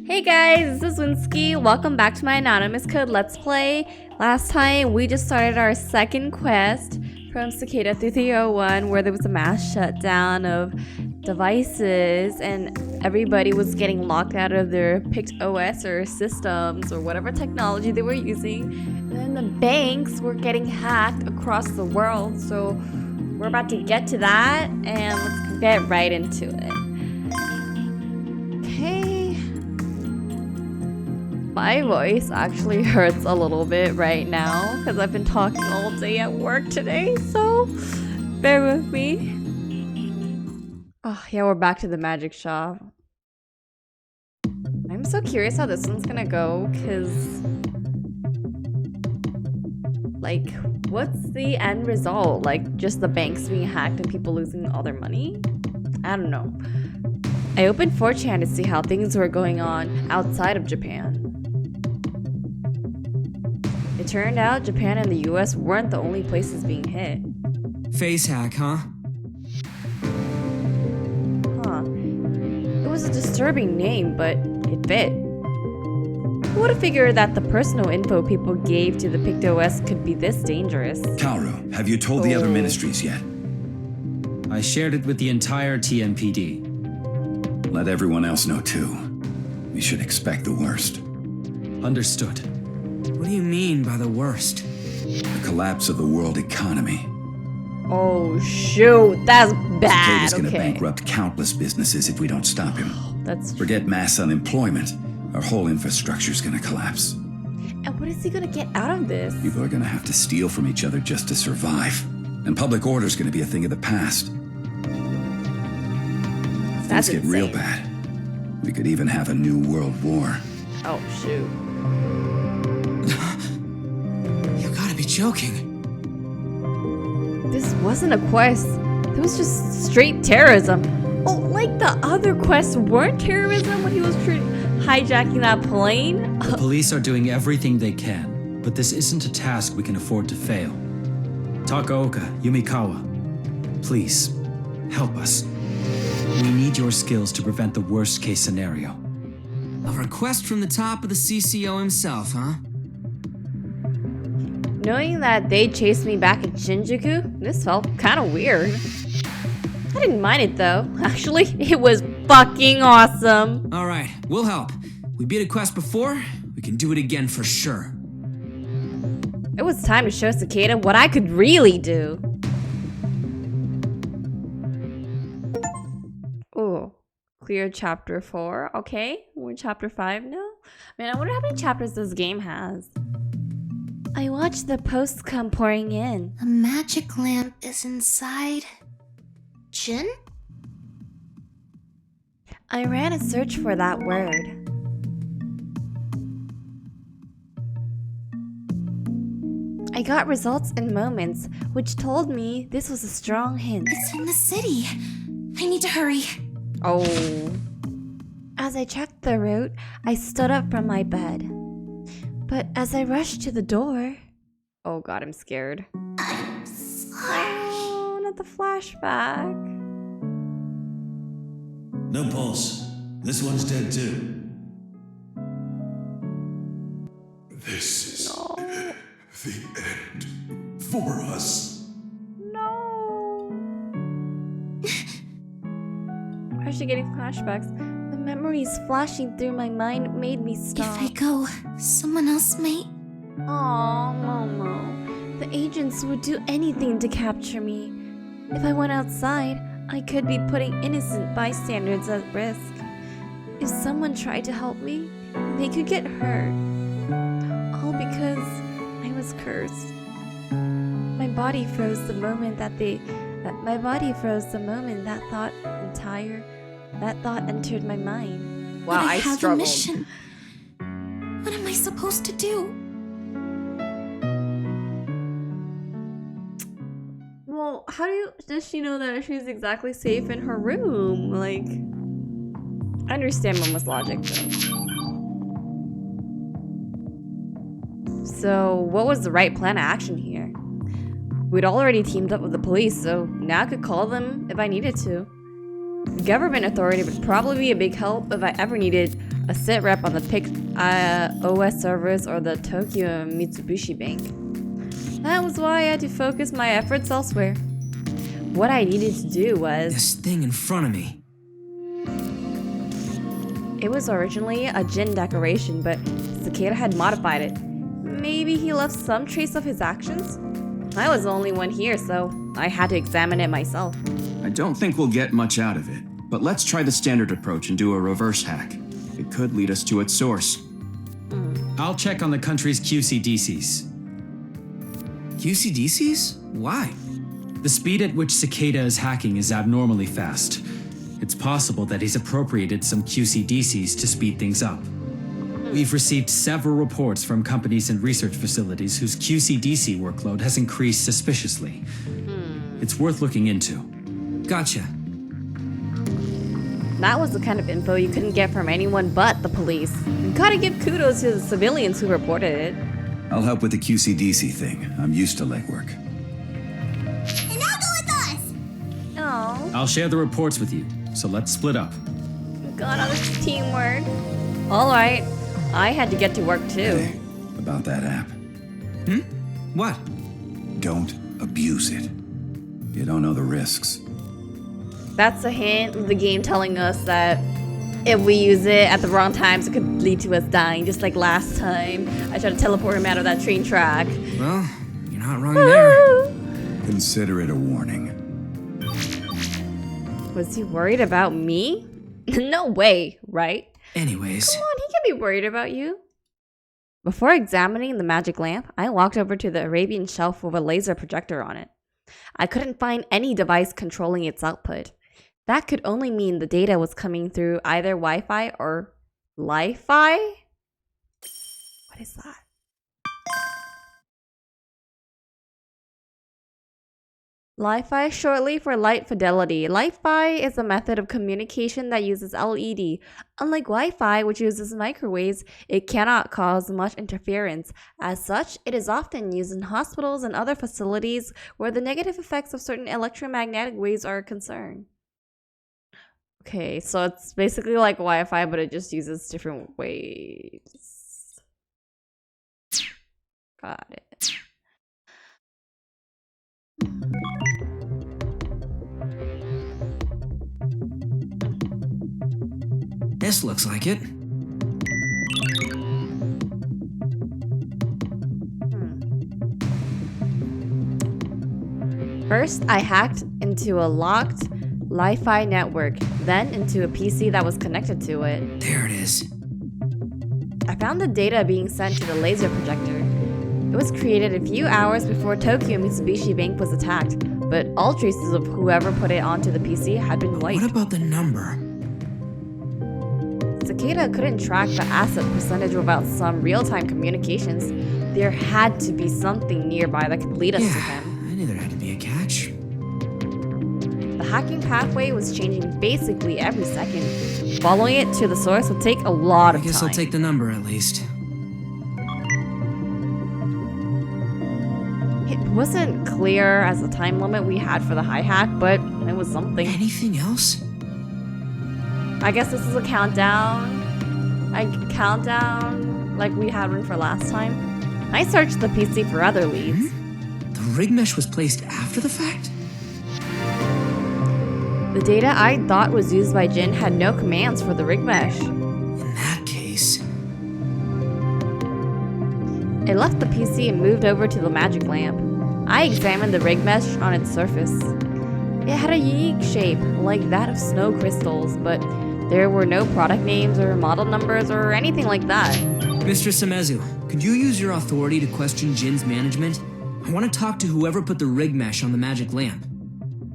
Hey guys, this is Winsky. Welcome back to my Anonymous Code Let's Play. Last time we just started our second quest from Cicada 3301 where there was a mass shutdown of devices and everybody was getting locked out of their picked OS or systems or whatever technology they were using. And then the banks were getting hacked across the world. So we're about to get to that and let's get right into it. Okay. My voice actually hurts a little bit right now because I've been talking all day at work today, so bear with me. Oh, yeah, we're back to the magic shop. I'm so curious how this one's gonna go because, like, what's the end result? Like, just the banks being hacked and people losing all their money? I don't know. I opened 4chan to see how things were going on outside of Japan. It turned out Japan and the US weren't the only places being hit. Face hack, huh? Huh. It was a disturbing name, but it fit. Who would have figured that the personal info people gave to the PictOS could be this dangerous? Kaoru, have you told the other ministries yet? I shared it with the entire TMPD. Let everyone else know too. We should expect the worst. Understood. What do you mean by the worst? The collapse of the world economy. Oh shoot, that's bad. Cicada's gonna Okay. bankrupt countless businesses if we don't stop him. That's Forget mass unemployment. Our whole infrastructure's gonna collapse. And what is he gonna get out of this? People are gonna have to steal from each other just to survive. And public order's gonna be a thing of the past. That's Things get real insane. bad. We could even have a new world war. Oh shoot. You gotta be joking. This wasn't a quest. It was just straight terrorism. Oh, like the other quests weren't terrorism when he was hijacking that plane? The police are doing everything they can, but this isn't a task we can afford to fail. Takaoka, Yumikawa, please, help us. We need your skills to prevent the worst case scenario. A request from the top of the CCO himself, huh? Knowing that they chased me back at Shinjuku, this felt kind of weird. I didn't mind it though. Actually, it was fucking awesome. All right, we'll help. We beat a quest before, we can do it again for sure. It was time to show Cicada what I could really do. Oh, clear chapter 4. Okay, we're in chapter 5 now. Man, I wonder how many chapters this game has. I watched the posts come pouring in. The magic lamp is inside. Jin? I ran a search for that word. I got results in moments, which told me this was a strong hint. It's in the city. I need to hurry. Oh. As I checked the route, I stood up from my bed. But as I rushed to the door... Oh god, I'm scared. I'm sorry. Oh, not the flashback. No pulse. This one's dead too. This is No. the end for us. No. Why is she getting flashbacks? The memories flashing through my mind made me stop. If I go, someone else might. Aw, Momo. The agents would do anything to capture me. If I went outside, I could be putting innocent bystanders at risk. If someone tried to help me, they could get hurt. All because I was cursed. My body froze the moment that thought entered my mind. Wow, But I I have struggled. a mission. What am I supposed to do? Well, does she know that she's exactly safe in her room? Like, I understand Momo's logic though. So, what was the right plan of action here? We'd already teamed up with the police, so now I could call them if I needed to. Government authority would probably be a big help if I ever needed a sit rep on the PIC OS servers or the Tokyo Mitsubishi Bank. That was why I had to focus my efforts elsewhere. What I needed to do was... This thing in front of me. It was originally a Jin decoration, but Cicada had modified it. Maybe he left some trace of his actions? I was the only one here, so I had to examine it myself. I don't think we'll get much out of it, but let's try the standard approach and do a reverse hack. It could lead us to its source. I'll check on the country's QCDCs. QCDCs? Why? The speed at which Cicada is hacking is abnormally fast. It's possible that he's appropriated some QCDCs to speed things up. We've received several reports from companies and research facilities whose QCDC workload has increased suspiciously. It's worth looking into. Gotcha. That was the kind of info you couldn't get from anyone but the police. You gotta give kudos to the civilians who reported it. I'll help with the QCDC thing. I'm used to legwork. And now go with us! Oh, I'll share the reports with you, so let's split up. God, all this teamwork. Alright, I had to get to work too. Hey, about that app. What? Don't abuse it. You don't know the risks. That's a hint of the game telling us that if we use it at the wrong times, it could lead to us dying, just like last time. I tried to teleport him out of that train track. Well, you're not wrong there. Consider it a warning. Was he worried about me? No way, right? Anyways, Come on, he can be worried about you. Before examining the magic lamp, I walked over to the Arabian shelf with a laser projector on it. I couldn't find any device controlling its output. That could only mean the data was coming through either Wi-Fi or Li-Fi? What is that? Li-Fi, shortly for light fidelity. Li-Fi is a method of communication that uses LED. Unlike Wi-Fi, which uses microwaves, it cannot cause much interference. As such, it is often used in hospitals and other facilities where the negative effects of certain electromagnetic waves are a concern. Okay, so it's basically like Wi-Fi, but it just uses different waves. Got it. this looks like it. First, I hacked into a locked Li-Fi network, then into a PC that was connected to it. There it is. I found the data being sent to the laser projector. It was created a few hours before Tokyo Mitsubishi Bank was attacked, but all traces of whoever put it onto the PC had been wiped. What about the number? Cicada couldn't track the asset percentage without some real-time communications. There had to be something nearby that could lead us to him. I knew there had to be a catch. The hacking pathway was changing basically every second. Following it to the source would take a lot I of guess time. I'll take the number at least. It wasn't clear as the time limit we had for the hi-hat, but it was something. Anything else? I guess this is a countdown. Countdown like we had one for last time. I searched the PC for other leads. The rig mesh was placed after the fact? The data I thought was used by Jin had no commands for the rig mesh. In that case... I left the PC and moved over to the magic lamp. I examined the rig mesh on its surface. It had a unique shape, like that of snow crystals, but there were no product names or model numbers or anything like that. Mr. Samezu, could you use your authority to question Jin's management? I want to talk to whoever put the rig mesh on the magic lamp.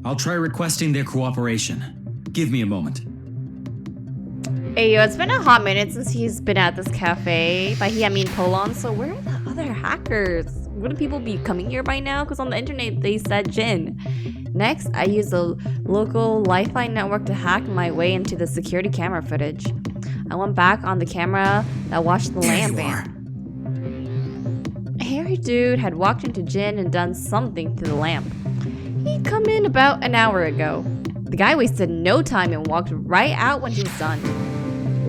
I'll try requesting their cooperation. Give me a moment. Hey yo, it's been a hot minute since he's been at this cafe. By he, I mean Polon, so where are the other hackers? Wouldn't people be coming here by now? Because on the internet they said Jin. Next, I used the local Li-Fi network to hack my way into the security camera footage. I went back on the camera that watched the There lamp. you are. A hairy dude had walked into Jin and done something to the lamp. He'd come in about an hour ago. The guy wasted no time and walked right out when he was done.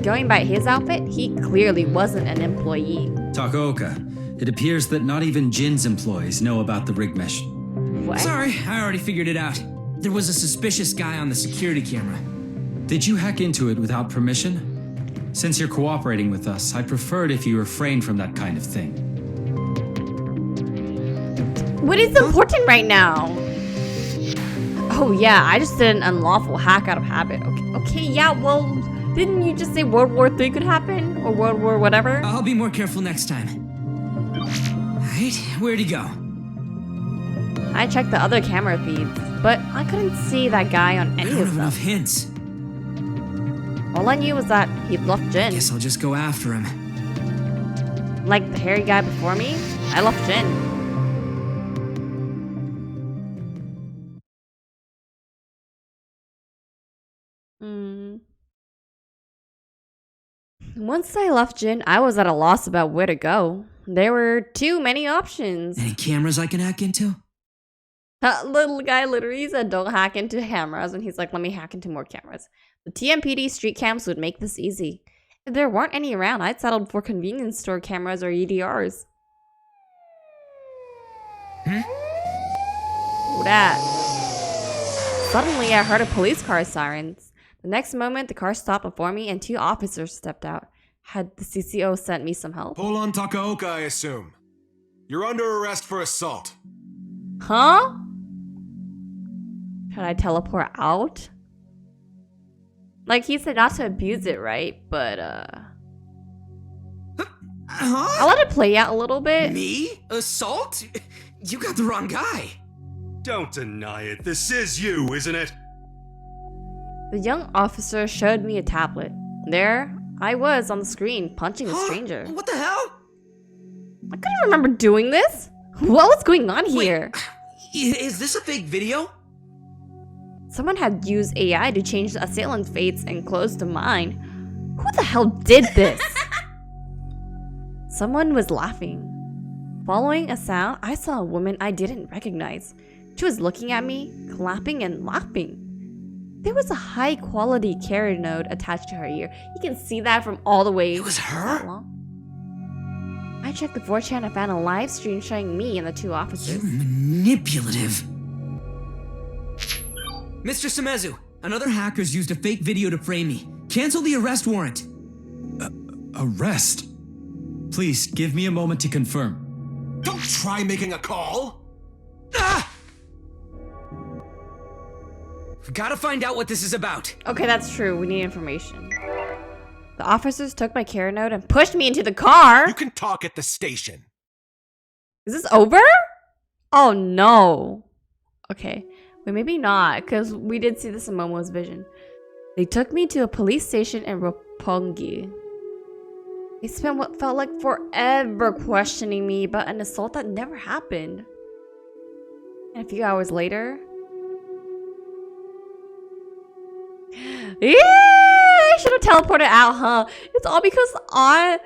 Going by his outfit, he clearly wasn't an employee. Takaoka, it appears that not even Jin's employees know about the rig mesh. What? Sorry, I already figured it out. There was a suspicious guy on the security camera. Did you hack into it without permission? Since you're cooperating with us, I'd prefer it if you refrain from that kind of thing. What is important right now? Oh yeah, I just did an unlawful hack out of habit. Okay, yeah, well, didn't you just say World War III could happen? Or World War whatever? I'll be more careful next time. Alright, where'd he go? I checked the other camera feeds, but I couldn't see that guy on I any don't of have them. enough hints. All I knew was that he'd left Jin. Guess I'll just go after him. Like the hairy guy before me, I left Jin. Once I left Jin, I was at a loss about where to go. There were too many options. Any cameras I can hack into? That little guy literally said don't hack into cameras, and he's like, let me hack into more cameras. The TMPD street cams would make this easy. If there weren't any around, I'd settled for convenience store cameras or EDRs. Who that? Suddenly, I heard a police car sirens. The next moment, the car stopped before me and two officers stepped out. Had the CCO sent me some help? Pull on Takaoka, I assume. You're under arrest for assault. Huh? Should I teleport out? Like, he said not to abuse it, right? But, I'll let it play out a little bit. Me? Assault? You got the wrong guy. Don't deny it. This is you, isn't it? The young officer showed me a tablet. There, I was on the screen, punching a stranger. What the hell? I couldn't remember doing this. What was going on here? Is this a fake video? Someone had used AI to change the assailant's fates and clothes to mine. Who the hell did this? Someone was laughing. Following a sound, I saw a woman I didn't recognize. She was looking at me, clapping and laughing. There was a high-quality carrier node attached to her ear. You can see that from all the way. It was her? I checked the 4chan and found a live stream showing me and the two officers. Manipulative. Mr. Samezu, another hacker's used a fake video to frame me. Cancel the arrest warrant. Arrest? Please, give me a moment to confirm. Don't try making a call. Ah! We've gotta find out what this is about. Okay, that's true. We need information. The officers took my carrier node and pushed me into the car. You can talk at the station. Is this over? Oh no. Okay. Wait, maybe not, because we did see this in Momo's vision. They took me to a police station in Roppongi. They spent what felt like forever questioning me about an assault that never happened. And a few hours later... Yeah, I should have teleported out, huh? It's all because I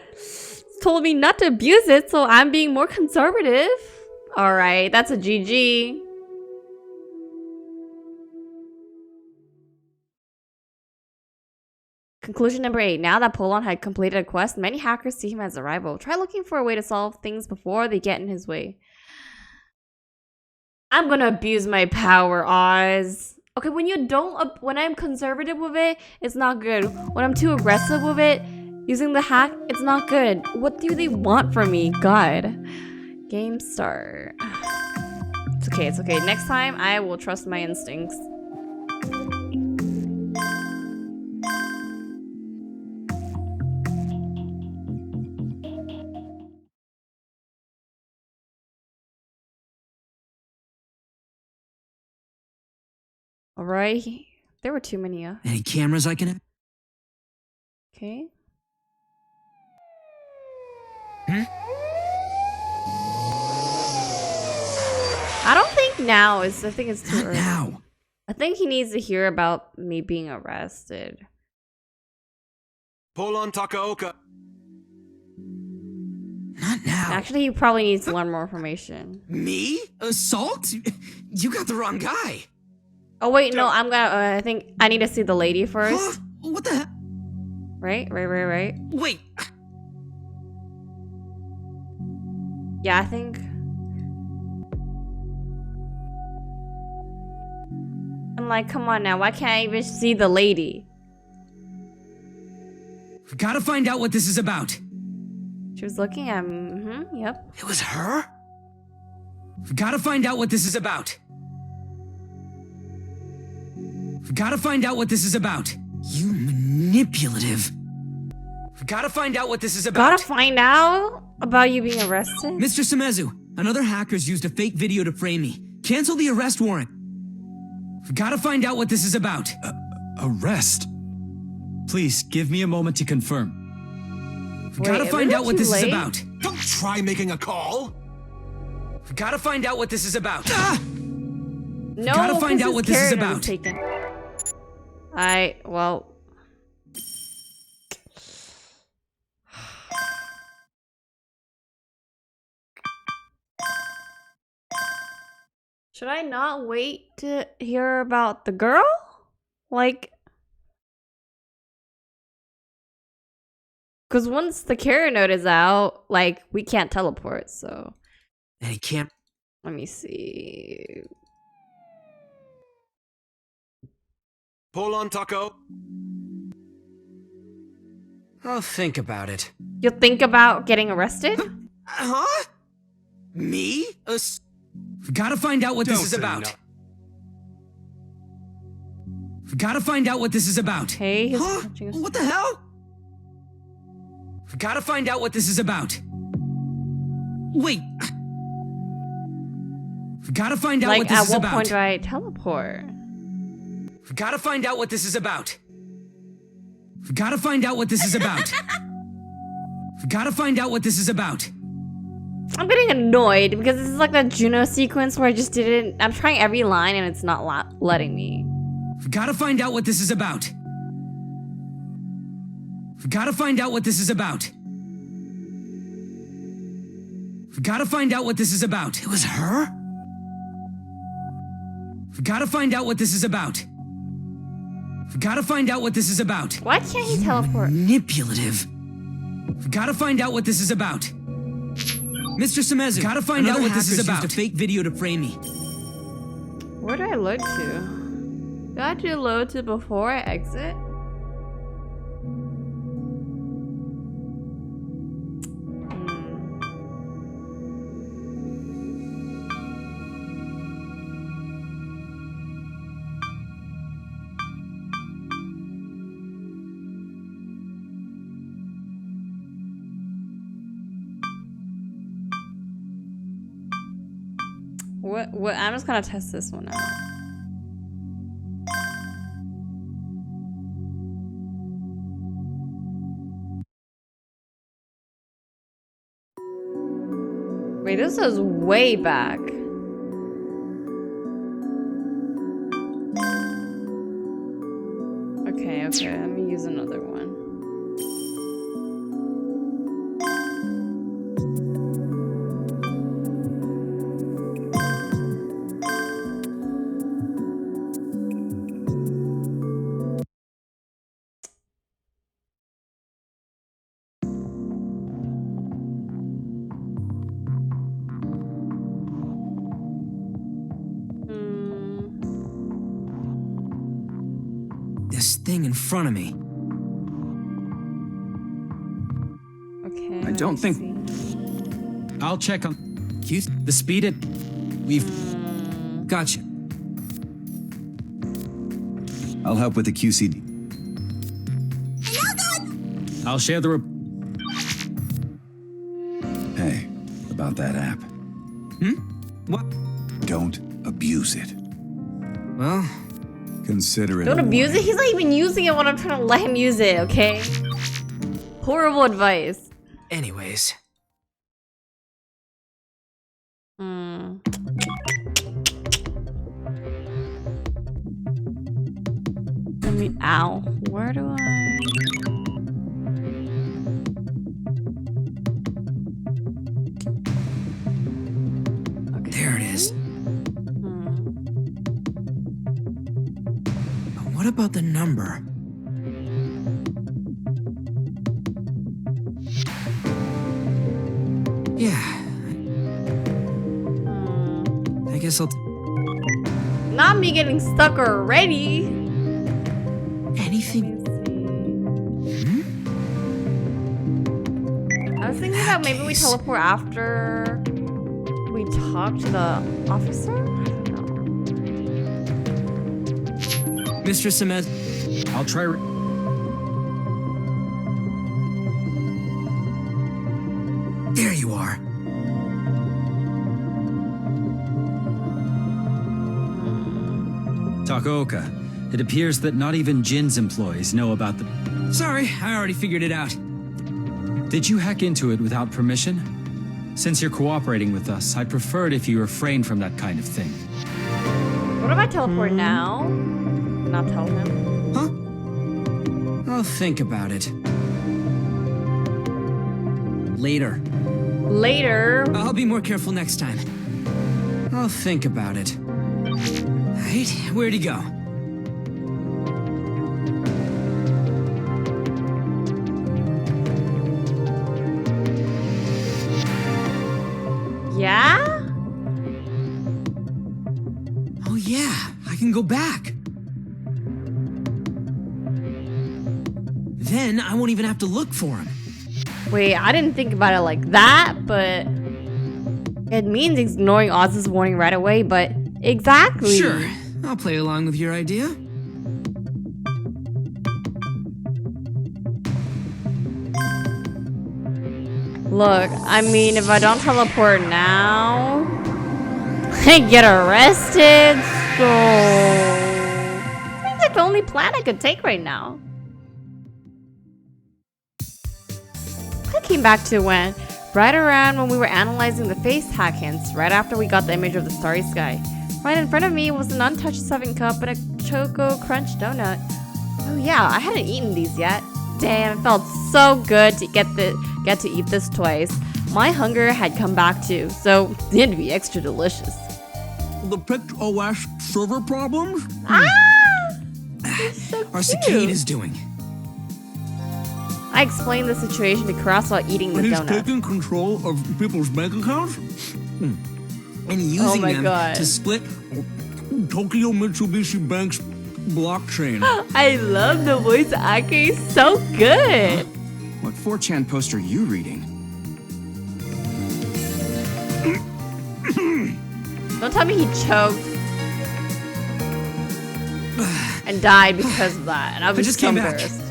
told me not to abuse it, so I'm being more conservative. Alright, that's a GG. Conclusion number 8. Now that Polon had completed a quest, many hackers see him as a rival. Try looking for a way to solve things before they get in his way. I'm gonna abuse my power, Oz. Okay, when I'm conservative with it, it's not good. When I'm too aggressive with it, using the hack, it's not good. What do they want from me? God. Game start. It's okay. Next time, I will trust my instincts. Alright, there were too many. Any cameras I can... Okay. I don't think now is. I think it's too Not early. now. I think he needs to hear about me being arrested. Pull on Takaoka. Not now. Actually, he probably needs to learn more information. Me? Assault? You got the wrong guy. Oh wait, no, I'm gonna. I think I need to see the lady first. Huh? What the hell? Right? Wait! Yeah, I think. I'm like, come on now. Why can't I even see the lady? We gotta find out what this is about. She was looking at me. Yep. It was her? We gotta find out what this is about. We gotta find out what this is about. You manipulative. We gotta find out what this is about. Gotta find out about you being arrested? Mr. Samezu, another hacker's used a fake video to frame me. Cancel the arrest warrant. We gotta find out what this is about. Arrest? Please, give me a moment to confirm. We gotta find out what this is about. Don't try making a call. We gotta find out what this is about. Ah! No, gotta find 'cause out his what this is character was about. taken. Well. Should I not wait to hear about the girl? Like, because once the carrier note is out, like, we can't teleport, so. And he can't. Let me see. Pull on, Taco. I'll think about it. You'll think about getting arrested? Huh? Me? We gotta find out what this Don't is say about. no. We gotta find out what this is about. Hey, he's Huh? touching us. What the hell? We gotta find out what this is about. Wait. We gotta find out Like, what this at is what about. point do I teleport? We gotta find out what this is about. We gotta find out what this is about. We gotta find out what this is about. I'm getting annoyed because this is like that Juno sequence where I just didn't. I'm trying every line and it's not letting me. We gotta find out what this is about. We gotta find out what this is about. We gotta find out what this is about. It was her? We gotta find out what this is about. We gotta find out what this is about. Why can't he teleport? Manipulative. We gotta find out what this is about. Mr. Samezu, gotta find out what this is about. Used a fake video to frame me. Where do I load to? Do I have to load to before I exit? What? I'm just gonna test this one out. Wait, this is way back. Okay, let me use another one. This thing in front of me. Okay. I don't think- I'll check on the speed at... We've... Gotcha. I'll help with the QCD. I'll share the... Hey, about that app. What? Don't abuse it. Well, Consider it Don't a abuse it. warning. He's not even using it when I'm trying to let him use it, okay? Horrible advice. anyways. Let me. Ow. Where do I. Okay. There it is. But what about the number? Yeah. I guess I'll... Not me getting stuck already. Anything... I was thinking that maybe we teleport after we talk to the officer? I don't know. Mr. Semez... I'll try. There you are. Takaoka, it appears that not even Jin's employees know about the. Sorry, I already figured it out. Did you hack into it without permission? Since you're cooperating with us, I'd prefer it if you refrain from that kind of thing. What if I teleport now? Not tell him. Huh? I'll think about it. Later. Later. I'll be more careful next time. I'll think about it. Right, where'd he go? Yeah? Oh yeah, I can go back. Then I won't even have to look for him. Wait, I didn't think about it like that, but it means ignoring Oz's warning right away, but exactly. Sure, I'll play along with your idea. Look, I mean, if I don't teleport now, I get arrested, so... Seems like the only plan I could take right now. I came back to when, right around when we were analyzing the face hack hints, right after we got the image of the starry sky. Right in front of me was an untouched 7-cup and a Choco Crunch donut. Oh yeah, I hadn't eaten these yet. Damn, it felt so good to get to eat this twice. My hunger had come back too, so it'd be extra delicious. The picked OS server problems? Ah! It's so Our cute. cicade is doing. I explained the situation to Cross while eating the donut. taking control of people's bank accounts and using my them God. to split Tokyo Mitsubishi Bank's blockchain. I love the voice acting, so good. What 4chan post are you reading? Don't tell me he choked and died because of that, and I was just so came back. embarrassed.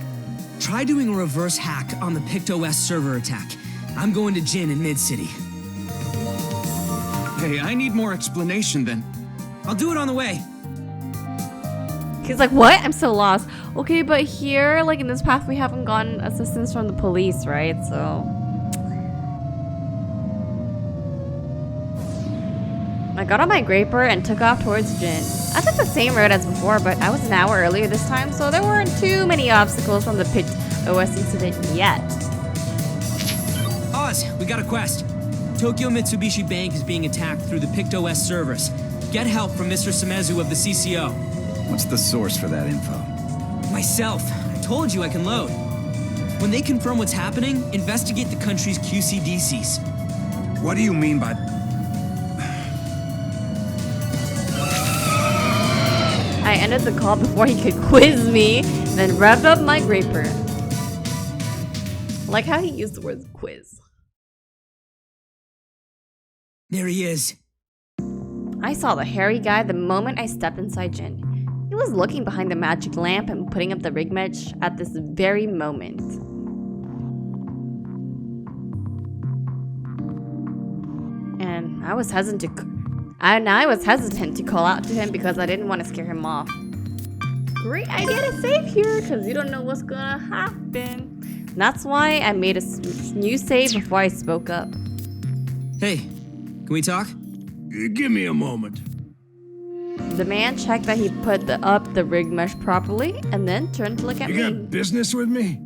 Try doing a reverse hack on the PictOS server attack. I'm going to Jin in Mid-City. Hey, I need more explanation then. I'll do it on the way. He's like, what? I'm so lost. Okay, but here, like in this path, we haven't gotten assistance from the police, right? So I got on my Graper and took off towards Jin. I took the same road as before, but I was an hour earlier this time, so there weren't too many obstacles from the PictOS incident yet. Oz, we got a quest. Tokyo Mitsubishi Bank is being attacked through the PictOS servers. Get help from Mr. Semezu of the CCO. What's the source for that info? Myself. I told you I can load. When they confirm what's happening, investigate the country's QCDCs. What do you mean by... I ended the call before he could quiz me, then revved up my Graper. Like how he used the word quiz. There he is. I saw the hairy guy the moment I stepped inside Jin. He was looking behind the magic lamp and putting up the rig mesh at this very moment. And I was hesitant to call out to him because I didn't want to scare him off. Great idea to save here because you don't know what's gonna happen. And that's why I made a new save before I spoke up. Hey, can we talk? Give me a moment. The man checked that he put up the rig mesh properly and then turned to look at You me. got business with me?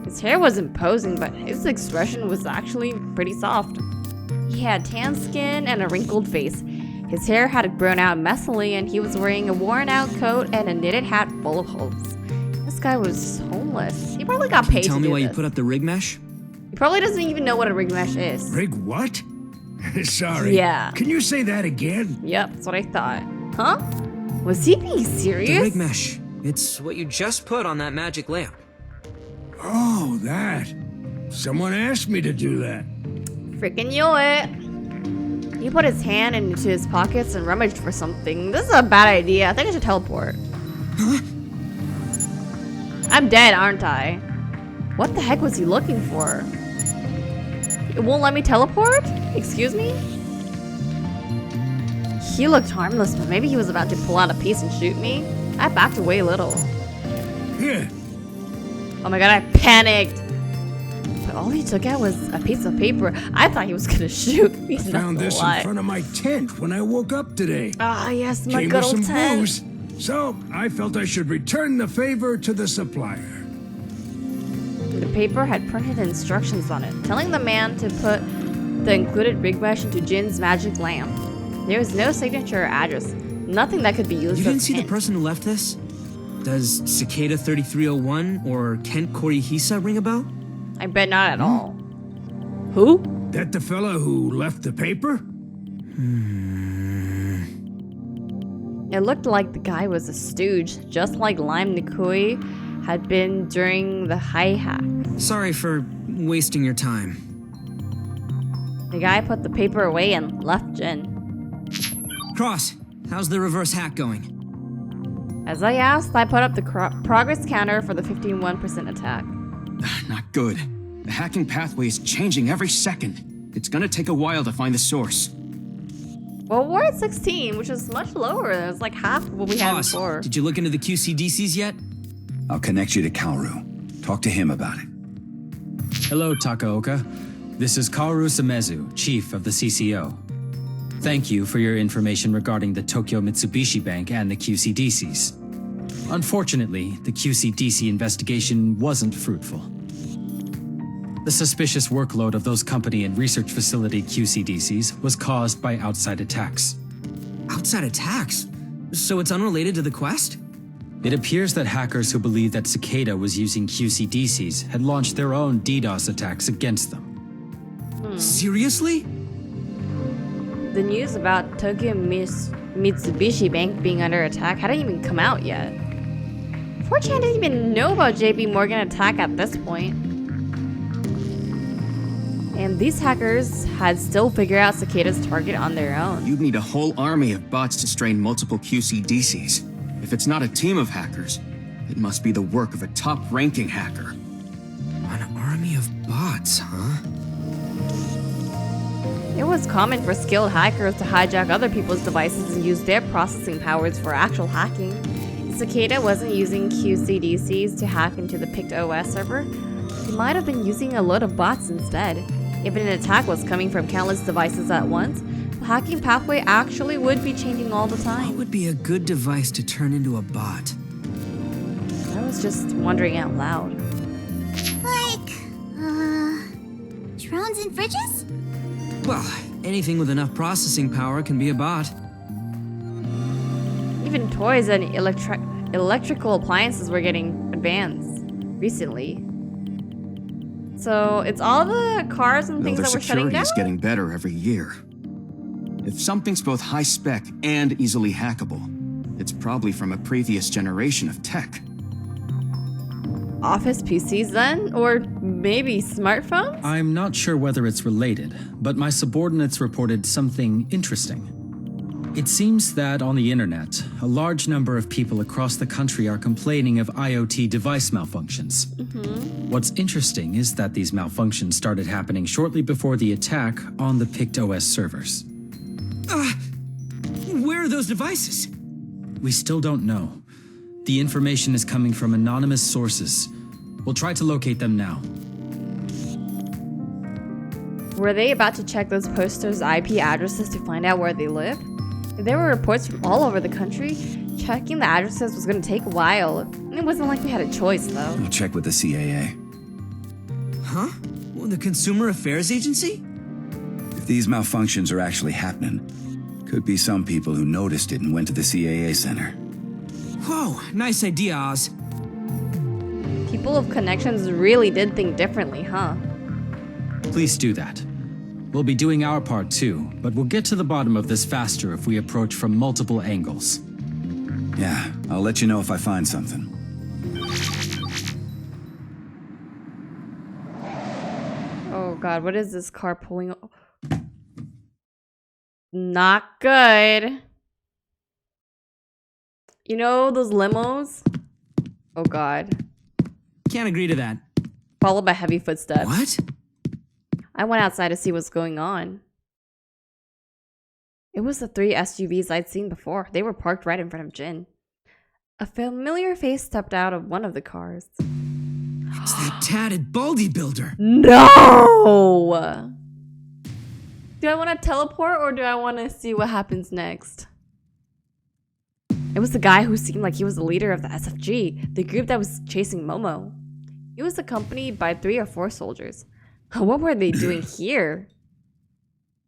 His hair was imposing, but his expression was actually pretty soft. He had tan skin and a wrinkled face. His hair had grown out messily, and he was wearing a worn-out coat and a knitted hat full of holes. This guy was homeless. He probably got paid Tell to me do why you this. put up the rig mesh? He probably doesn't even know what a rig mesh is. Rig what? Sorry. Yeah. Can you say that again? Yep, that's what I thought. Huh? Was he being serious? The rig mesh. It's what you just put on that magic lamp. Oh, that. Someone asked me to do that. Freaking knew it. He put his hand into his pockets and rummaged for something. This is a bad idea. I think I should teleport. Huh? I'm dead, aren't I? What the heck was he looking for? It won't let me teleport? Excuse me? He looked harmless, but maybe he was about to pull out a piece and shoot me. I backed away a little. Here. Oh my god, I panicked. But all he took out was a piece of paper. I thought he was gonna shoot me. I found this in front of my tent when I woke up today. Ah, yes, my Came good with old some tent. booze, so I felt I should return the favor to the supplier. The paper had printed instructions on it, telling the man to put the included rig mesh into Jin's magic lamp. There was no signature or address, nothing that could be used You didn't as see the hint. person who left this? Does Cicada 3301 or Kent Korihisa ring a bell? I bet not at all. Who? That the fella who left the paper? It looked like the guy was a stooge, just like Lime Nikui had been during the high hack. Sorry for wasting your time. The guy put the paper away and left Jin. Cross, how's the reverse hack going? As I asked, I put up the progress counter for the 51% attack. Not good. The hacking pathway is changing every second. It's gonna take a while to find the source. Well, we're at 16, which is much lower. It was like half of what we had Cross, before. did you look into the QCDCs yet? I'll connect you to Kaoru. Talk to him about it. Hello, Takaoka. This is Kaoru Samezu, chief of the CCO. Thank you for your information regarding the Tokyo Mitsubishi Bank and the QCDCs. Unfortunately, the QCDC investigation wasn't fruitful. The suspicious workload of those company and research facility QCDCs was caused by outside attacks. Outside attacks? So it's unrelated to the quest? It appears that hackers who believed that Cicada was using QCDCs had launched their own DDoS attacks against them. Seriously? The news about Tokyo Mitsubishi Bank being under attack hadn't even come out yet. 4chan didn't even know about JP Morgan attack at this point. And these hackers had still figured out Cicada's target on their own. You'd need a whole army of bots to strain multiple QCDCs. If it's not a team of hackers, it must be the work of a top-ranking hacker. An army of bots, huh? It was common for skilled hackers to hijack other people's devices and use their processing powers for actual hacking. Cicada wasn't using QCDCs to hack into the PictOS server. He might have been using a load of bots instead. If an attack was coming from countless devices at once, the hacking pathway actually would be changing all the What time. would be a good device to turn into a bot? I was just wondering out loud. Like, drones and fridges? Well, anything with enough processing power can be a bot. Even toys and electrical appliances were getting advanced recently. So it's all the cars and Though things their that were shutting security down? is getting better every year. If something's both high-spec and easily hackable, it's probably from a previous generation of tech. Office PCs then? Or maybe smartphones? I'm not sure whether it's related, but my subordinates reported something interesting. It seems that on the internet, a large number of people across the country are complaining of IoT device malfunctions. What's interesting is that these malfunctions started happening shortly before the attack on the PictOS servers. Where are those devices? We still don't know. The information is coming from anonymous sources. We'll try to locate them now. Were they about to check those posters' IP addresses to find out where they live? If there were reports from all over the country, checking the addresses was going to take a while. It wasn't like we had a choice, though. I'll check with the CAA. Huh? Well, the Consumer Affairs Agency? If these malfunctions are actually happening, could be some people who noticed it and went to the CAA center. Whoa, nice idea, Oz. People of connections really did think differently, huh? Please do that. We'll be doing our part too, but we'll get to the bottom of this faster if we approach from multiple angles. Yeah, I'll let you know if I find something. Oh god, what is this car pulling? Not good. You know those limos? Oh god. Can't agree to that. Followed by heavy footsteps. What? I went outside to see what's going on. It was the 3 SUVs I'd seen before. They were parked right in front of Jin. A familiar face stepped out of one of the cars. It's that tatted baldy builder. No! Do I want to teleport or do I want to see what happens next? It was the guy who seemed like he was the leader of the SFG, the group that was chasing Momo. He was accompanied by 3 or 4 soldiers. What were they doing here?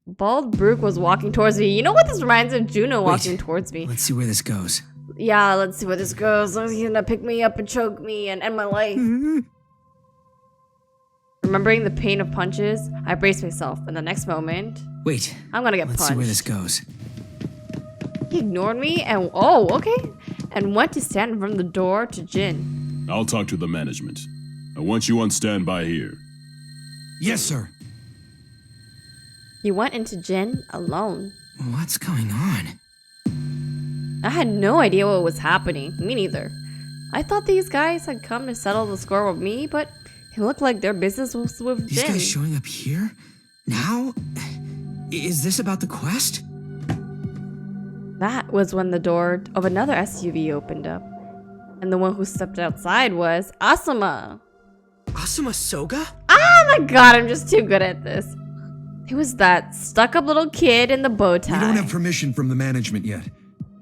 Bald Brook was walking towards me. You know what this reminds me of? Juno walking towards me. Let's see where this goes. Yeah, let's see where this goes. He's gonna pick me up and choke me and end my life. Remembering the pain of punches, I braced myself, and the next moment, Wait. I'm gonna get Let's punched. see where this goes. He ignored me and okay, and went to stand in front of the door to Jin. I'll talk to the management. I want you on standby here. Yes, sir. He went into Jin alone. What's going on? I had no idea what was happening. Me neither. I thought these guys had come to settle the score with me, but it looked like their business was with These Jin. guys showing up here? Now? Is this about the quest? That was when the door of another SUV opened up. And the one who stepped outside was Asuma. Asuma Soga? Oh my god, I'm just too good at this. He was that stuck-up little kid in the bow tie. We don't have permission from the management yet.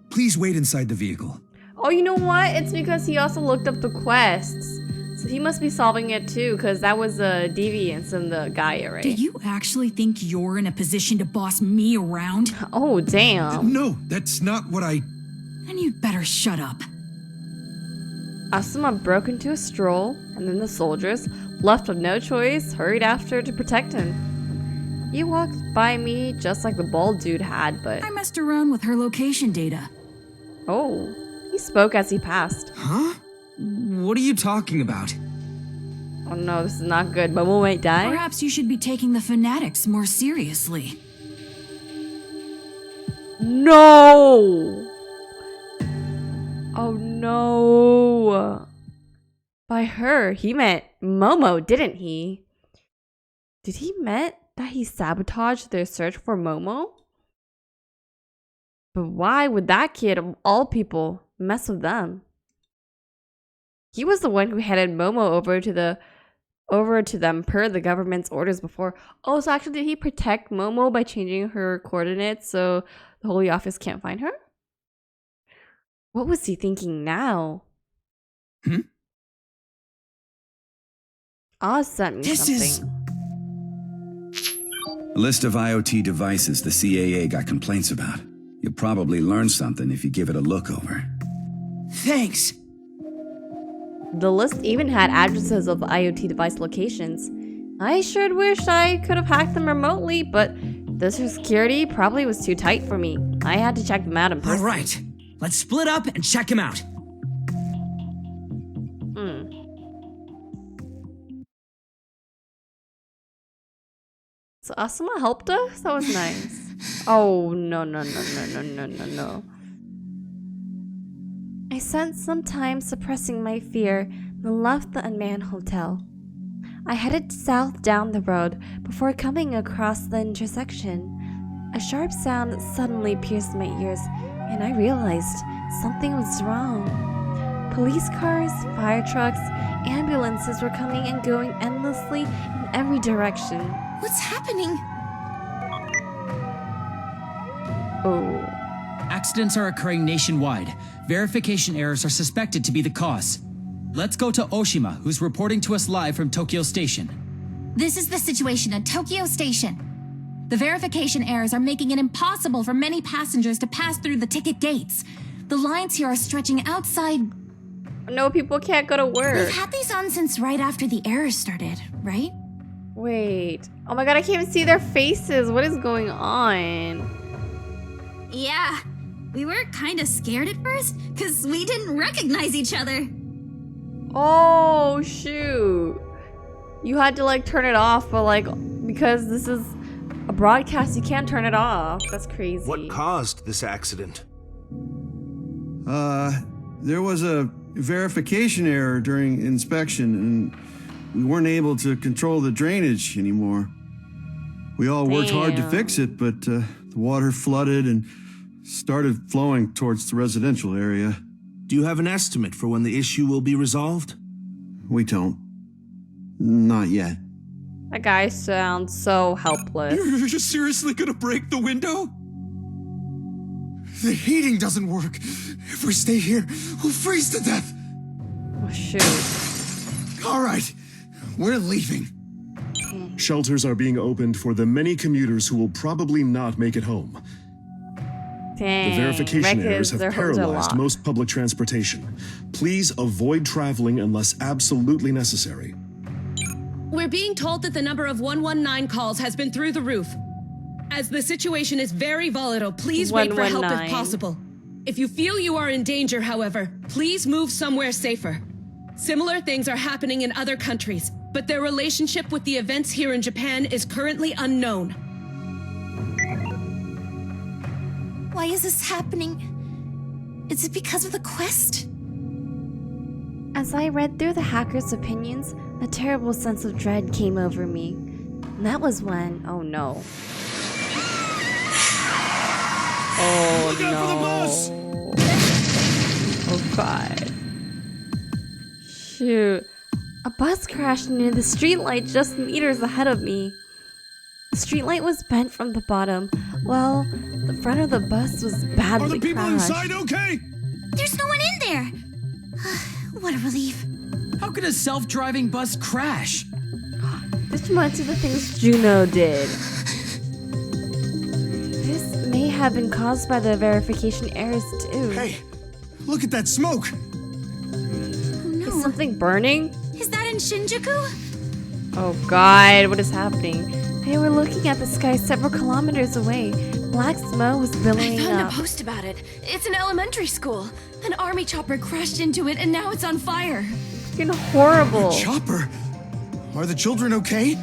Please wait inside the vehicle. Oh, you know what? It's because he also looked up the quests. So he must be solving it too, because that was the deviance in the Gaia, right? Do you actually think you're in a position to boss me around? Oh, damn. No, that's not what I... Then you'd better shut up. Asuma broke into a stroll, and then the soldiers, left with no choice, hurried after to protect him. He walked by me just like the bald dude had, but... I messed around with her location data. Oh, he spoke as he passed. Huh? What are you talking about? Oh no, this is not good. Momo might die? Perhaps you should be taking the fanatics more seriously. No! Oh no. By her, he meant Momo, didn't he? Did he meant that he sabotaged their search for Momo? But why would that kid of all people mess with them? He was the one who headed Momo over to them per the government's orders before. Oh, so actually did he protect Momo by changing her coordinates so the Holy Office can't find her? What was he thinking now? Oz sent me something. A list of IoT devices the CAA got complaints about. You'll probably learn something if you give it a look over. Thanks. The list even had addresses of the IoT device locations. I sure wish I could have hacked them remotely, but the security probably was too tight for me. I had to check them out in person. All right. Let's split up and check him out. So Asuma helped us? That was nice. Oh, no. I spent some time suppressing my fear and left the unmanned hotel. I headed south down the road before coming across the intersection. A sharp sound suddenly pierced my ears, and I realized something was wrong. Police cars, fire trucks, ambulances were coming and going endlessly in every direction. What's happening? Oh. Accidents are occurring nationwide. Verification errors are suspected to be the cause. Let's go to Oshima, who's reporting to us live from Tokyo Station. This is the situation at Tokyo Station. The verification errors are making it impossible for many passengers to pass through the ticket gates. The lines here are stretching outside. No, people can't go to work. We've had these on since right after the errors started, right? Wait. Oh my god, I can't even see their faces. What is going on? Yeah, we were kind of scared at first because we didn't recognize each other. Oh, shoot. You had to like turn it off, but like, because this is a broadcast, you can't turn it off. That's crazy. What caused this accident? There was a verification error during inspection, and we weren't able to control the drainage anymore. We all worked hard to fix it, but the water flooded and started flowing towards the residential area. Do you have an estimate for when the issue will be resolved? We don't. Not yet. That guy sounds so helpless. You're just seriously gonna break the window? The heating doesn't work. If we stay here, we'll freeze to death. Oh, shoot. All right, we're leaving. Shelters are being opened for the many commuters who will probably not make it home. Dang. The verification errors their have homes are paralyzed locked. most public transportation. Please avoid traveling unless absolutely necessary. We're being told that the number of 119 calls has been through the roof. As the situation is very volatile, please wait for help if possible. If you feel you are in danger, however, please move somewhere safer. Similar things are happening in other countries, but their relationship with the events here in Japan is currently unknown. Why is this happening? Is it because of the quest? As I read through the hackers' opinions, a terrible sense of dread came over me. And that was when, oh no. Oh no. Oh god. Shoot. A bus crashed near the streetlight just meters ahead of me. The streetlight was bent from the bottom. Well, the front of the bus was badly Are the people crashed. inside okay? There's no one in there. What a relief. How could a self-driving bus crash? This reminds me of the things Juno did. This may have been caused by the verification errors too. Hey, look at that smoke. Is something burning? Is that in Shinjuku? Oh god, what is happening? They were looking at the sky several kilometers away. Black smoke was billowing I found up. a post about it. It's an elementary school. An army chopper crashed into it and now it's on fire. Fucking horrible. Chopper? Are the children okay?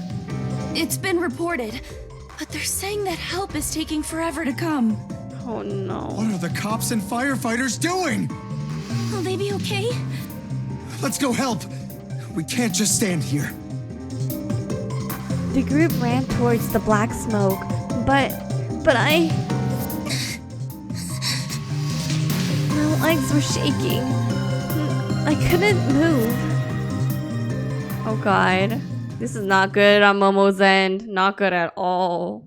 It's been reported, but they're saying that help is taking forever to come. Oh no. What are the cops and firefighters doing? Will they be okay? Let's go help. We can't just stand here. The group ran towards the black smoke, but I... My legs were shaking. I couldn't move. Oh god. This is not good on Momo's end. Not good at all.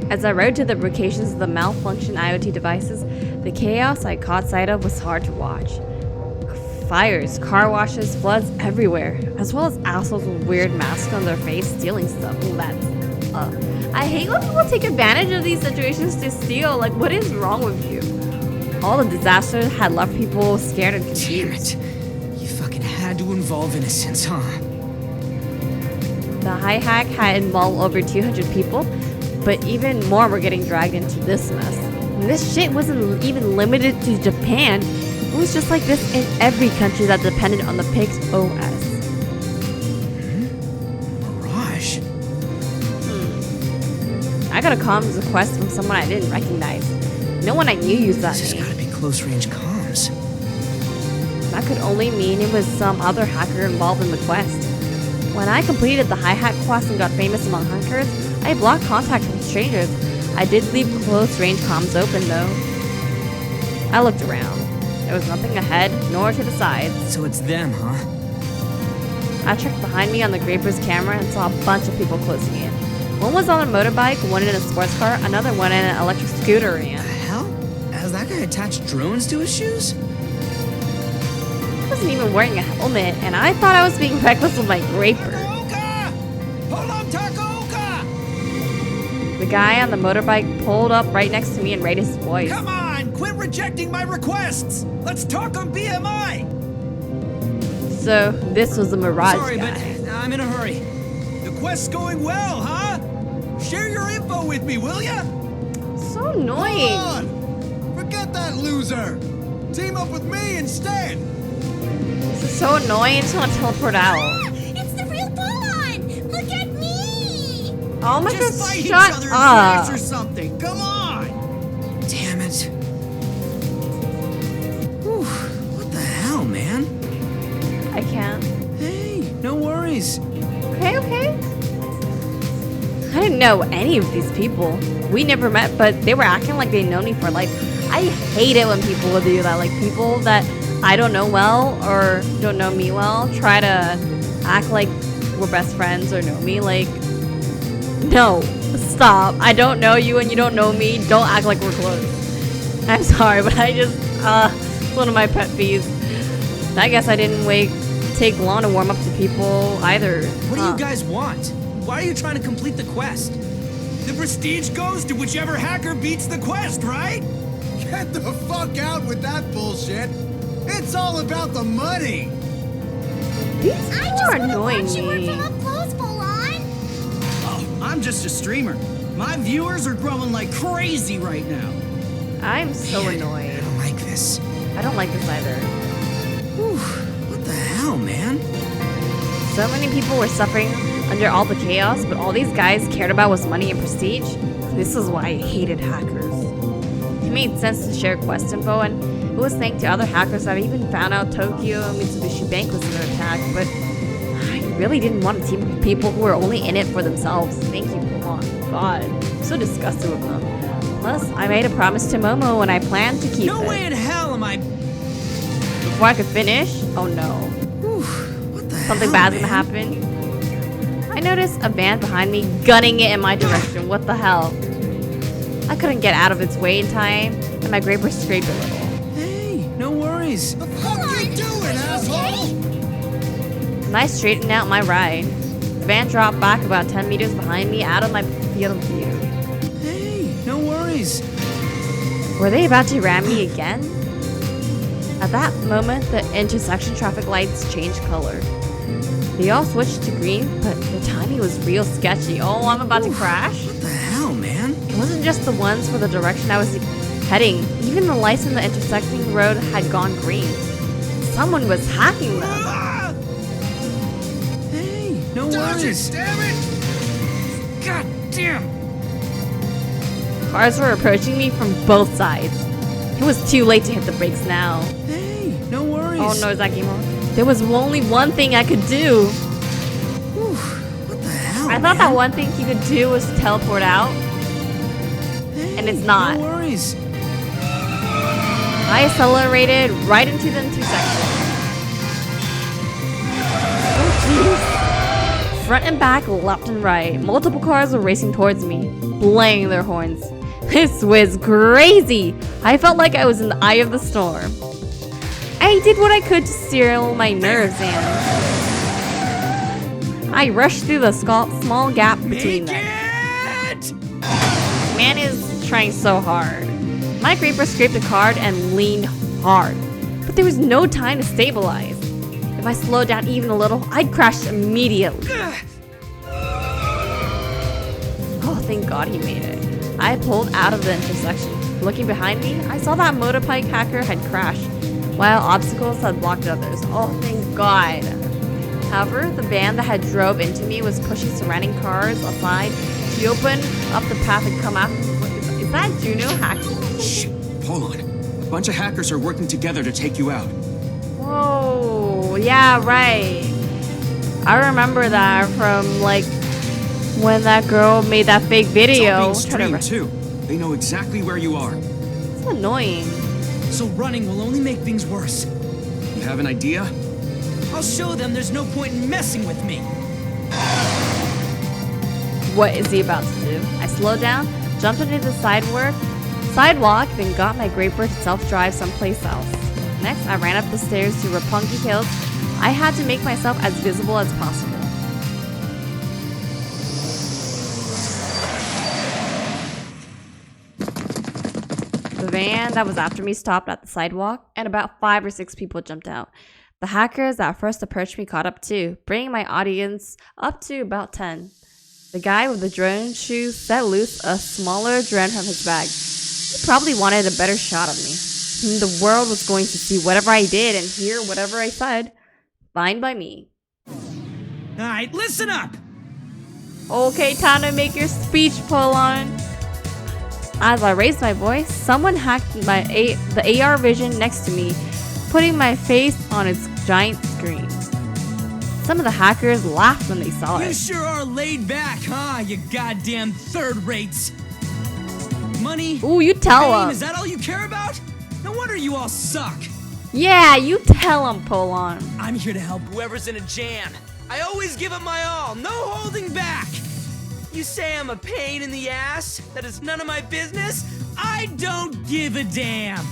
As I rode to the locations of the malfunctioned IoT devices, the chaos I caught sight of was hard to watch. Fires, car washes, floods everywhere, as well as assholes with weird masks on their face stealing stuff. Ooh, I hate when people take advantage of these situations to steal. Like, what is wrong with you? All the disasters had left people scared and confused. Damn it. You fucking had to involve innocents, huh? The high hack had involved over 200 people, but even more were getting dragged into this mess. And this shit wasn't even limited to Japan. It was just like this in every country that depended on the Pix OS. Mirage? I got a comms request from someone I didn't recognize. No one I knew used that This has name. gotta be close-range comms. That could only mean it was some other hacker involved in the quest. When I completed the high hack quest and got famous among hackers, I blocked contact from strangers. I did leave close-range comms open though. I looked around. There was nothing ahead, nor to the sides. So it's them, huh? I checked behind me on the Graper's camera and saw a bunch of people closing in. One was on a motorbike, one in a sports car, another one in an electric scooter and... The hell? Has that guy attached drones to his shoes? I wasn't even wearing a helmet, and I thought I was being reckless with my Graper. Hold on, Takaoka! The The guy on the motorbike pulled up right next to me and raised his voice. Come on, quit rejecting my requests. Let's talk on BMI. So this was the Mirage Sorry, guy. but I'm in a hurry. The quest's going well, huh? Share your info with me, will ya? So annoying. Come on! Forget that loser! Team up with me instead! This is so annoying. I just want to teleport out. It's the real Bolon! Look at me! Oh my Just god, fight each shut other in up. fights or something! Come on! Damn it. Whew, what the hell, man? I can't. Hey, no worries. Okay, okay. I didn't know any of these people. We never met, but they were acting like they know me for life. I hate it when people will do that. Like people that I don't know well or don't know me well try to act like we're best friends or know me. Like, no, stop. I don't know you and you don't know me. Don't act like we're close. I'm sorry, but it's one of my pet peeves. I guess I didn't take long to warm up to people either. What do you guys want? Why are you trying to complete the quest? The prestige goes to whichever hacker beats the quest, right? Get the fuck out with that bullshit! It's all about the money! These people are annoying You me. from up close, Bolon! Oh, I'm just a streamer. My viewers are growing like crazy right now. I'm so annoyed. I don't like this. I don't like this either. Whew, what the hell, man? So many people were suffering under all the chaos, but all these guys cared about was money and prestige. This is why I hated hackers. It made sense to share quest info, and it was thanks to other hackers that I even found out Tokyo Mitsubishi Bank was under attack, but I really didn't want a team of people who were only in it for themselves. Thank you, Pokemon. God, I'm so disgusted with them. Plus, I made a promise to Momo and I planned to keep No it. way in hell am I... Before I could finish, oh no. Whew, what the Something hell, bad's gonna man? happen. I noticed a van behind me gunning it in my direction. What the hell? I couldn't get out of its way in time, and my graper scraped a little. Hey, no worries. The fuck you doing, asshole? And I straightened out my ride. The van dropped back about 10 meters behind me out of my field of view. Hey, no worries. Were they about to ram me again? At that moment, the intersection traffic lights changed color. They all switched to green, but the timing was real sketchy. Oh, I'm about to crash. What the hell, man? It wasn't just the ones for the direction I was heading. Even the lights in the intersecting road had gone green. Someone was hacking them. Hey, no Dodge worries. it, damn it! God damn. Cars were approaching me from both sides. It was too late to hit the brakes now. Hey, no worries. Oh no, is that game on? There was only one thing I could do. Whew, what the hell, I thought that one thing you could do was teleport out. Hey, and it's not. No worries. I accelerated right into the intersection. Oh jeez. Front and back, left and right. Multiple cars were racing towards me, blowing their horns. This was crazy. I felt like I was in the eye of the storm. I did what I could to still my nerves and I rushed through the small gap between them. Man is trying so hard. My graper scraped a card and leaned hard, but there was no time to stabilize. If I slowed down even a little, I'd crash immediately. Oh, thank God he made it. I pulled out of the intersection. Looking behind me, I saw that motorbike hacker had crashed, while obstacles had blocked others. Oh, thank God. However, the van that had drove into me was pushing surrounding cars aside to open up the path and come after me. Is that Juno hacking? Shh, hold on. A bunch of hackers are working together to take you out. Whoa, yeah, right. I remember that from, like, when that girl made that fake video. It's all being streamed, too. They know exactly where you are. It's annoying. So running will only make things worse. You have an idea? I'll show them there's no point in messing with me. What is he about to do? I slowed down, jumped into the sidewalk, then got my graper to self-drive someplace else. Next, I ran up the stairs to Roppongi Hills. I had to make myself as visible as possible. The van that was after me stopped at the sidewalk, and about 5 or 6 people jumped out. The hackers that first approached me caught up too, bringing my audience up to about 10. The guy with the drone shoes set loose a smaller drone from his bag. He probably wanted a better shot of me. The world was going to see whatever I did and hear whatever I said. Fine by me. Alright, listen up! Okay, time to make your speech, Polon. As I raised my voice, someone hacked the AR vision next to me, putting my face on its giant screen. Some of the hackers laughed when they saw it. You sure are laid back, huh, you goddamn third rates? Money? Ooh, you tell fame, them. Is that all you care about? No wonder you all suck. Yeah, you tell them, Polon. I'm here to help whoever's in a jam. I always give it my all, no holding back. You say I'm a pain in the ass? That is none of my business? I don't give a damn.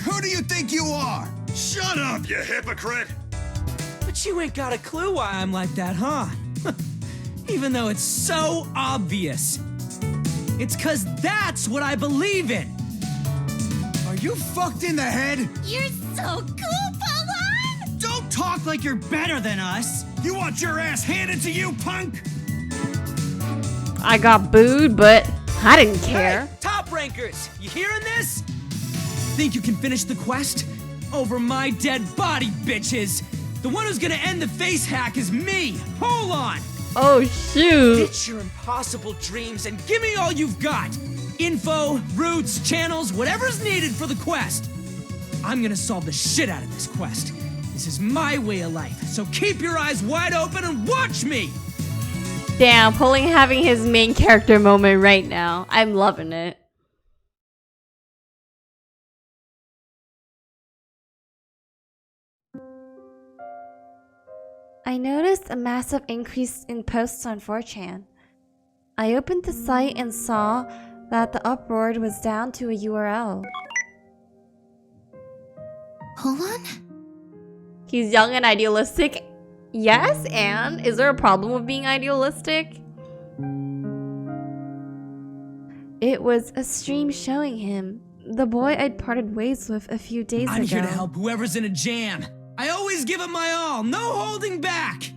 Who do you think you are? Shut up, you hypocrite! But you ain't got a clue why I'm like that, huh? Even though it's so obvious. It's 'cause that's what I believe in. Are you fucked in the head? You're so cool, Polon! Don't talk like you're better than us! You want your ass handed to you, punk? I got booed, but I didn't care. Hey, top rankers, you hearing this? Think you can finish the quest? Over my dead body, bitches! The one who's gonna end the face hack is me! Hold on! Oh, shoot. Ditch your impossible dreams and give me all you've got! Info, routes, channels, whatever's needed for the quest! I'm gonna solve the shit out of this quest. This is my way of life, so keep your eyes wide open and watch me! Damn, Pulling having his main character moment right now. I'm loving it. I noticed a massive increase in posts on 4chan. I opened the site and saw that the uproar was down to a URL. Polon? He's young and idealistic. Yes, and is there a problem with being idealistic? It was a stream showing him, the boy I'd parted ways with a few days ago. I'm here to help whoever's in a jam. I always give it my all, no holding back.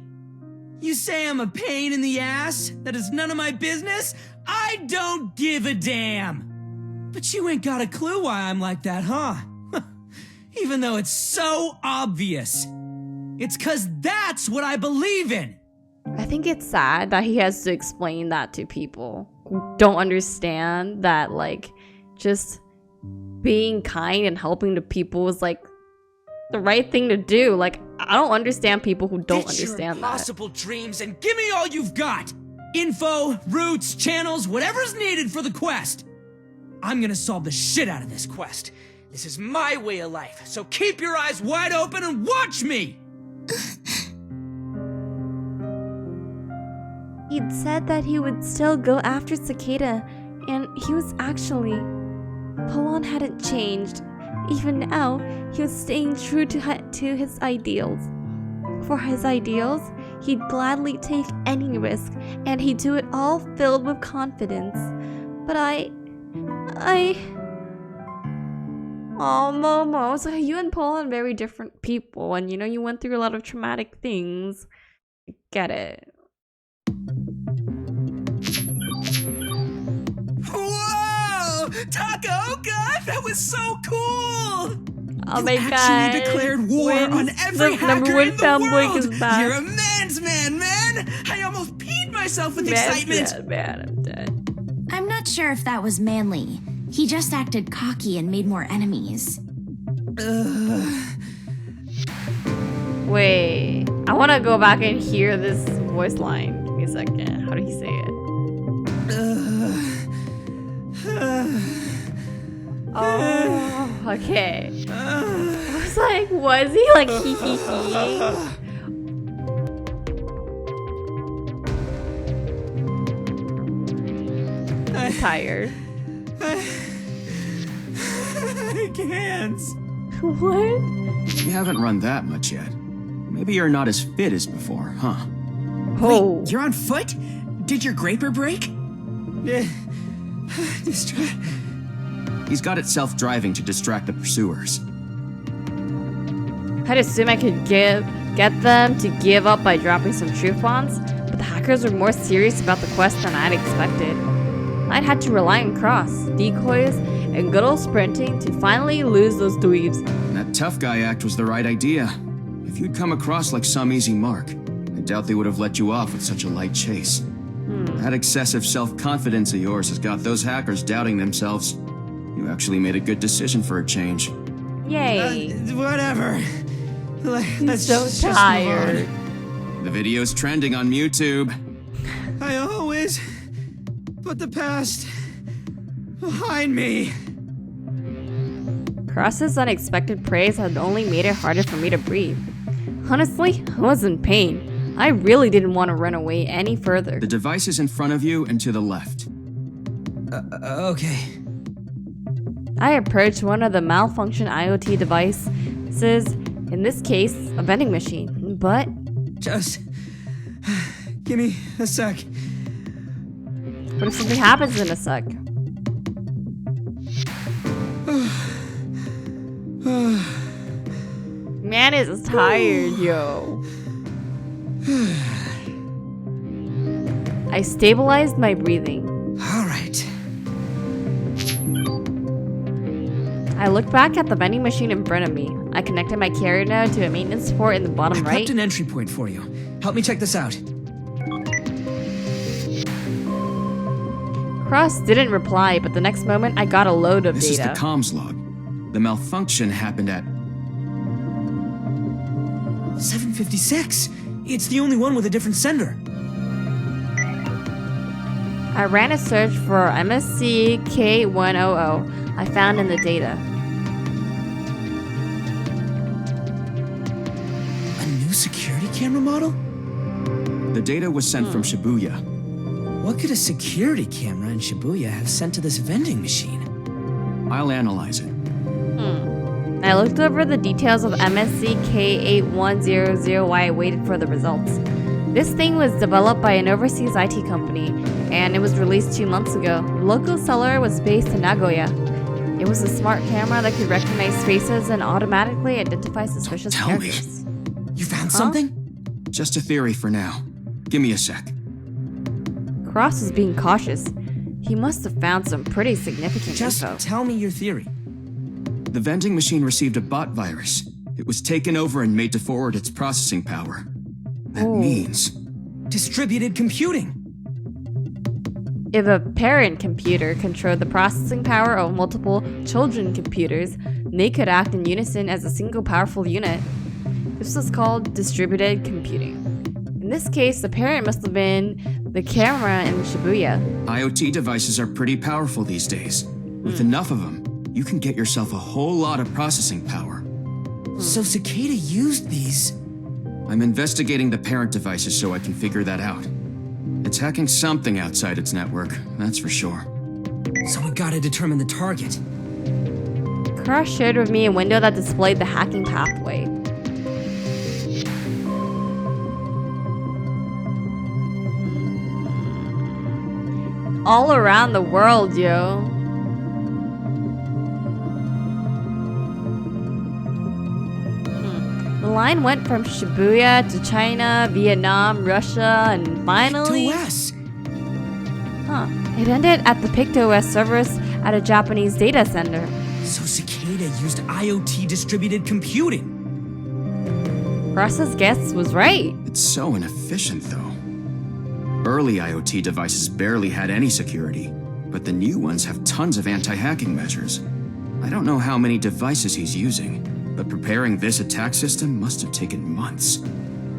You say I'm a pain in the ass? That is none of my business? I don't give a damn. But you ain't got a clue why I'm like that, huh? Even though it's so obvious. It's 'cause that's what I believe in. I think it's sad that he has to explain that to people who don't understand that, like, just being kind and helping the people is, like, the right thing to do. Like, I don't understand people who don't understand your that. impossible dreams and give me all you've got. Info, routes, channels, whatever's needed for the quest. I'm gonna solve the shit out of this quest. This is my way of life, so keep your eyes wide open and watch me! He'd said that he would still go after Cicada, and he was actually. Polon hadn't changed. Even now, he was staying true to his ideals. For his ideals, he'd gladly take any risk, and he'd do it all filled with confidence. But Oh, Momo, so you and Polon are very different people, and you know you went through a lot of traumatic things. I get it. Whoa! Takaoka! That was so cool! Oh my god. Actually declared war on every hacker in the world! Is back. You're a man's man, man! I almost peed myself with excitement! Man, I'm dead. I'm not sure if that was manly. He just acted cocky and made more enemies. Wait, I want to go back and hear this voice line. Give me a second. How did he say it? Oh, okay. I was like, was he like hee hee hee? I'm tired. I can't. What? You haven't run that much yet. Maybe you're not as fit as before, huh? Oh. Wait, you're on foot? Did your graper break? Just He's got it self-driving to distract the pursuers. I'd assume I could get them to give up by dropping some truth bombs, but the hackers were more serious about the quest than I'd expected. I'd had to rely on Cross, decoys, and good old sprinting to finally lose those dweebs. That tough guy act was the right idea. If you'd come across like some easy mark, I doubt they would have let you off with such a light chase. That excessive self-confidence of yours has got those hackers doubting themselves. You actually made a good decision for a change. Yay. Whatever. He's so tired. The video's trending on YouTube. I always put the past behind me. Cross's unexpected praise had only made it harder for me to breathe. Honestly, I was in pain. I really didn't want to run away any further. The device is in front of you and to the left. Okay. I approached one of the malfunction IoT devices, in this case, a vending machine, but... Just... give me a sec. What if something happens in a sec? Man is tired, yo. I stabilized my breathing. All right. I looked back at the vending machine in front of me. I connected my carrier node to a maintenance port in the bottom I right. prepped an entry point for you. Help me check this out. Cross didn't reply, but the next moment I got a load of This data. is the comms log. The malfunction happened at 7:56. It's the only one with a different sender. I ran a search for MSC K100 I found in the data. A new security camera model? The data was sent from Shibuya. What could a security camera in Shibuya have sent to this vending machine? I'll analyze it. I looked over the details of MSC K8100 while I waited for the results. This thing was developed by an overseas IT company, and it was released 2 months ago. The local seller was based in Nagoya. It was a smart camera that could recognize faces and automatically identify suspicious characters. You found something? Just a theory for now. Give me a sec. Cross was being cautious. He must have found some pretty significant Just info. tell me your theory. The vending machine received a bot virus. It was taken over and made to forward its processing power. That means... distributed computing. If a parent computer controlled the processing power of multiple children computers, they could act in unison as a single powerful unit. This was called distributed computing. In this case, the parent must have been the camera in Shibuya. IoT devices are pretty powerful these days. With enough of them, you can get yourself a whole lot of processing power. So Cicada used these. I'm investigating the parent devices so I can figure that out. It's hacking something outside its network, that's for sure. So we gotta determine the target. Cross shared with me a window that displayed the hacking pathway. All around the world, yo. The line went from Shibuya to China, Vietnam, Russia, and finally... PictoS! Huh. It ended at the PictoS servers at a Japanese data center. So Cicada used IoT distributed computing. Cross's guess was right. It's so inefficient, though. Early IoT devices barely had any security, but the new ones have tons of anti-hacking measures. I don't know how many devices he's using, but preparing this attack system must have taken months.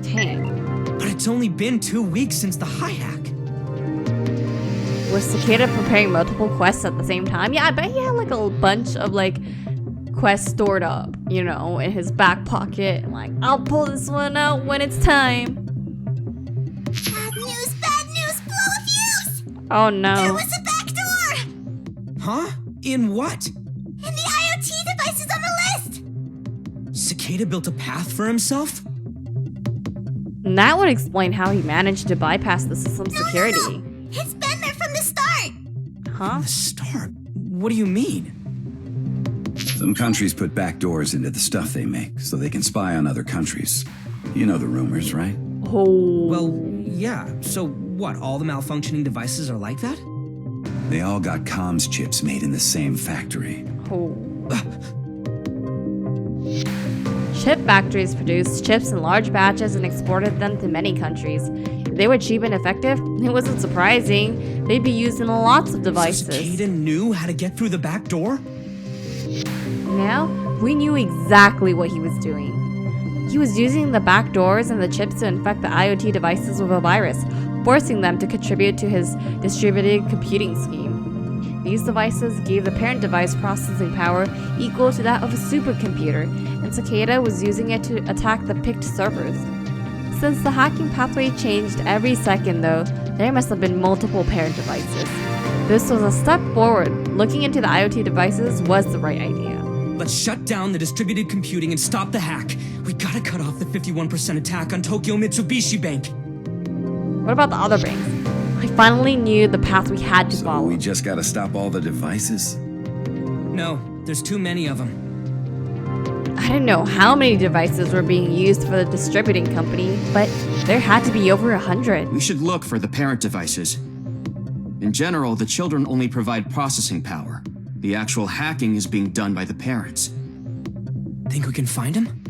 Dang. But it's only been 2 weeks since the high hack. Was Cicada preparing multiple quests at the same time? Yeah, I bet he had like a bunch of like quests stored up, you know, in his back pocket. Like, I'll pull this one out when it's time. Bad news, blow a fuse! Oh no. There was a back door! Huh? In what? In the IoT devices on the list! Cicada built a path for himself? And that would explain how he managed to bypass the system's security. No. It's been there from the start! Huh? From the start? What do you mean? Some countries put back doors into the stuff they make so they can spy on other countries. You know the rumors, right? Oh. Well, yeah. So what, all the malfunctioning devices are like that? They all got comms chips made in the same factory. Oh. Chip factories produced chips in large batches and exported them to many countries. If they were cheap and effective, it wasn't surprising. They'd be used in lots of devices. So Cicada knew how to get through the back door? Now, we knew exactly what he was doing. He was using the back doors and the chips to infect the IoT devices with a virus, forcing them to contribute to his distributed computing scheme. These devices gave the parent device processing power equal to that of a supercomputer, and Cicada was using it to attack the picked servers. Since the hacking pathway changed every second though, there must have been multiple parent devices. This was a step forward. Looking into the IoT devices was the right idea. Let's shut down the distributed computing and stop the hack. We gotta cut off the 51% attack on Tokyo Mitsubishi Bank. What about the other banks? I finally knew the path we had to follow. We just gotta stop all the devices? No, there's too many of them. I don't know how many devices were being used for the distributing company, but there had to be over 100. We should look for the parent devices. In general, the children only provide processing power. The actual hacking is being done by the parents. Think we can find them?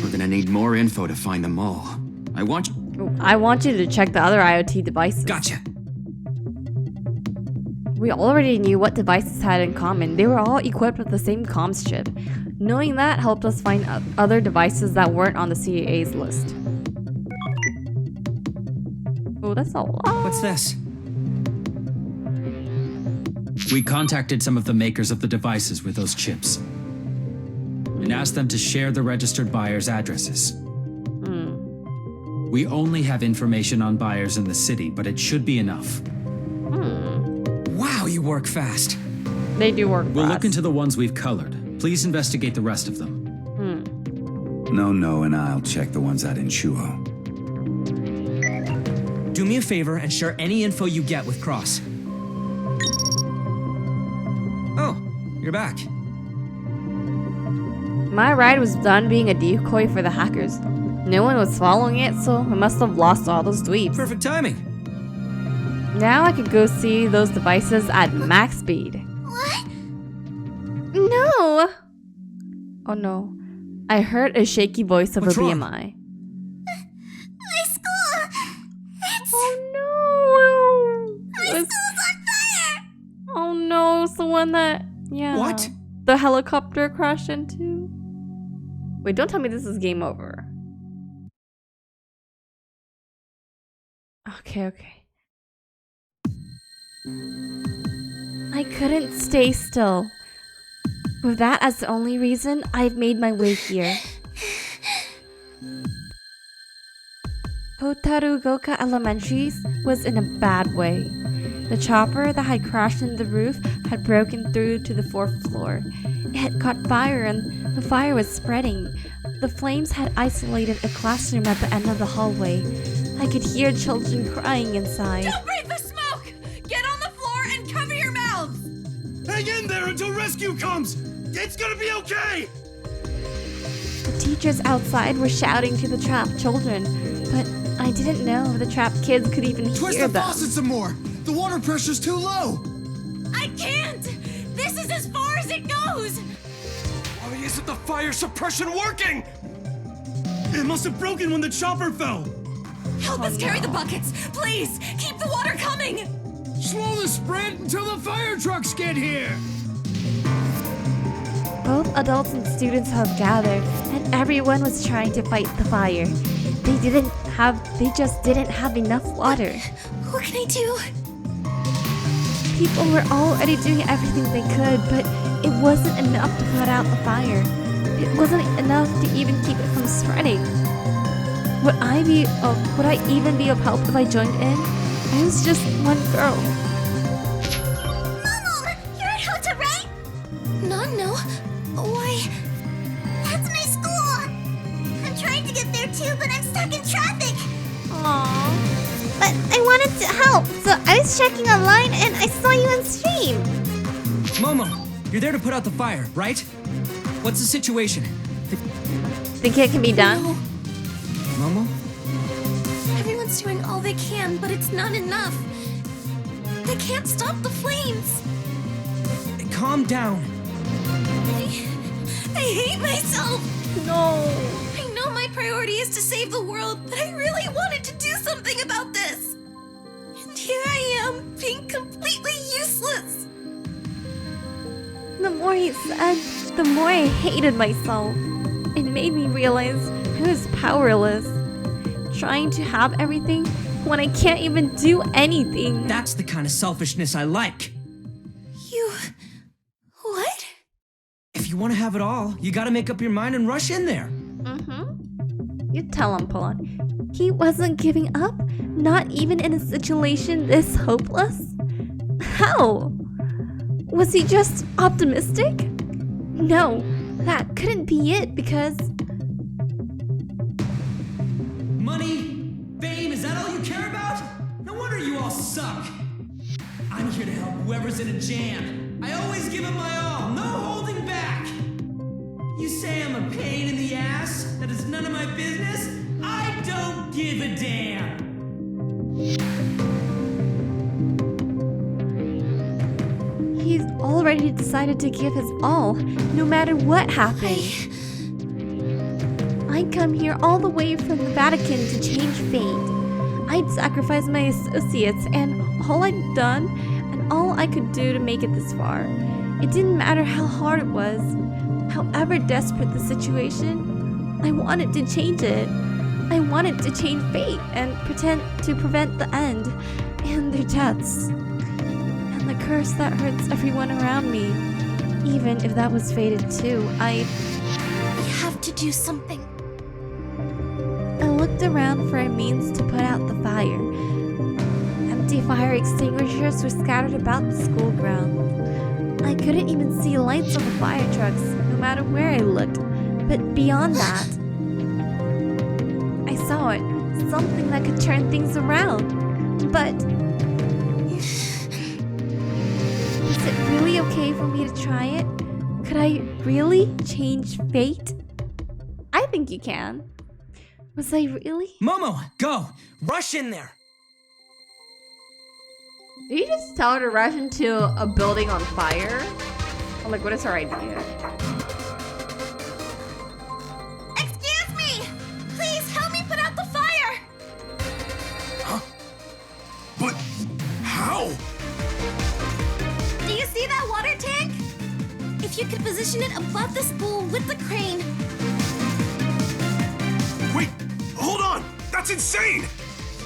We're gonna need more info to find them all. I want you to check the other IoT devices. Gotcha. We already knew what devices had in common. They were all equipped with the same comms chip. Knowing that helped us find other devices that weren't on the CAA's list. Oh, that's a lot. What's this? We contacted some of the makers of the devices with those chips and asked them to share the registered buyers' addresses. We only have information on buyers in the city, but it should be enough. Wow, you work fast. They do work We'll fast. look into the ones we've colored. Please investigate the rest of them. No, and I'll check the ones out in Shuo. Do me a favor and share any info you get with Cross. Oh, you're back. My ride was done being a decoy for the hackers. No one was following it, so I must have lost all those dweebs. Perfect timing. Now I could go see those devices at max speed. What? No! Oh no. I heard a shaky voice of What's a wrong? BMI. My school! It's... Oh no! My school's on fire! Oh no, it's the one that... Yeah. What? The helicopter crashed into? Wait, don't tell me this is game over. Okay. I couldn't stay still. With that as the only reason, I've made my way here. Hotaru Goka Elementary was in a bad way. The chopper that had crashed into the roof had broken through to the 4th floor. It had caught fire and the fire was spreading. The flames had isolated a classroom at the end of the hallway. I could hear children crying inside. Don't breathe the smoke! Get on the floor and cover your mouths! Hang in there until rescue comes! It's gonna be okay! The teachers outside were shouting to the trapped children, but I didn't know the trapped kids could even Twist hear the them. faucet some more! The water pressure's too low! I can't! This is as far as it goes! Why isn't the fire suppression working? It must have broken when the chopper fell! Help us carry the buckets! Please! Keep the water coming! Slow the sprint until the fire trucks get here! Both adults and students had gathered, and everyone was trying to fight the fire. They just didn't have enough water. What can I do? People were already doing everything they could, but it wasn't enough to put out the fire. It wasn't enough to even keep it from spreading. Would I even be of help if I joined in? I was just one girl. Momo! You're at Hota, right? No. Why? That's my school! I'm trying to get there too, but I'm stuck in traffic! Aww. But I wanted to help, so I was checking online and I saw you on stream. Momo, you're there to put out the fire, right? What's the situation? Think it can be done? No. Momo? Everyone's doing all they can, but it's not enough. They can't stop the flames. Calm down. I hate myself. No. I know my priority is to save the world, but I really wanted to do something about this. And here I am, being completely useless. The more he said, the more I hated myself. It made me realize I was powerless. Trying to have everything when I can't even do anything. That's the kind of selfishness I like. You... what? If you want to have it all, you gotta make up your mind and rush in there. You tell him, Paulon. He wasn't giving up? Not even in a situation this hopeless? How? Was he just optimistic? No, that couldn't be it because... Money? Fame? Is that all you care about? No wonder you all suck. I'm here to help whoever's in a jam. I always give it my all, no holding back. You say I'm a pain in the ass? That is none of my business? I don't give a damn. He's already decided to give his all, no matter what happens. I'd come here all the way from the Vatican to change fate. I'd sacrifice my associates and all I'd done and all I could do to make it this far. It didn't matter how hard it was, however desperate the situation, I wanted to change it. I wanted to change fate and pretend to prevent the end and their deaths. And the curse that hurts everyone around me. Even if that was fated too, We have to do something. I looked around for a means to put out the fire. Empty fire extinguishers were scattered about the school grounds. I couldn't even see lights on the fire trucks, no matter where I looked. But beyond that, I saw it. Something that could turn things around. But... is it really okay for me to try it? Could I really change fate? I think you can. Was I really? Momo, go! Rush in there! Did you just tell her to rush into a building on fire? Or like, what is her idea? Excuse me! Please help me put out the fire! Huh? But how? Do you see that water tank? If you could position it above the spool with the crane. Wait! Hold on! That's insane!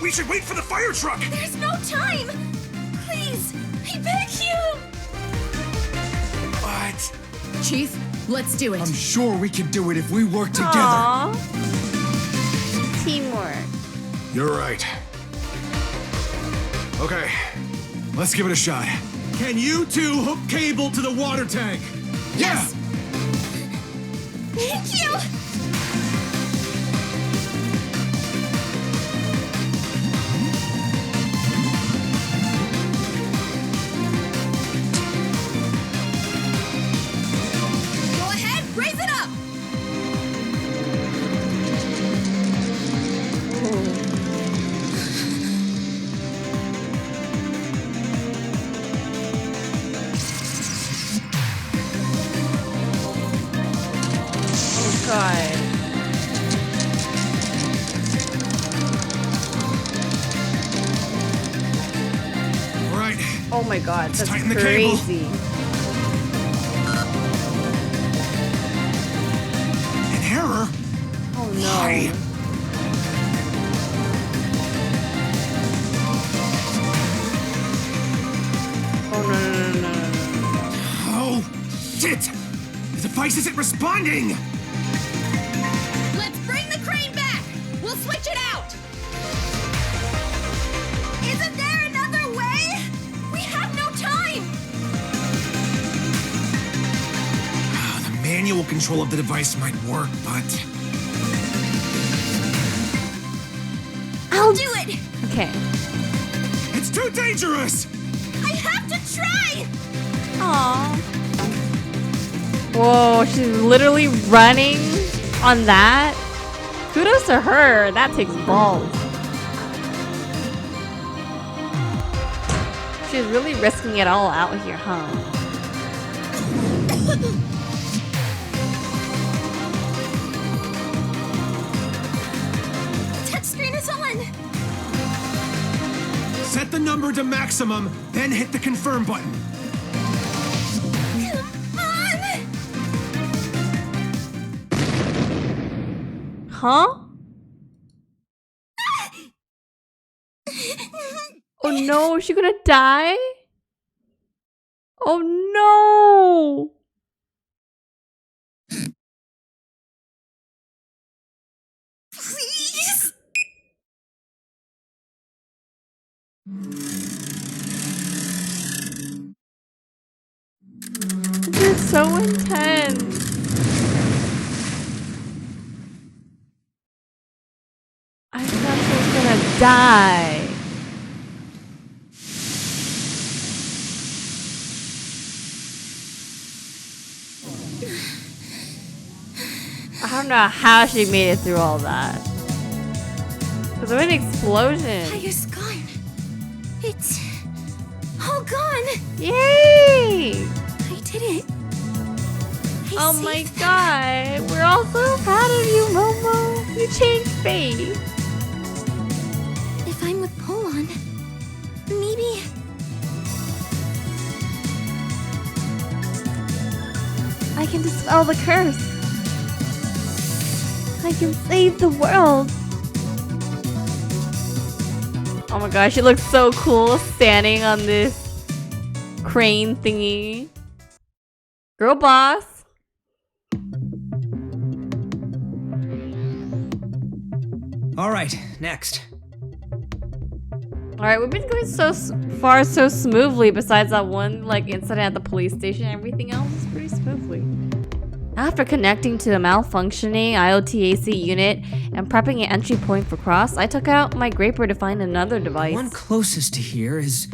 We should wait for the fire truck! There's no time! Please, I beg you! What? Chief, let's do it. I'm sure we can do it if we work together. Aww. Teamwork. You're right. Okay, let's give it a shot. Can you two hook cable to the water tank? Yes! Thank you! Go ahead, raise it up! Oh god. All right. Oh my god, that's tighten the cable. crazy. An error? Oh no. Why? Oh no. Oh, shit! The device isn't responding! Let's bring the crane back! We'll switch it out! Isn't there another way? We have no time! The manual control of the device might work, but... I'll do it! Okay. It's too dangerous! I have to try! Aww. Whoa, she's literally running on that. Kudos to her. That takes balls. She's really risking it all out here, huh? Touchscreen is on. Set the number to maximum, then hit the confirm button. Huh? Oh no, is she gonna die? Oh no! Please. This is so intense. I thought she was gonna die. I don't know how she made it through all that. It was an explosion. Fire's gone. It's all gone. Yay! I did it. Oh my god. We're all so proud of you, Momo. You changed fate. If I'm with Polon, maybe... I can dispel the curse. I can save the world. Oh my gosh, she looks so cool standing on this crane thingy. Girl boss. Alright, next. Alright, we've been going so far so smoothly besides that one like incident at the police station. Everything else is pretty smoothly. After connecting to a malfunctioning IoT-AC unit and prepping an entry point for Cross, I took out my Graper to find another device. One closest to here is...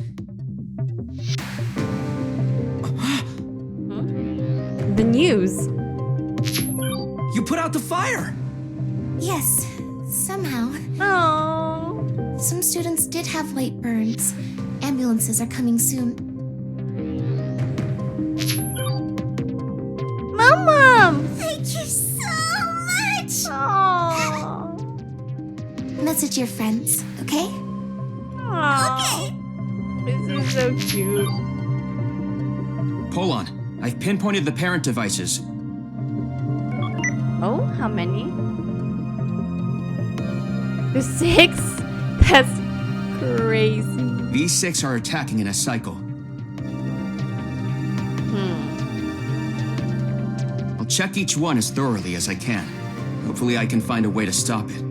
The news. You put out the fire! Yes, somehow. Oh. Some students did have light burns. Ambulances are coming soon. Mom! Thank you so much! Aww. Message your friends, okay? Aww. Okay. This is so cute. Polon, I've pinpointed the parent devices. Oh, how many? There's 6? That's crazy. These 6 are attacking in a cycle. I'll check each one as thoroughly as I can. Hopefully I can find a way to stop it.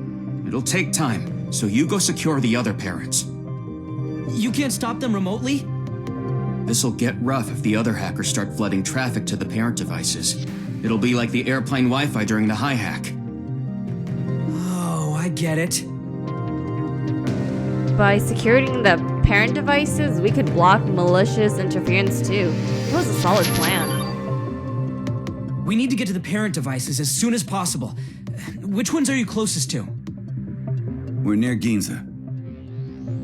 It'll take time, so you go secure the other parents. You can't stop them remotely? This'll get rough if the other hackers start flooding traffic to the parent devices. It'll be like the airplane Wi-Fi during the high hack. Oh, I get it. By securing the parent devices, we could block malicious interference too. It was a solid plan. We need to get to the parent devices as soon as possible. Which ones are you closest to? We're near Ginza.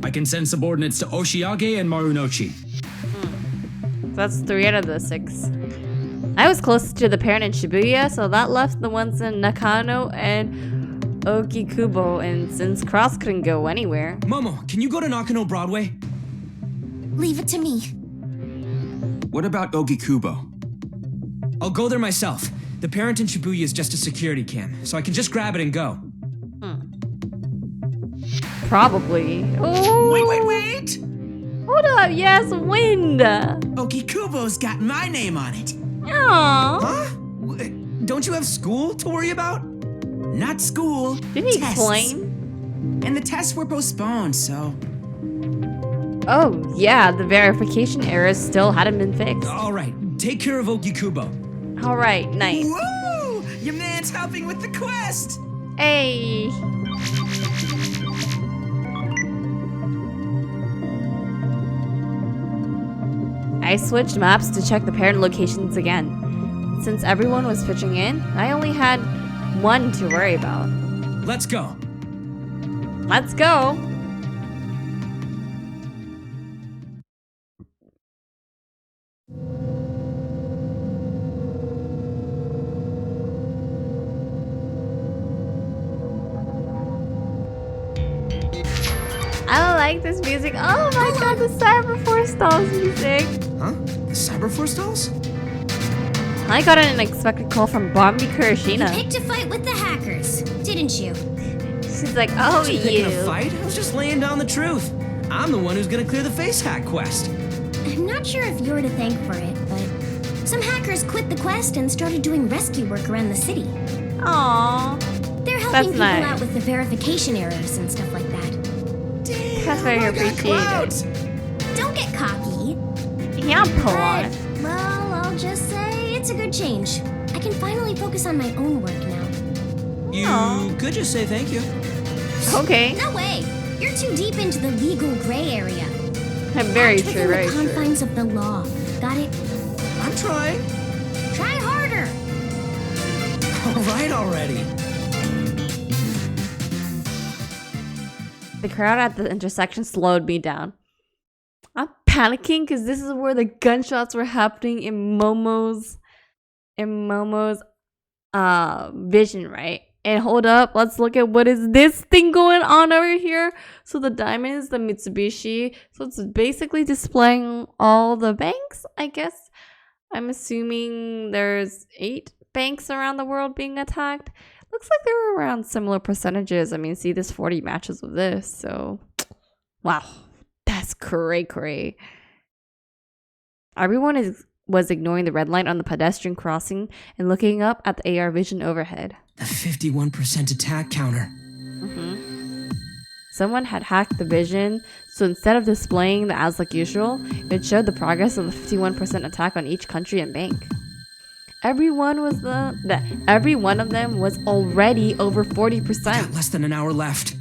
I can send subordinates to Oshiage and Marunouchi. So that's 3 out of the 6. I was closest to the parent in Shibuya, so that left the ones in Nakano and Okikubo, and since Cross couldn't go anywhere. Momo, can you go to Nakano Broadway? Leave it to me. What about Okikubo? I'll go there myself. The parent in Shibuya is just a security cam, so I can just grab it and go. Probably. Oh. Wait! Hold up, yes, wind. Okikubo's got my name on it. Aww. Huh? Don't you have school to worry about? Not school. Didn't he tests. explain? And the tests were postponed, so... Oh, yeah, the verification errors still hadn't been fixed. Alright, take care of Okikubo. Alright, nice. Woo! Your man's helping with the quest! Hey. I switched maps to check the parent locations again. Since everyone was pitching in, I only had one to worry about. Let's go. Let's go. I like this music. Oh my god, the Cyber Force Dolls music. Huh? The Cyber Force Dolls? I got an unexpected call from Bombi You Kurashina. picked a fight with the hackers, didn't you? She's like, oh, Wasn't picking you. a fight. I was just laying down the truth. I'm the one who's gonna clear the face hack quest. I'm not sure if you're to thank for it, but some hackers quit the quest and started doing rescue work around the city. Aww. They're helping That's people nice. out with the verification errors and stuff like that. That's very appreciated. Don't get cocky. Yeah, Paul. But, well, I'll just say it's a good change. I can finally focus on my own work now. You could just say thank you. Okay. No way. You're too deep into the legal gray area. Very Act true, within very the true. confines of the law. Got it? I'm trying. Try harder. All right already. The crowd at the intersection slowed me down. I'm panicking because this is where the gunshots were happening in Momo's vision, right? And hold up, let's look at what is this thing going on over here. So the diamonds, the Mitsubishi, so it's basically displaying all the banks, I guess. I'm assuming there's 8 banks around the world being attacked. Looks like they were around similar percentages. I mean, see, this 40 matches with this, so wow, that's cray. Everyone was ignoring the red light on the pedestrian crossing and looking up at the AR vision overhead. The 51% attack counter. Someone had hacked the vision, so instead of displaying the as like usual, it showed the progress of the 51% attack on each country and bank. Every one of them was already over 40%. Got less than an hour left.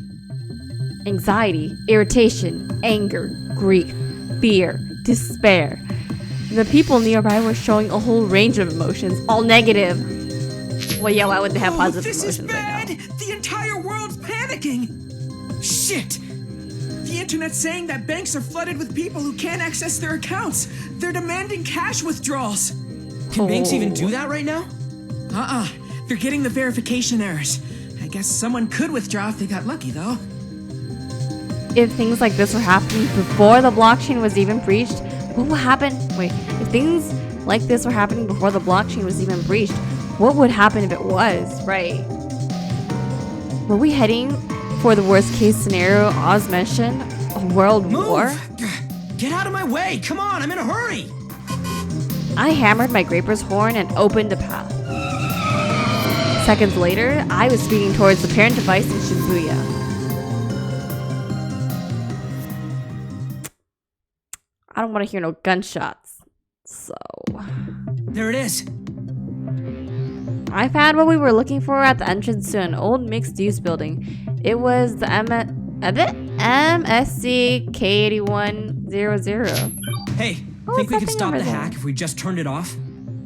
Anxiety, irritation, anger, grief, fear, despair. The people nearby were showing a whole range of emotions, all negative. Well, yeah, why would they have positive this emotions is right bad. now? The entire world's panicking. Shit! The internet's saying that banks are flooded with people who can't access their accounts. They're demanding cash withdrawals. Can banks even do that right now? They're getting the verification errors. I guess someone could withdraw if they got lucky, though. If things like this were happening before the blockchain was even breached, what would happen? If things like this were happening before the blockchain was even breached, what would happen if it was, right? Were we heading for the worst case scenario Oz mentioned? A world war? Get out of my way! Come on, I'm in a hurry! I hammered my Graper's horn and opened a path. Seconds later, I was speeding towards the parent device in Shibuya. I don't want to hear no gunshots. So... There it is. I found what we were looking for at the entrance to an old mixed-use building. It was the MSC K8100. Hey, think we could stop the hack if we just turned it off?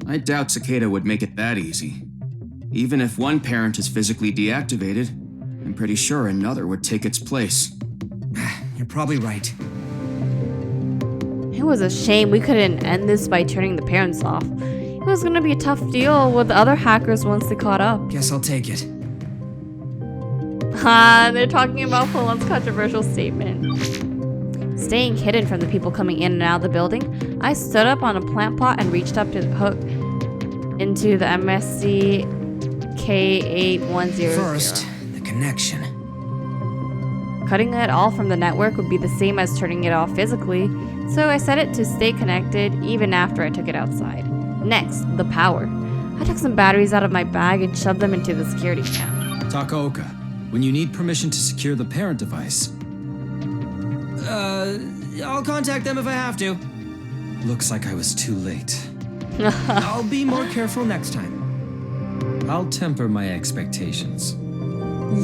I doubt Cicada would make it that easy. Even if one parent is physically deactivated, I'm pretty sure another would take its place. You're probably right. It was a shame we couldn't end this by turning the parents off. It was gonna be a tough deal with the other hackers once they caught up. Guess I'll take it. They're talking about Poland's controversial statement. Staying hidden from the people coming in and out of the building, I stood up on a plant pot and reached up to hook into the MSC K8100. First, the connection. Cutting it off from the network would be the same as turning it off physically, so I set it to stay connected even after I took it outside. Next, the power. I took some batteries out of my bag and shoved them into the security cam. Takaoka, when you need permission to secure the parent device... I'll contact them if I have to. Looks like I was too late. I'll be more careful next time. I'll temper my expectations.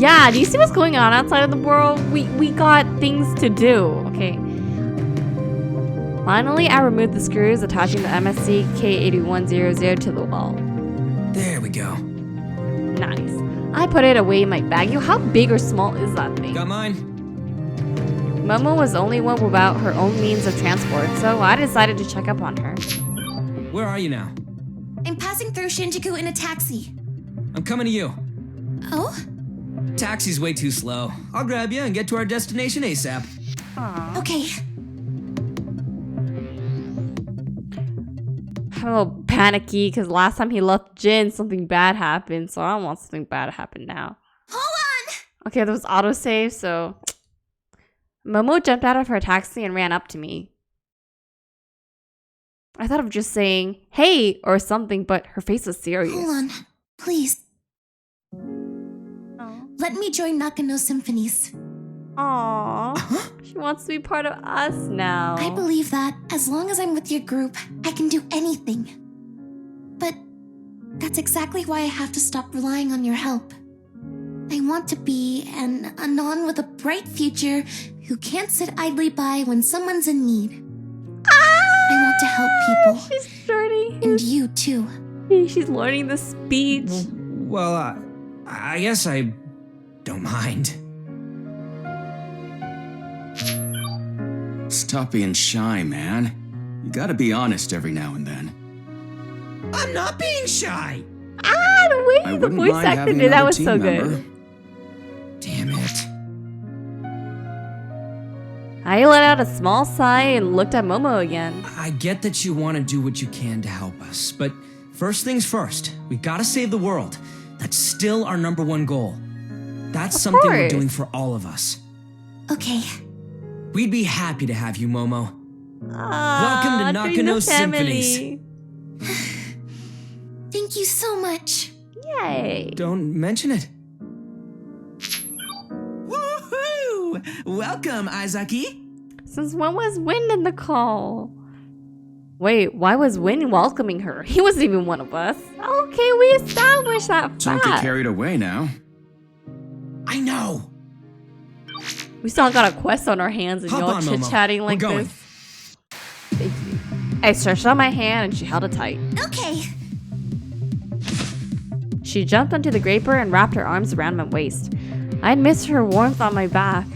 Yeah, do you see what's going on outside of the world? We got things to do, okay. Finally, I removed the screws attaching the MSC K8100 to the wall. There we go. Nice. I put it away in my bag. Yo, how big or small is that thing? Got mine. Momo was the only one without her own means of transport, so I decided to check up on her. Where are you now? I'm passing through Shinjuku in a taxi. I'm coming to you. Oh? Taxi's way too slow. I'll grab you and get to our destination ASAP. Aww. Okay. I'm a little panicky because last time he left Jin, something bad happened, so I don't want something bad to happen now. Hold on! Okay, there was autosave, so... Momo jumped out of her taxi and ran up to me. I thought of just saying, hey, or something, but her face was serious. Hold on, please. Let me join Nakano Symphonies. Aww. She wants to be part of us now. I believe that as long as I'm with your group, I can do anything. But that's exactly why I have to stop relying on your help. I want to be an Anon with a bright future who can't sit idly by when someone's in need. I want to help people. She's learning. And you too. She's learning the speech. Well, I guess I don't mind. Stop being shy, man. You gotta be honest every now and then. I'm not being shy. The way the voice actor did that was so good. Damn it. I let out a small sigh and looked at Momo again. I get that you want to do what you can to help us, but first things first, we gotta save the world. That's still our #1 goal. That's something we're doing for all of us. Okay. We'd be happy to have you, Momo. Welcome to Nakano Symphonies. Thank you so much. Yay. Don't mention it. Woohoo! Welcome, Izaki. Since when was Win in the call? Wait, why was Win welcoming her? He wasn't even one of us. Okay, we established that fact. Don't get carried away now. I know. We still got a quest on our hands and Hop y'all on, Momo. chit-chatting like We're going. this. Thank you. I stretched out my hand and she held it tight. Okay. She jumped onto the graper and wrapped her arms around my waist. I'd missed her warmth on my back.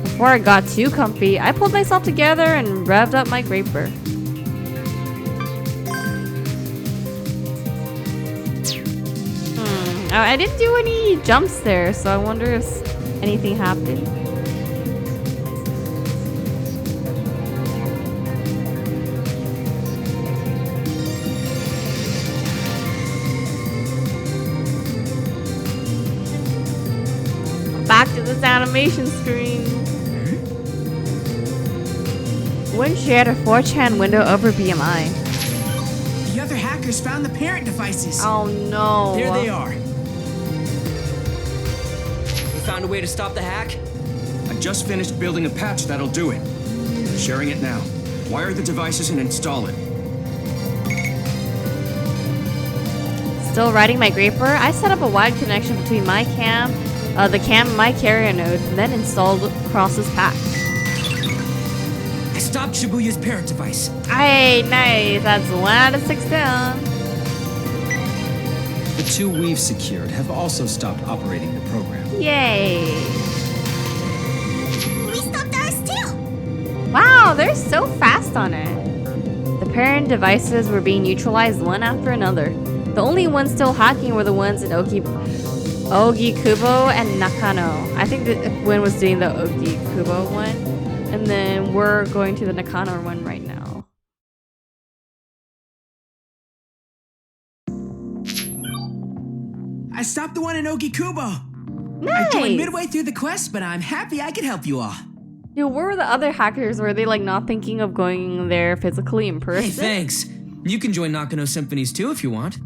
Before I got too comfy, I pulled myself together and revved up my graper. I didn't do any jumps there, so I wonder if anything happened. Back to this animation screen. Win shared a 4chan window over BMI. The other hackers found the parent devices. Oh no. There they are. You found a way to stop the hack? I just finished building a patch that'll do it. Sharing it now. Wire the devices and install it. Still riding my graper, I set up a wide connection between my cam, the cam and my carrier node, and then installed Cross's patch. I stopped Shibuya's parent device. Hey, nice. That's 1 out of 6 down. The 2 we've secured have also stopped operating the program. Yay. We stopped ours too. Wow, they're so fast on it. The parent devices were being neutralized one after another. The only ones still hacking were the ones in Ogikubo and Nakano. I think that Win was doing the Ogikubo one. And then we're going to the Nakano one right now. I stopped the one in Ogikubo. Nice. I joined midway through the quest, but I'm happy I could help you all. Yo, where were the other hackers? Were they like not thinking of going there physically in person? Hey, thanks. You can join Nakano Symphonies too if you want.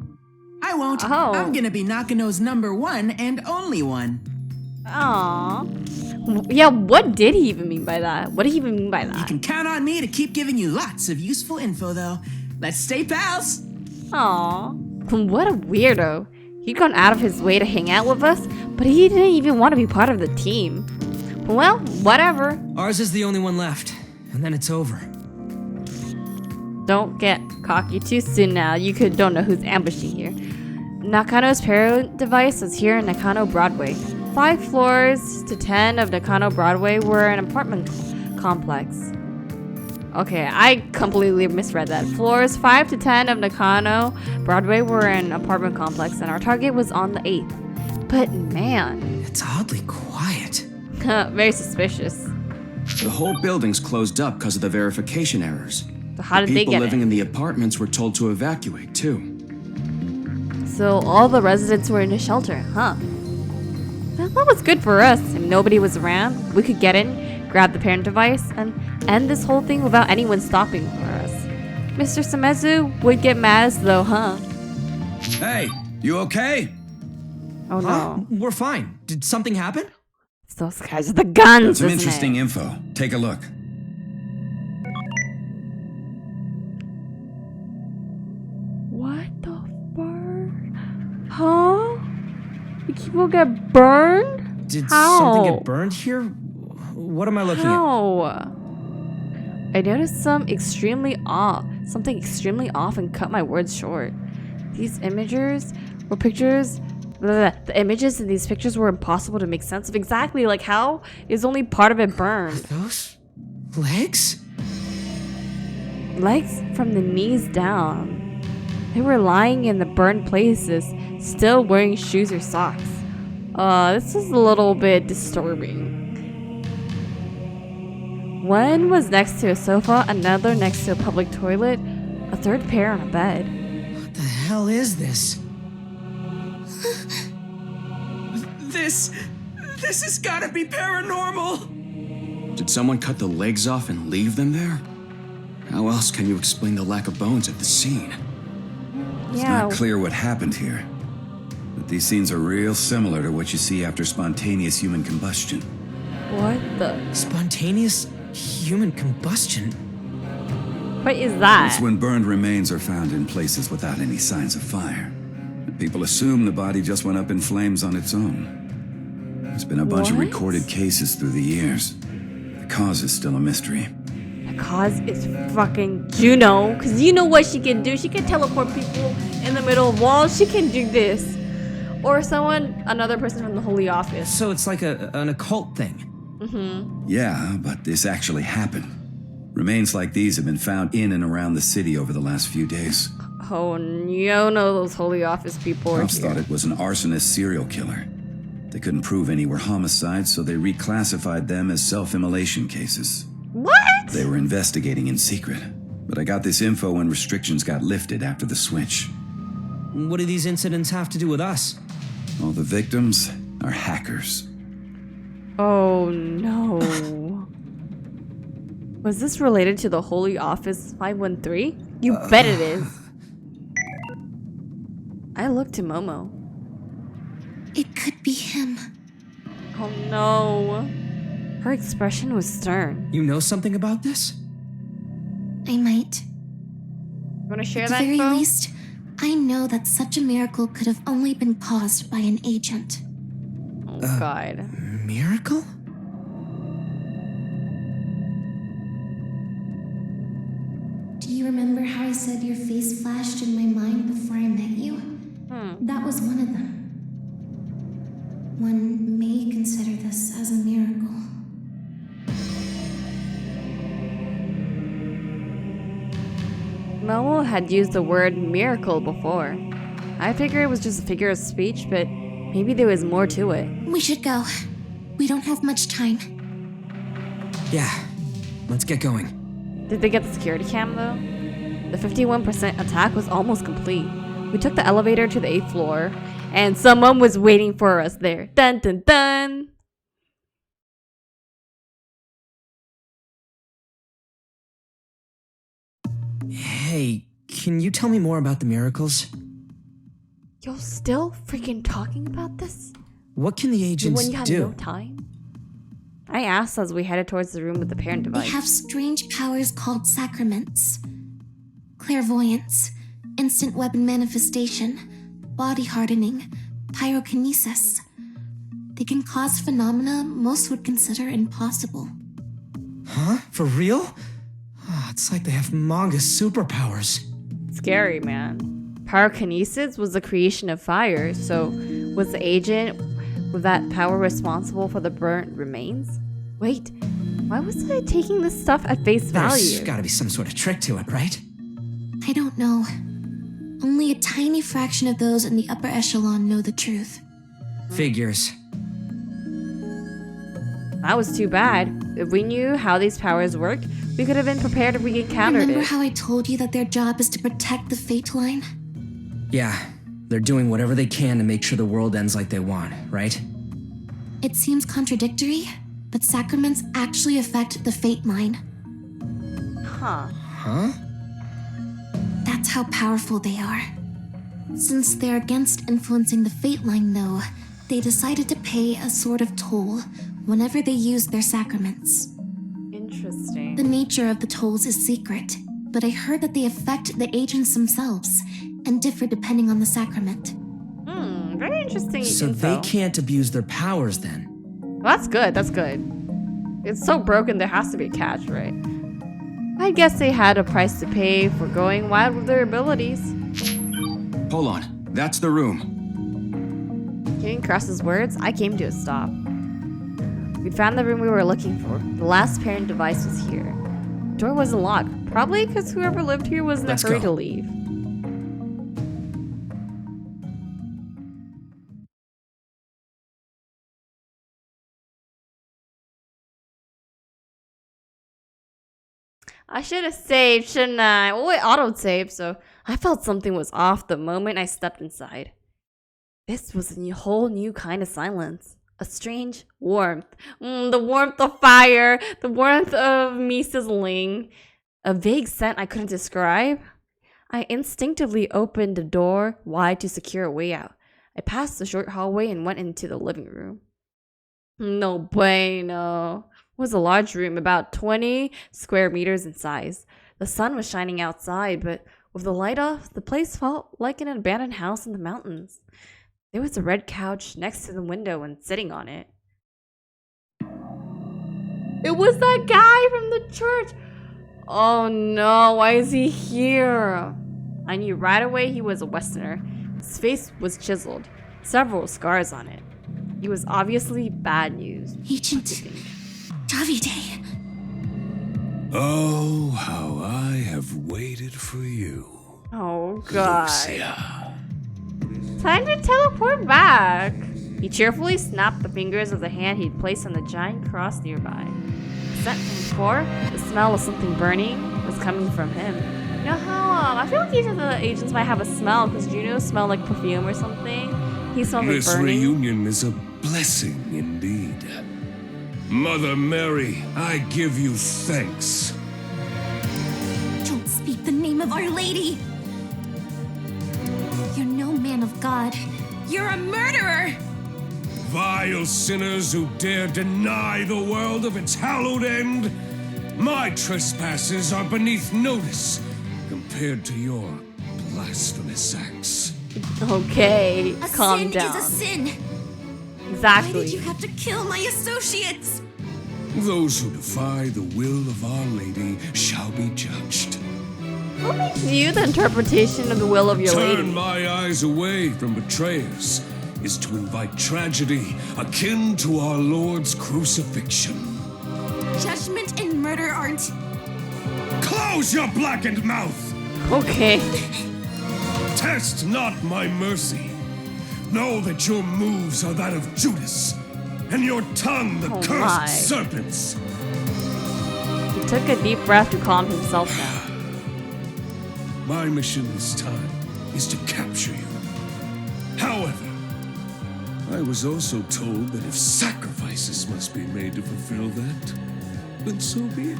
I won't. Oh. I'm gonna be Nakano's #1 and only one. Aww. Yeah, what did he even mean by that? What did he even mean by that? You can count on me to keep giving you lots of useful info, though. Let's stay pals. Aww. What a weirdo. He'd gone out of his way to hang out with us, but he didn't even want to be part of the team. Well, whatever. Ours is the only one left, and then it's over. don't get cocky too soon now. You don't know who's ambushing here. Nakano's parent device was here in Nakano Broadway. 5 floors to 10 of Nakano Broadway were an apartment complex. Okay, I completely misread that. Floors 5 to 10 of Nakano Broadway were an apartment complex, and our target was on the 8th. But man, it's oddly quiet. Very suspicious. The whole building's closed up because of the verification errors. So how did they get People in? living in the apartments were told to evacuate too. So all the residents were in a shelter, huh? Well, that was good for us. If nobody was around, we could get in, grab the parent device, and end this whole thing without anyone stopping for us. Mr. Samezu would get mad as though, huh? Hey, you okay? Oh no. We're fine. Did something happen? It's those guys with the guns. Got some isn't interesting it? info. Take a look. What the fuck? Huh? People get burned? Did How? something get burned here? What am I looking at? How? I noticed something extremely off and cut my words short. These images were pictures. The images in these pictures were impossible to make sense of. Exactly, like how is only part of it burned? Those legs? Legs from the knees down. They were lying in the burned places, still wearing shoes or socks. This is a little bit disturbing. One was next to a sofa, another next to a public toilet, a third pair on a bed. What the hell is this? This has gotta be paranormal. Did someone cut the legs off and leave them there? How else can you explain the lack of bones at the scene? It's not clear what happened here, but these scenes are real similar to what you see after spontaneous human combustion. What the? Spontaneous human combustion? What is that? It's when burned remains are found in places without any signs of fire. People assume the body just went up in flames on its own. There's been a bunch of recorded cases through the years. The cause is still a mystery. The cause is fucking Juno, because you know what she can do. She can teleport people in the middle of walls. She can do this. Or another person from the Holy Office. So it's like an occult thing. Mm-hmm. Yeah, but this actually happened. Remains like these have been found in and around the city over the last few days. Oh, no, those Holy Office people are Cops here. thought it was an arsonist serial killer. They couldn't prove any were homicides, so they reclassified them as self-immolation cases. What? They were investigating in secret, but I got this info when restrictions got lifted after the switch. What do these incidents have to do with us? All the victims are hackers. Oh, no. Was this related to the Holy Office 513? You bet it is. I looked to Momo. It could be him. Oh no. Her expression was stern. You know something about this? I might. You want to share At that the very info? least, I know that such a miracle could have only been caused by an agent. Oh god. Miracle? Do you remember how I said your face flashed in my mind before I met you? That was one of them. One may consider this as a miracle. Momo had used the word miracle before. I figured it was just a figure of speech, but maybe there was more to it. We should go. We don't have much time. Yeah. Let's get going. Did they get the security cam though? The 51% attack was almost complete. We took the elevator to the 8th floor, and someone was waiting for us there. Dun dun dun! Hey, can you tell me more about the miracles? You're still freaking talking about this? What can the agents When you had do? no time? I asked as we headed towards the room with the parent They device. have strange powers called sacraments. Clairvoyance, instant weapon manifestation, body hardening, pyrokinesis. They can cause phenomena most would consider impossible. Huh? For real? Oh, it It's like they have manga superpowers. Scary, man. Pyrokinesis was the creation of fire, so was the agent with that power responsible for the burnt remains? Wait, why was I taking this stuff at face value? There's gotta be some sort of trick to it, right? I don't know. Only a tiny fraction of those in the upper echelon know the truth. Figures. That was too bad. If we knew how these powers worked, we could have been prepared if we encountered Remember it. how I told you that their job is to protect the Fate Line? Yeah, they're doing whatever they can to make sure the world ends like they want, right? It seems contradictory, but sacraments actually affect the Fate Line. Huh. Huh? That's how powerful they are. Since they're against influencing the Fate Line, though, they decided to pay a sort of toll whenever they use their sacraments. Interesting. The nature of the tolls is secret, but I heard that they affect the agents themselves and differ depending on the sacrament. Very interesting. So info. they can't abuse their powers then? Well, that's good. That's good. It's so broken, there has to be a catch, right? I guess they had a price to pay for going wild with their abilities. Hold on. That's the room. Hearing Cross's words, I came to a stop. We found the room we were looking for. The last parent device was here. The door wasn't locked, probably because whoever lived here was in a hurry to leave. I should have saved, shouldn't I? Well, it auto-saved, so I felt something was off the moment I stepped inside. This was a whole new kind of silence. A strange warmth. The warmth of fire. The warmth of me sizzling. A vague scent I couldn't describe. I instinctively opened the door wide to secure a way out. I passed the short hallway and went into the living room. No bueno. It was a large room, about 20 square meters in size. The sun was shining outside, but with the light off, the place felt like an abandoned house in the mountains. There was a red couch next to the window and sitting on it. It was that guy from the church! Oh no, why is he here? I knew right away he was a Westerner. His face was chiseled, several scars on it. He was obviously bad news. Agent Davide. Oh, how I have waited for you. Oh god. Lucia. Time to teleport back. He cheerfully snapped the fingers of the hand he'd placed on the giant cross nearby. Sent from before, the smell of something burning was coming from him. You know how I feel like each of the agents might have a smell, because Juno smelled like perfume or something. He smelled like This burning. reunion is a blessing indeed. Mother Mary, I give you thanks. Don't speak the name of Our Lady. You're no man of God. You're a murderer! Vile sinners who dare deny the world of its hallowed end. My trespasses are beneath notice compared to your blasphemous acts. Okay, A calm sin down. is a sin. Exactly. Why did you have to kill my associates? Those who defy the will of Our Lady shall be judged. What makes you the interpretation of the will of your Turn lady? my eyes away from betrayers is to invite tragedy akin to our Lord's crucifixion. Judgment and murder aren't. Close your blackened mouth! Okay. Test not my mercy. Know that your moves are that of Judas, and your tongue the Oh cursed my. serpent's. He took a deep breath to calm himself down. My mission this time is to capture you. However, I was also told that if sacrifices must be made to fulfill that, then so be it.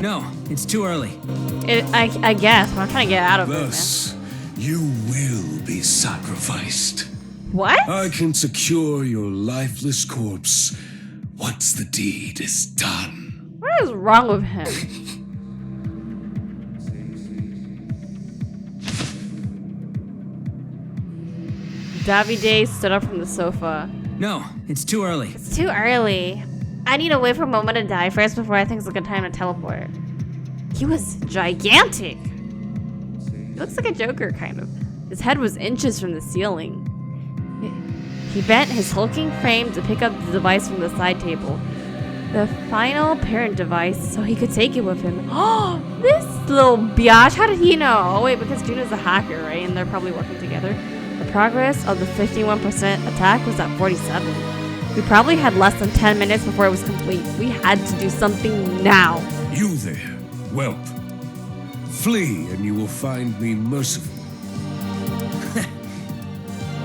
No, it's too early. I guess, but I'm trying to get out of it, man. Thus, you will be sacrificed. What? I can secure your lifeless corpse once the deed is done. What is wrong with him? Davide stood up from the sofa. No, it's too early. It's too early. I need to wait for Momo to die first before I think it's a good time to teleport. He was gigantic. He looks like a Joker, kind of. His head was inches from the ceiling. He bent his hulking frame to pick up the device from the side table. The final parent device, so he could take it with him. Oh, this little biatch, how did he know? Oh wait, because Juno's a hacker, right? And they're probably working together. The progress of the 51% attack was at 47. We probably had less than 10 minutes before it was complete. We had to do something now. You there, whelp. Flee and you will find me merciful.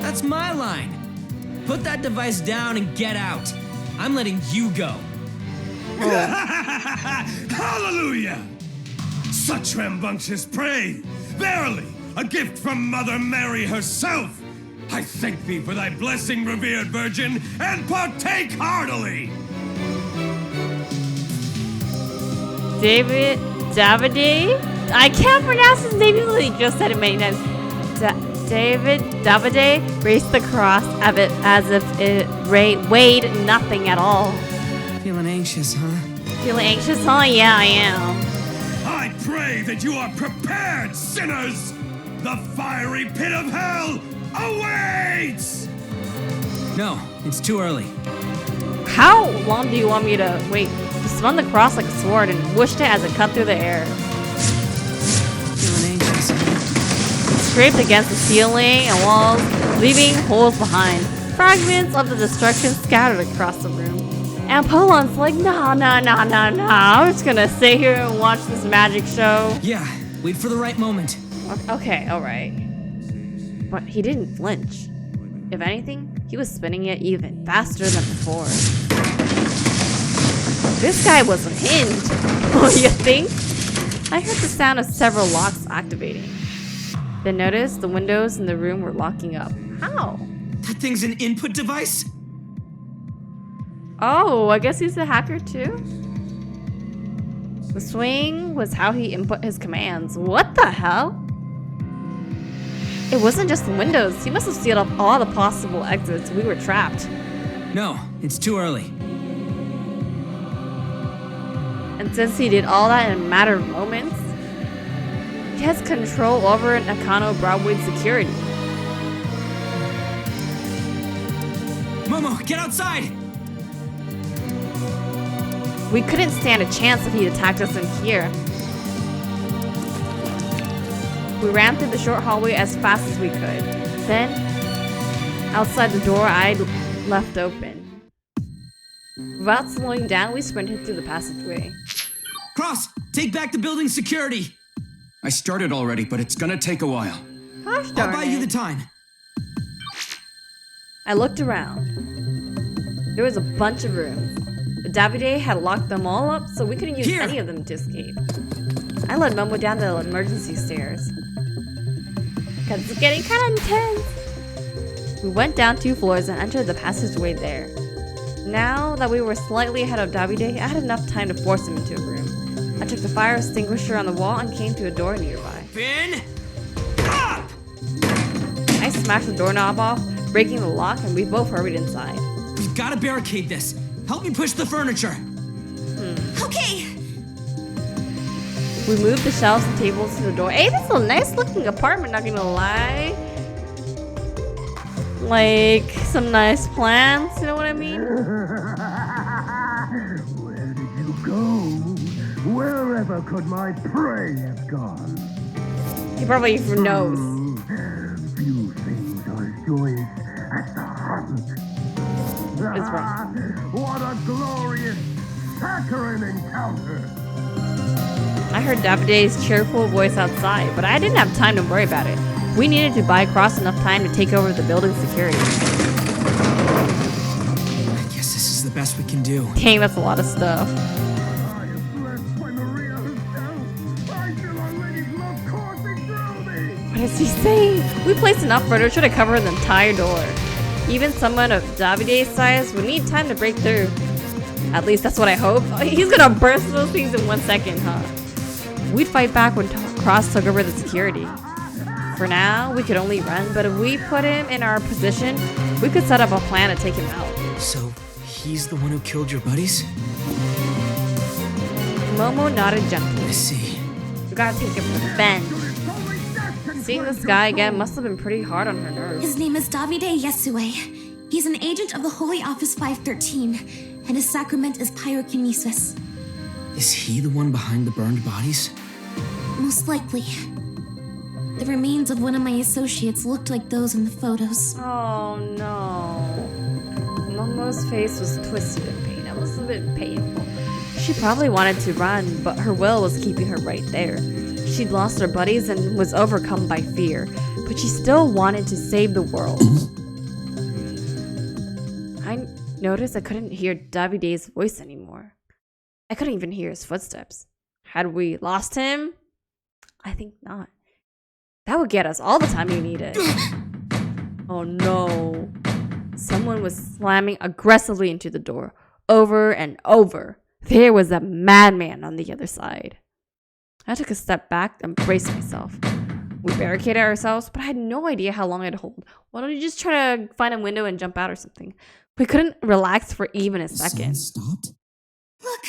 That's my line. Put that device down and get out. I'm letting you go. Hallelujah! Such rambunctious prey! Verily, a gift from Mother Mary herself! I thank thee for thy blessing, revered virgin, and partake heartily! Davide? I can't pronounce his name even though he just said it many times. Davide raised the cross as if it weighed nothing at all. Feeling anxious, huh? Feeling anxious, huh? Yeah, I am. I pray that you are prepared, sinners! The fiery pit of hell awaits! No, it's too early. How long do you want me to wait? He spun the cross like a sword and whooshed it as it cut through the air. Feeling anxious. It scraped against the ceiling and walls, leaving holes behind. Fragments of the destruction scattered across the room. And Polon's like, nah. I'm just gonna sit here and watch this magic show. Yeah, wait for the right moment. Okay, alright. But he didn't flinch. If anything, he was spinning it even faster than before. This guy was unhinged. Oh, you think? I heard the sound of several locks activating. Then noticed the windows in the room were locking up. How? That thing's an input device? Oh, I guess he's a hacker too? The swing was how he input his commands. What the hell? It wasn't just the windows. He must have sealed up all the possible exits. We were trapped. No, it's too early. And since he did all that in a matter of moments, he has control over Nakano Broadway's security. Momo, get outside! We couldn't stand a chance if he attacked us in here. We ran through the short hallway as fast as we could. Then, outside the door I'd left open. Without slowing down, we sprinted through the passageway. Cross, take back the building's security! I started already, but it's gonna take a while. Gosh darn I'll buy you the time. I looked around. There was a bunch of rooms. Davide had locked them all up, so we couldn't use any of them to escape. I led Momo down the emergency stairs. Because it's getting kind of intense. We went down 2 floors and entered the passageway there. Now that we were slightly ahead of Davide, I had enough time to force him into a room. I took the fire extinguisher on the wall and came to a door nearby. Finn! Up! I smashed the doorknob off, breaking the lock, and we both hurried inside. We've got to barricade this. Help me push the furniture. Okay. We moved the shelves and tables to the door. Hey, this is a nice looking apartment, not gonna lie. Like, some nice plants, you know what I mean? Where did you go? Wherever could my prey have gone? He probably even knows. Few things are as joyous as the hunt. It's wrong. What a glorious saccharine encounter! I heard Davide's cheerful voice outside, but I didn't have time to worry about it. We needed to buy Cross enough time to take over the building's security. I guess this is the best we can do. Dang, that's a lot of stuff. I am blessed by Maria herself. I feel Our Lady's love coursing through me. What is he saying? We placed enough furniture to cover the entire door. Even someone of Davide's size would need time to break through. At least that's what I hope. He's gonna burst those things in 1 second, huh? We'd fight back when Cross took over the security. For now, we could only run, but if we put him in our position, we could set up a plan to take him out. So, He's the one who killed your buddies? Momo nodded gently. I see. We gotta take revenge. Seeing this guy again must have been pretty hard on her nerves. His name is Davide Yesue. He's an agent of the Holy Office 513, and his sacrament is pyrokinesis. Is he the one behind the burned bodies? Most likely. The remains of one of my associates looked like those in the photos. Oh no. Momo's face was twisted in pain. It must have been painful. She probably wanted to run, but her will was keeping her right there. She'd lost her buddies and was overcome by fear, but she still wanted to save the world. I noticed I couldn't hear Davide's voice anymore. I couldn't even hear his footsteps. Had we lost him? I think not. That would get us all the time we needed. Oh no. Someone was slamming aggressively into the door, over and over. There was a madman on the other side. I took a step back and braced myself. We barricaded ourselves, but I had no idea how long I'd hold. Why don't you just try to find a window and jump out or something? We couldn't relax for even a second. Stopped? Look,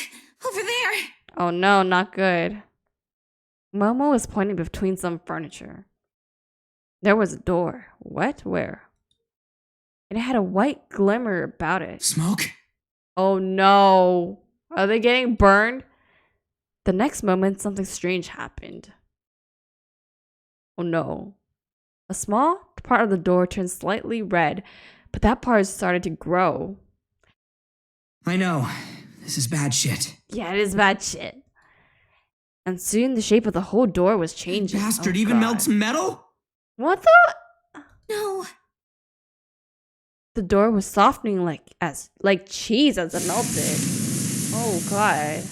over there. Oh no, not good. Momo was pointing between some furniture. There was a door. What? Where? And it had a white glimmer about it. Smoke? Oh no. Are they getting burned? The next moment, something strange happened. Oh no. A small part of the door turned slightly red, but that part started to grow. I know. This is bad shit. Yeah, it is bad shit. And soon the shape of the whole door was changing. Bastard even melts metal? What the? No. The door was softening like cheese as it melted. Oh god.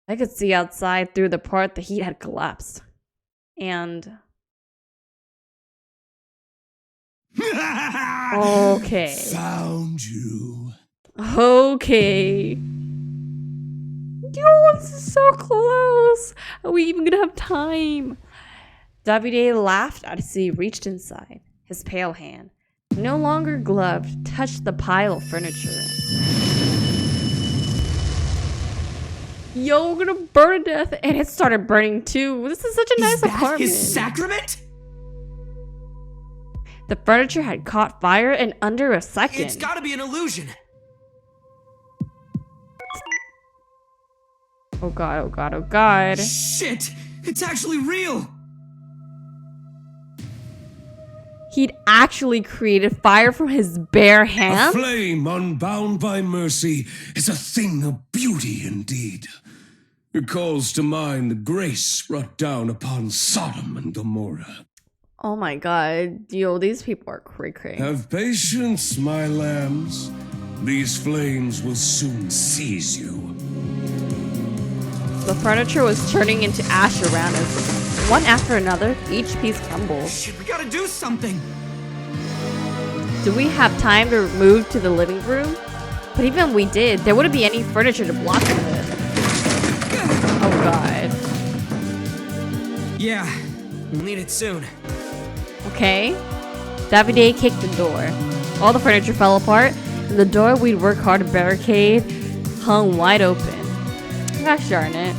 I could see outside through the part the heat had collapsed. And okay. Found you. Okay. Yo, this is so close. Are we even gonna have time? Davide laughed as he reached inside. His pale hand, no longer gloved, touched the pile of furniture. Yo, we're gonna burn to death. And it started burning too. This is such a nice apartment. His sacrament? The furniture had caught fire in under a second. It's gotta be an illusion. Oh god, oh god, oh god. Shit! It's actually real! He'd actually created fire from his bare hands? A flame unbound by mercy is a thing of beauty indeed. It calls to mind the grace brought down upon Sodom and Gomorrah. Oh my god, yo, these people are cray-cray. Have patience, my lambs. These flames will soon seize you. The furniture was turning into ash around us. One after another, each piece crumbled. Shit, we gotta do something! Do we have time to move to the living room? But even if we did, there wouldn't be any furniture to block it with. Oh god. Yeah, we'll need it soon. Okay. Davide kicked the door. All the furniture fell apart, and the door we'd worked hard to barricade hung wide open. Gosh darn it.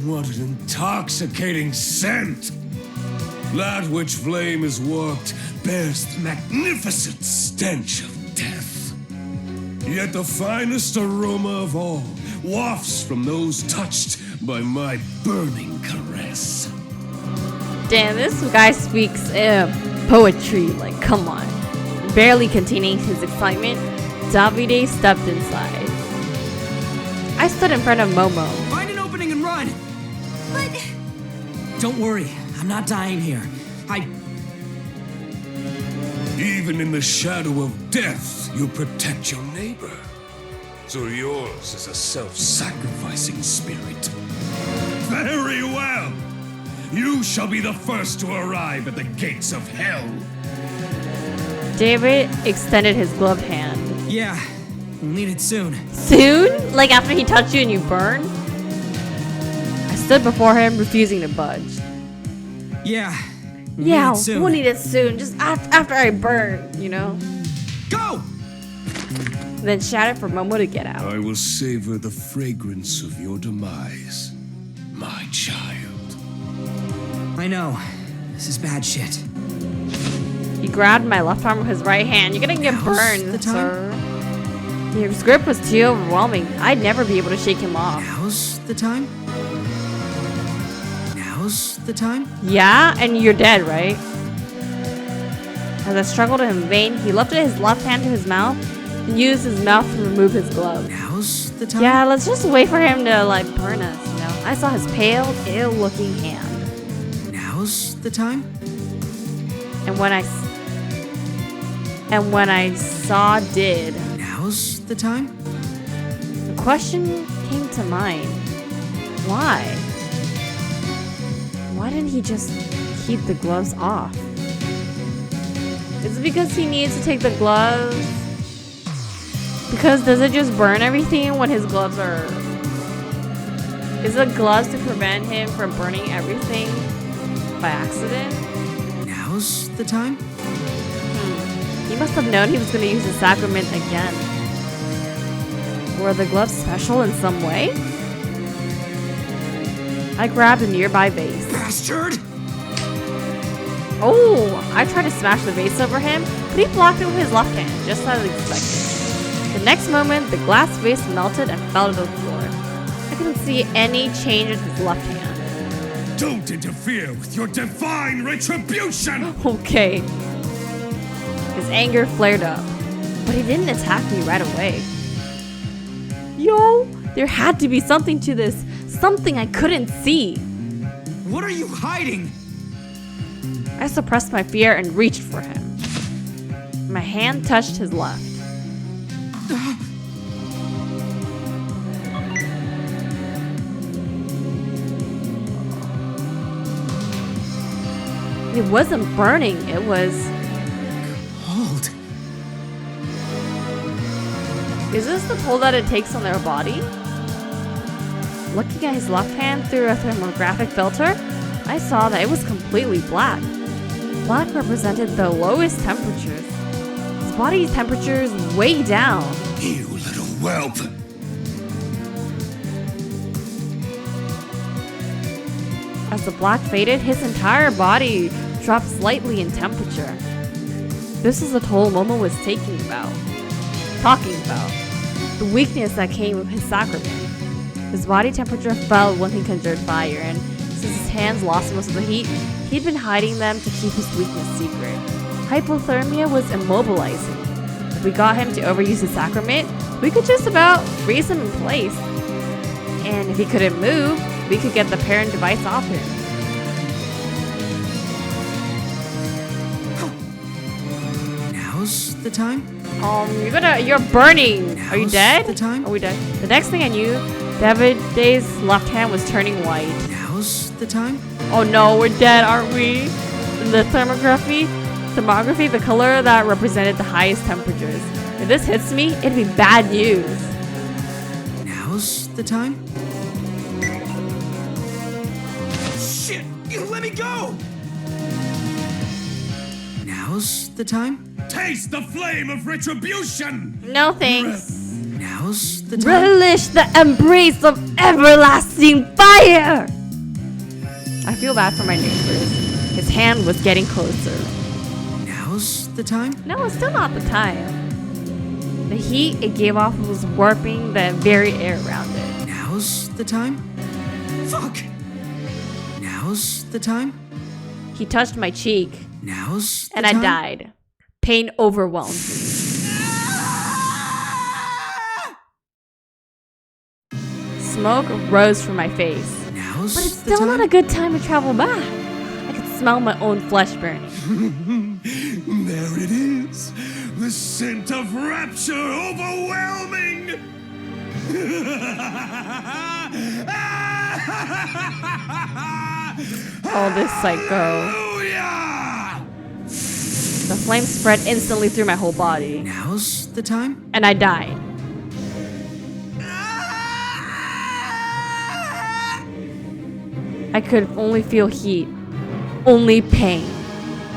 What an intoxicating scent! That which flame is warped bears the magnificent stench of death. Yet the finest aroma of all wafts from those touched by my burning caress. Damn, this guy speaks poetry. Like, come on. Barely containing his excitement, Davide stepped inside. I stood in front of Momo. Find an opening and run! But... Don't worry, I'm not dying here. Even in the shadow of death, you protect your neighbor. So yours is a self-sacrificing spirit. Very well! You shall be the first to arrive at the gates of hell. David extended his gloved hand. Yeah, we'll need it soon. Soon? Like after he touched you and you burned? I stood before him, refusing to budge. Yeah, we'll need it soon. Just after I burn, you know? Go! then shouted for Momo to get out. I will savor the fragrance of your demise, my child. I know. This is bad shit. He grabbed my left arm with his right hand. You're gonna get burned, sir. His grip was too overwhelming. I'd never be able to shake him off. Now's the time? Now's the time? Yeah, and you're dead, right? As I struggled in vain, he lifted his left hand to his mouth and used his mouth to remove his glove. Now's the time? Yeah, let's just wait for him to, like, burn us, you know? I saw his pale, ill-looking hand. Now's the time? And when I saw did... Now's the time? The question came to mind. Why? Why didn't he just keep the gloves off? Is it because he needs to take the gloves? Because does it just burn everything when his gloves are... Is it gloves to prevent him from burning everything by accident? Now's the time? He must have known he was going to use the sacrament again. Were the gloves special in some way? I grabbed a nearby vase. Bastard! Oh, I tried to smash the vase over him, but he blocked it with his left hand, just as expected. The next moment, the glass vase melted and fell to the floor. I couldn't see any change in his left hand. Don't interfere with your divine retribution! Okay. His anger flared up, but he didn't attack me right away. Yo, there had to be something to this. Something I couldn't see. What are you hiding? I suppressed my fear and reached for him. My hand touched his left. It wasn't burning, it was... cold. Is this the toll that it takes on their body? Looking at his left hand through a thermographic filter, I saw that it was completely black. Black represented the lowest temperatures. His body's temperature is way down. You little whelp! As the black faded, his entire body dropped slightly in temperature. This is the toll Momo was talking about. The weakness that came with his sacrament. His body temperature fell when he conjured fire, and since his hands lost most of the heat, he'd been hiding them to keep his weakness secret. Hypothermia was immobilizing. If we got him to overuse his sacrament, we could just about freeze him in place. And if he couldn't move, we could get the parent device off him. Now's the time? You're burning. Now's Are you dead? The time? Are we dead? The next thing I knew, Davide's left hand was turning white. Now's the time? Oh no, we're dead, aren't we? In the thermography, the color that represented the highest temperatures. If this hits me, it'd be bad news. Now's the time? Shit! You let me go! Now's the time? Taste the flame of retribution! No thanks. Now's the time? Relish the embrace of everlasting fire! I feel bad for my neighbors. His hand was getting closer. Now's the time? No, it's still not the time. The heat it gave off was warping the very air around it. Now's the time? Fuck! Now's the time? He touched my cheek. Now's the and time? I died. Pain overwhelmed me. Smoke rose from my face. Now's but it's still not a good time to travel back. I could smell my own flesh burning. There it is. The scent of rapture overwhelming. Oh, this psycho. The flame spread instantly through my whole body. Now's the time? And I died. I could only feel heat. Only pain.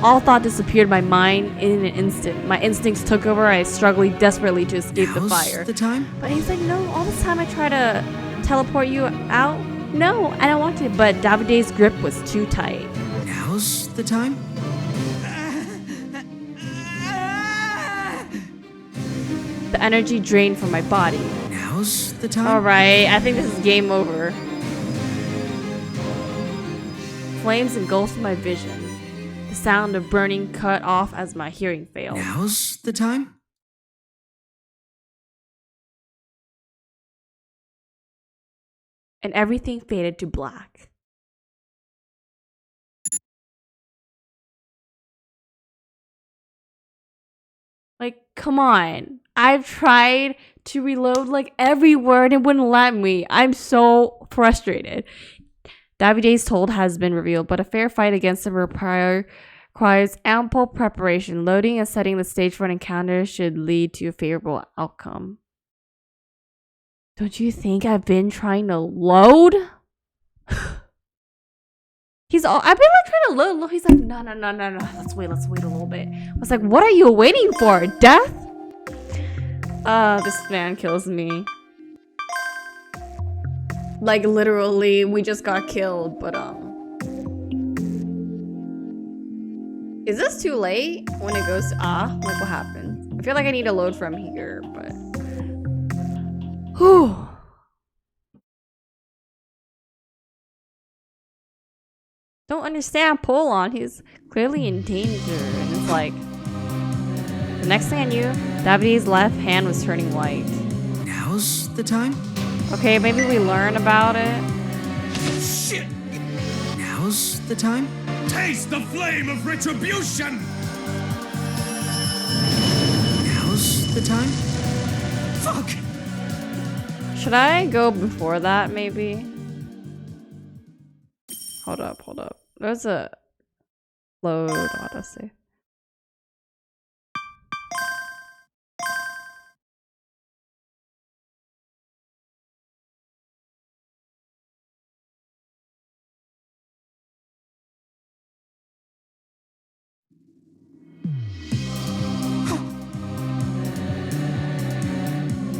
All thought disappeared. My mind in an instant. My instincts took over. I struggled desperately to escape the fire. The time? But he's like, no, all this time I try to teleport you out. No, I don't want to. But Davide's grip was too tight. Now's the time? The energy drained from my body. Now's the time? Alright, I think this is game over. Flames engulfed my vision. The sound of burning cut off as my hearing failed. Now's the time? And everything faded to black. Like, come on. I've tried to reload like every word and wouldn't let me. I'm so frustrated. Davide's toll has been revealed, but a fair fight against him requires ample preparation. Loading and setting the stage for an encounter should lead to a favorable outcome. Don't you think I've been trying to load? I've been like trying to load. He's like, no. Let's wait a little bit. I was like, what are you waiting for? Death? This man kills me. Like literally, we just got killed, but is this too late when it goes to like what happens? I feel like I need to load from here, but whew. Don't understand Polon. He's clearly in danger, and it's like the next thing I knew, Davide's left hand was turning white. Now's the time? Okay, maybe we learn about it. Shit! Now's the time? Taste the flame of retribution! Now's the time? Fuck! Should I go before that, maybe? Hold up. There's a load autosave.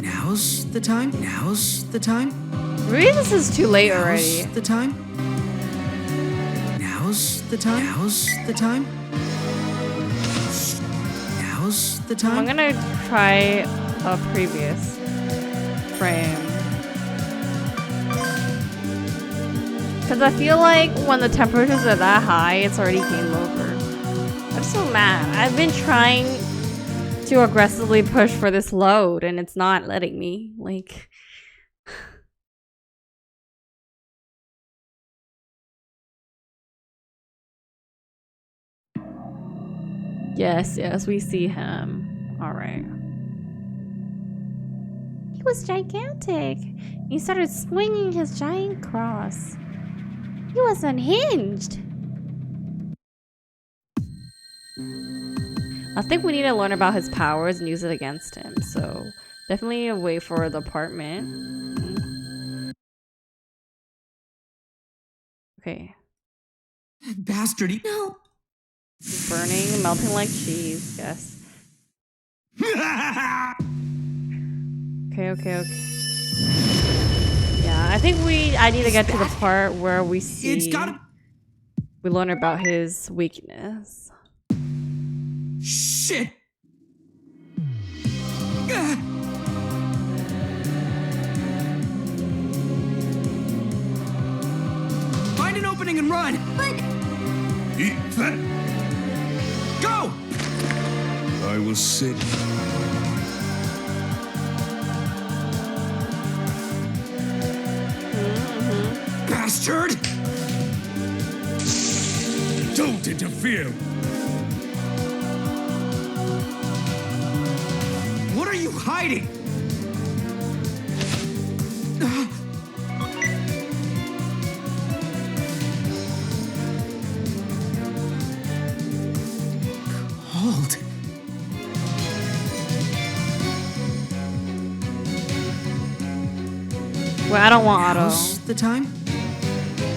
Now's the time? Now's the time? Maybe this is too late already. Now's the time? Now's the time? Now's the time? Now's the time? I'm gonna try a previous frame. Because I feel like when the temperatures are that high, it's already game over. I'm so mad. I've been trying to aggressively push for this load and it's not letting me. Like... Yes, we see him. Alright. He was gigantic. He started swinging his giant cross. He was unhinged. I think we need to learn about his powers and use it against him. So definitely wait for the apartment. Okay. Bastard. No. Burning, melting like cheese. Yes. Okay. Yeah, I think I need to get to the part where we see we learn about his weakness. Shit! Find an opening and run! But... Eat that! Go! I will sit. Bastard! Don't interfere! What are you hiding? Cold. Well, I don't want auto. Now's the time?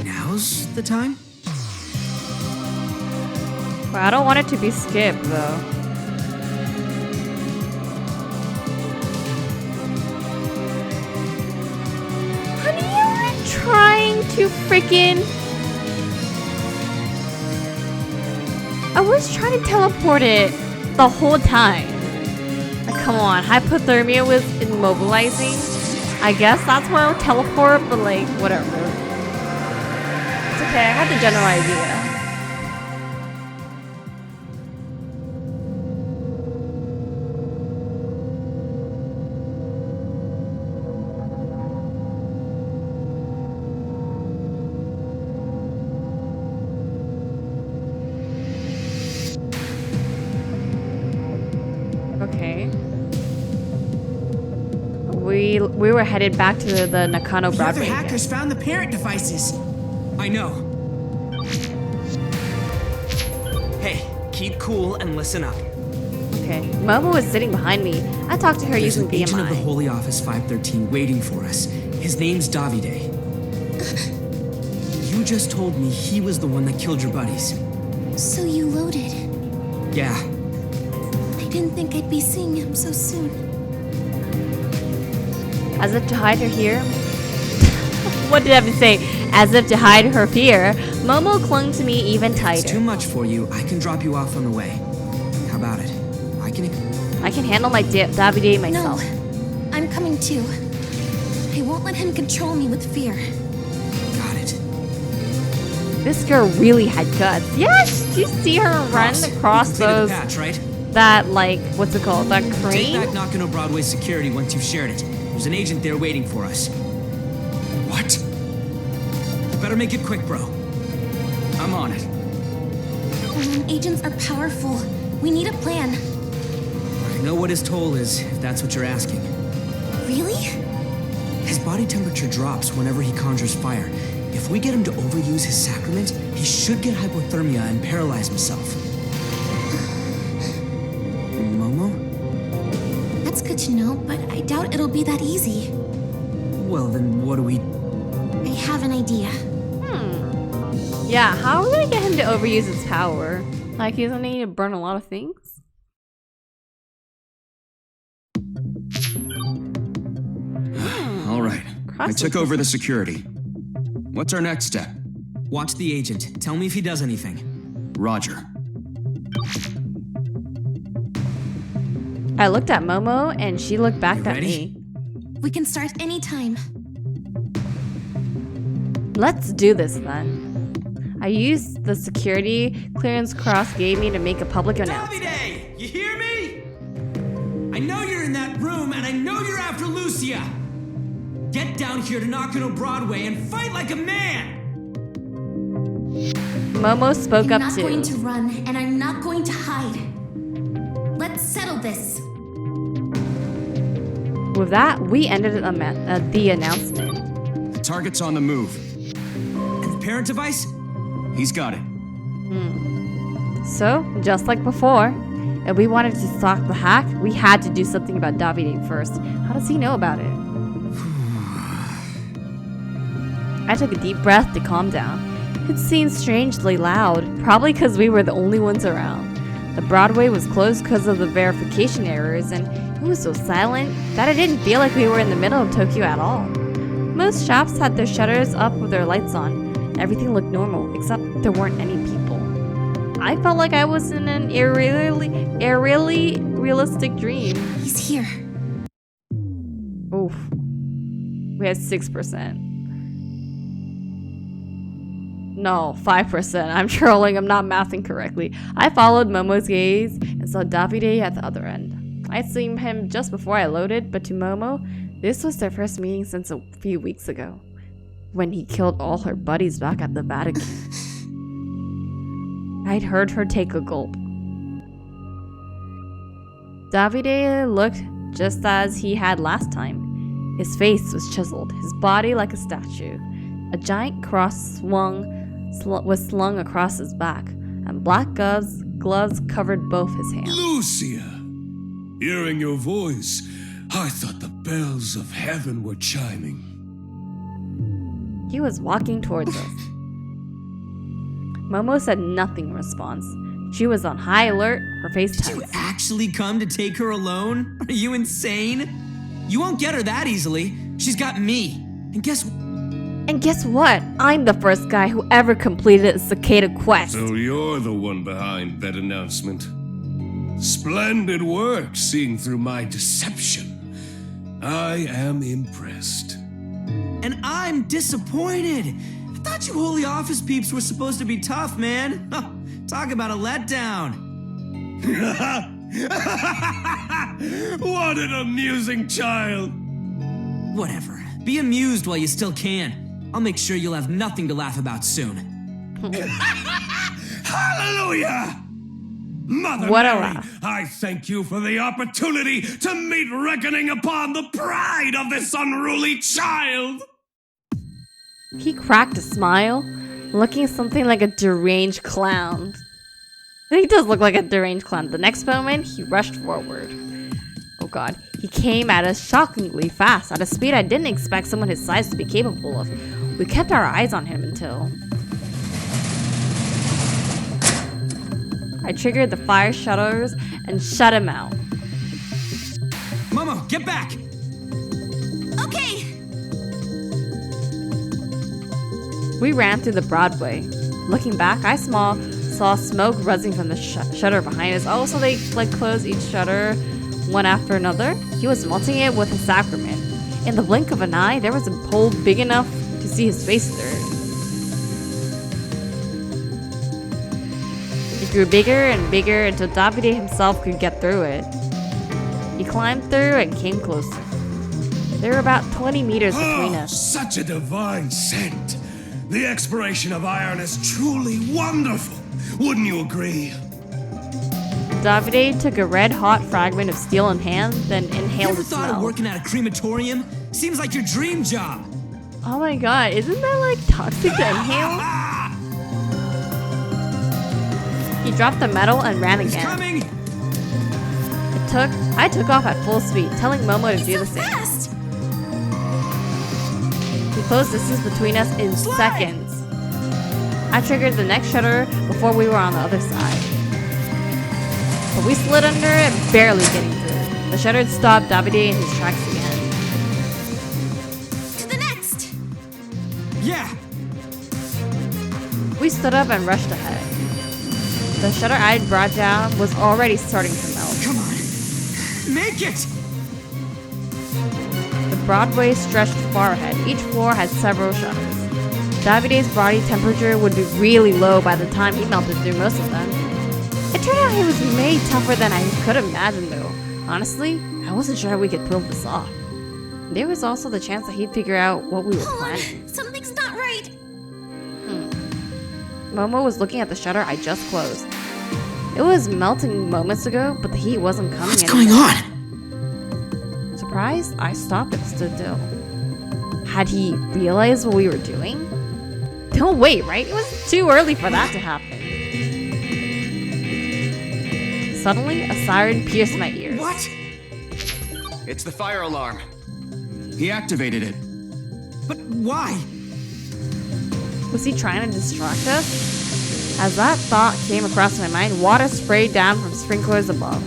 Now's the time? But I don't want it to be skipped though. Honey, you were trying to freaking... I was trying to teleport it the whole time. Like, come on, hypothermia was immobilizing. I guess that's why I'll teleport, but like, whatever. It's okay, I had the general idea. Okay. We were headed back to the Nakano The Broadway. other hackers found the parent devices. I know. Hey, keep cool and listen up. Okay. Momo was sitting behind me. I talked to her There's using an agent of the BMI. Holy Office 513 waiting for us. His name's Davide. You just told me he was the one that killed your buddies. So you loaded. Yeah. I didn't think I'd be seeing him so soon. As if to hide her fear. What did I have to say? As if to hide her fear, Momo clung to me even If it's tighter. too much for you, I can drop you off on the way. How about it? I can handle my Davide myself. No, I'm coming too. I won't let him control me with fear. Got it. This girl really had guts. Yeah, did you see her run across Completed those? the patch, right? That like, what's it called? That Take crane? back Nakano Broadway security once you've shared it. There's an agent there waiting for us. What? You better make it quick, bro. I'm on it. Agents are powerful. We need a plan. I know what his toll is, if that's what you're asking. Really? His body temperature drops whenever he conjures fire. If we get him to overuse his sacrament, he should get hypothermia and paralyze himself. Momo? That's good to know, but I doubt it'll be that easy. Well, then what do we... I have an idea. Yeah, how are we gonna get him to overuse his power? Like, he's gonna need to burn a lot of things? All right. I took over the security. What's our next step? Watch the agent. Tell me if he does anything. Roger. I looked at Momo and she looked back at ready? me. We can start anytime. Let's do this then. I used the security clearance Cross gave me to make a public announcement. Davide! You hear me? I know you're in that room, and I know you're after Lucia! Get down here to Nakano Broadway and fight like a man! Momo spoke I'm up not too. going to run, and I'm not going to hide. Let's settle this. With that, we ended the announcement. The target's on the move. And the parent device? He's got it. So, just like before, if we wanted to stop the hack, we had to do something about Davide first. How does he know about it? I took a deep breath to calm down. It seemed strangely loud, probably because we were the only ones around. The Broadway was closed because of the verification errors, and it was so silent that it didn't feel like we were in the middle of Tokyo at all. Most shops had their shutters up with their lights on. Everything looked normal, except there weren't any people. I felt like I was in an eerily realistic dream. He's here. Oof. We had 6%. No, 5%. I'm trolling. I'm not mathing correctly. I followed Momo's gaze and saw Davide at the other end. I'd seen him just before I loaded, but to Momo, this was their first meeting since a few weeks ago, when he killed all her buddies back at the Vatican. I'd heard her take a gulp. Davide looked just as he had last time. His face was chiseled, his body like a statue. A giant cross was slung across his back, and black gloves covered both his hands. Lucia! Hearing your voice, I thought the bells of heaven were chiming. He was walking towards us. Momo said nothing in response. She was on high alert, her face tense. Did you actually come to take her alone? Are you insane? You won't get her that easily. She's got me. And guess what? I'm the first guy who ever completed a cicada quest. So you're the one behind that announcement. Splendid work seeing through my deception. I am impressed. And I'm disappointed. I thought you holy office peeps were supposed to be tough, man. Talk about a letdown. What an amusing child. Whatever. Be amused while you still can. I'll make sure you'll have nothing to laugh about soon. Hallelujah! Mother What a Mary, laugh. I thank you for the opportunity to meet reckoning upon the pride of this unruly child. He cracked a smile, looking something like a deranged clown. He does look like a deranged clown. The next moment, he rushed forward. Oh god. He came at us shockingly fast, at a speed I didn't expect someone his size to be capable of. We kept our eyes on him until... I triggered the fire shutters and shut him out. Momo, get back! Okay! We ran through the Broadway. Looking back, I saw smoke rising from the shutter behind us. Also, they closed each shutter one after another. He was melting it with a sacrament. In the blink of an eye, there was a hole big enough to see his face through. It grew bigger and bigger until Davide himself could get through it. He climbed through and came closer. There were about 20 meters between us. Such a divine scent. The expiration of iron is truly wonderful. Wouldn't you agree? Davide took a red-hot fragment of steel in hand, then inhaled You the ever thought of smell. working at a crematorium? Seems like your dream job. Oh my god, isn't that like toxic to inhale? He dropped the metal and ran again. Coming! I took off at full speed, telling Momo to do the same. Fast! He closed distance between us in seconds. I triggered the next shutter before we were on the other side. But we slid under it, barely getting through. The shutter stopped Davide in his tracks again. To the next! Yeah! We stood up and rushed ahead. The shutter I'd brought down was already starting to melt. Come on! Make it! The Broadway stretched far ahead. Each floor had several shutters. Davide's body temperature would be really low by the time he melted through most of them. It turned out he was made tougher than I could imagine though. Honestly, I wasn't sure we could pull this off. There was also the chance that he'd figure out what we were planning. Something's not right. Momo was looking at the shutter I just closed. It was melting moments ago, but the heat wasn't coming What's anymore. going on? Surprised, I stopped and stood still. Had he realized what we were doing? Don't wait, right? It was too early for that to happen. Suddenly, a siren pierced my ears. What? It's the fire alarm. He activated it. But why? Was he trying to distract us? As that thought came across my mind, water sprayed down from sprinklers above.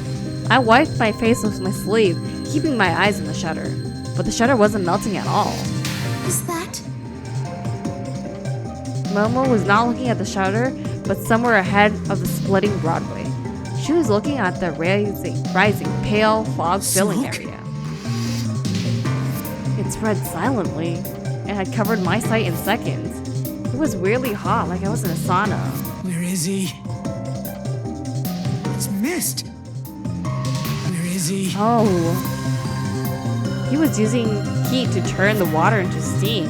I wiped my face with my sleeve, keeping my eyes on the shutter. But the shutter wasn't melting at all. Is that? Momo was not looking at the shutter, but somewhere ahead of the splitting Broadway. She was looking at the rising pale fog-filling area. It spread silently and had covered my sight in seconds. It was weirdly hot, like I was in a sauna. Where is he? It's mist. Where is he? Oh. He was using heat to turn the water into steam.